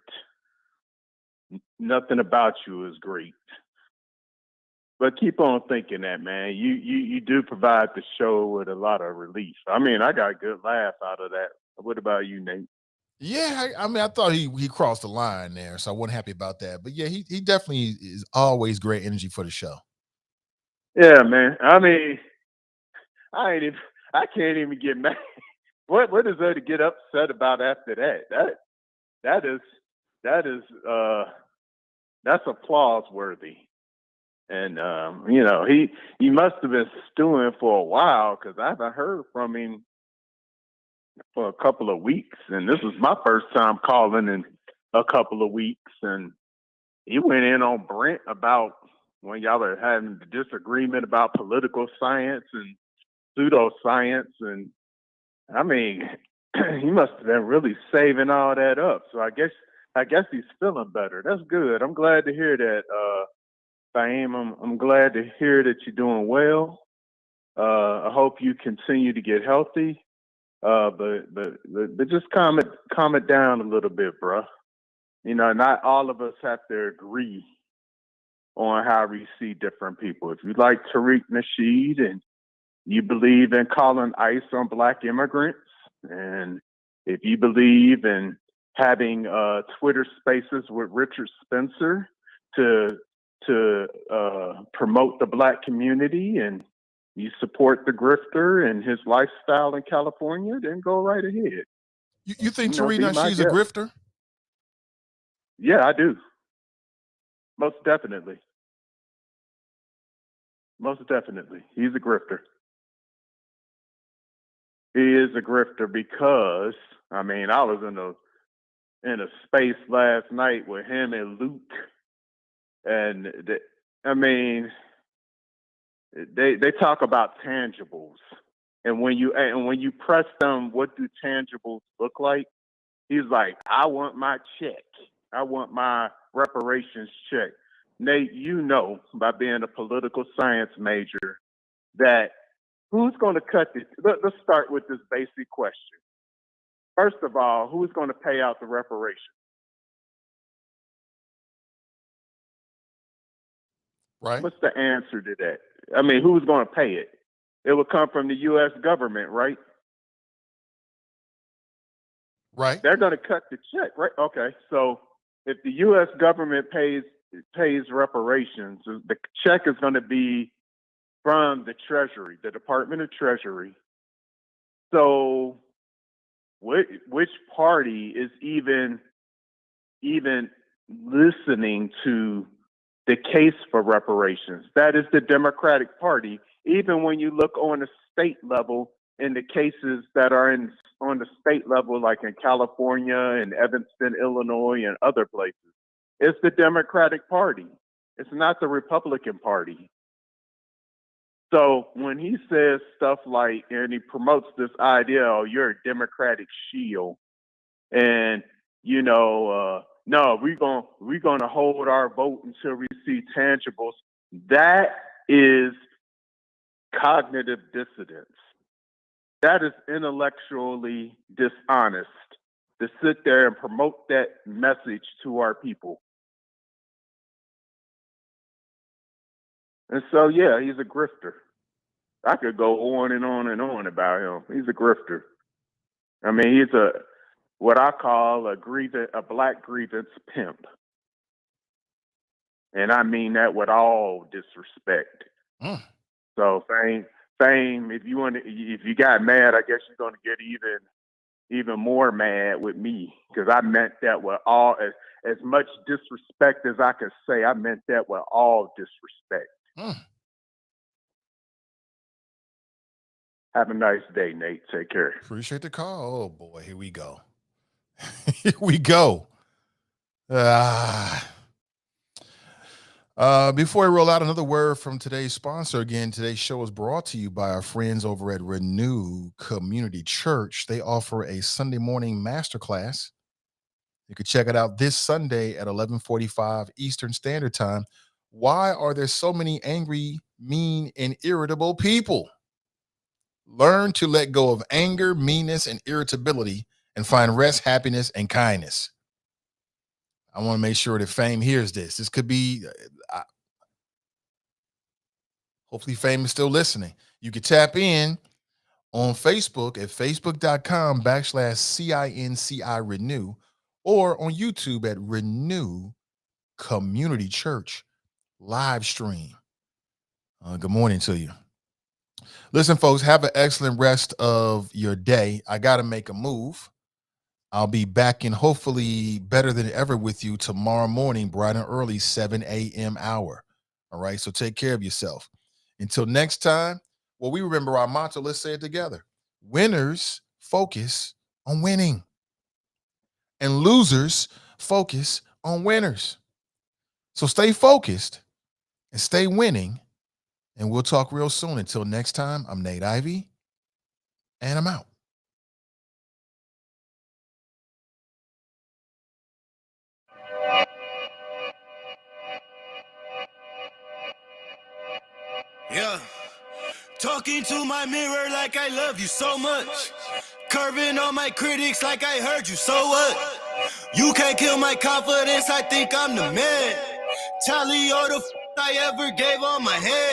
Nothing about you is great. But keep on thinking that, man. You do provide the show with a lot of relief. I mean, I got a good laugh out of that. What about you, Nate? Yeah, I mean, I thought he crossed the line there, so I wasn't happy about that. But yeah, he definitely is always great energy for the show. Yeah, man. I mean, I can't even get mad. What is there to get upset about after that? That's applause worthy. And he must have been stewing for a while because I haven't heard from him for a couple of weeks, and this was my first time calling in a couple of weeks. And he went in on Brent about when y'all are having the disagreement about political science and pseudoscience, and I mean, he must have been really saving all that up. So I guess he's feeling better. That's good. I'm glad to hear that. I'm glad to hear that you're doing well. I hope you continue to get healthy. But just calm it down a little bit, bro. Not all of us have to agree on how we see different people. If you like Tariq Nasheed and you believe in calling ICE on Black immigrants, and if you believe in having Twitter spaces with Richard Spencer to promote the Black community, and you support the grifter and his lifestyle in California, then go right ahead. You think Tariq Nasheed's a grifter? Yeah, I do. Most definitely. Most definitely. He's a grifter. He is a grifter because, I mean, I was in a space last night with him and Luke, and they talk about tangibles, and when you press them, what do tangibles look like? He's like, I want my check. I want my reparations check. Nate, you know, by being a political science major, that who's going to cut this? Let's start with this basic question. First of all, who's going to pay out the reparations? Right. What's the answer to that? I mean, who's going to pay it? It would come from the U.S. government, right? Right. They're going to cut the check, right? Okay. So if the U.S. government pays reparations, the check is going to be from the Treasury, the Department of Treasury. So which party is even listening to the case for reparations? That is the Democratic Party. Even when you look on the state level, in the cases that are on the state level, like in California and Evanston, Illinois, and other places, it's the Democratic Party. It's not the Republican Party. So when he says stuff like, and he promotes this idea, oh, you're a Democratic shield, and you know, no, we're gonna hold our vote until we see tangibles. That is cognitive dissonance. That is intellectually dishonest to sit there and promote that message to our people. And so, yeah, he's a grifter. I could go on and on and on about him. He's a grifter. I mean, he's what I call a black grievance pimp. And I mean that with all disrespect. So fame, if you got mad, I guess you're gonna get even more mad with me, because I meant that with all as much disrespect as I could say. I meant that with all disrespect. Have a nice day, Nate. Take care. Appreciate the call. Oh boy, here we go. Here we go. Before I roll out, another word from today's sponsor. Again, today's show is brought to you by our friends over at Renew Community Church. They offer a Sunday morning masterclass. You can check it out this Sunday at 11:45 Eastern Standard Time. Why are there so many angry, mean, and irritable people? Learn to let go of anger, meanness, and irritability and find rest, happiness, and kindness. I want to make sure that Fame hears this. This could be, hopefully Fame is still listening. You can tap in on Facebook at facebook.com/CINCI Renew, or on YouTube at Renew Community Church live stream. Good morning to you. Listen, folks, have an excellent rest of your day. I got to make a move. I'll be back in hopefully better than ever with you tomorrow morning, bright and early, 7 a.m. hour. All right, so take care of yourself. Until next time, well, we remember our motto. Let's say it together. Winners focus on winning, and losers focus on winners. So stay focused and stay winning, and we'll talk real soon. Until next time, I'm Nate Ivy, and I'm out. Yeah. Talking to my mirror like I love you so much. Curving on my critics like I heard you, so what? You can't kill my confidence, I think I'm the man. Tally all the I ever gave on my head.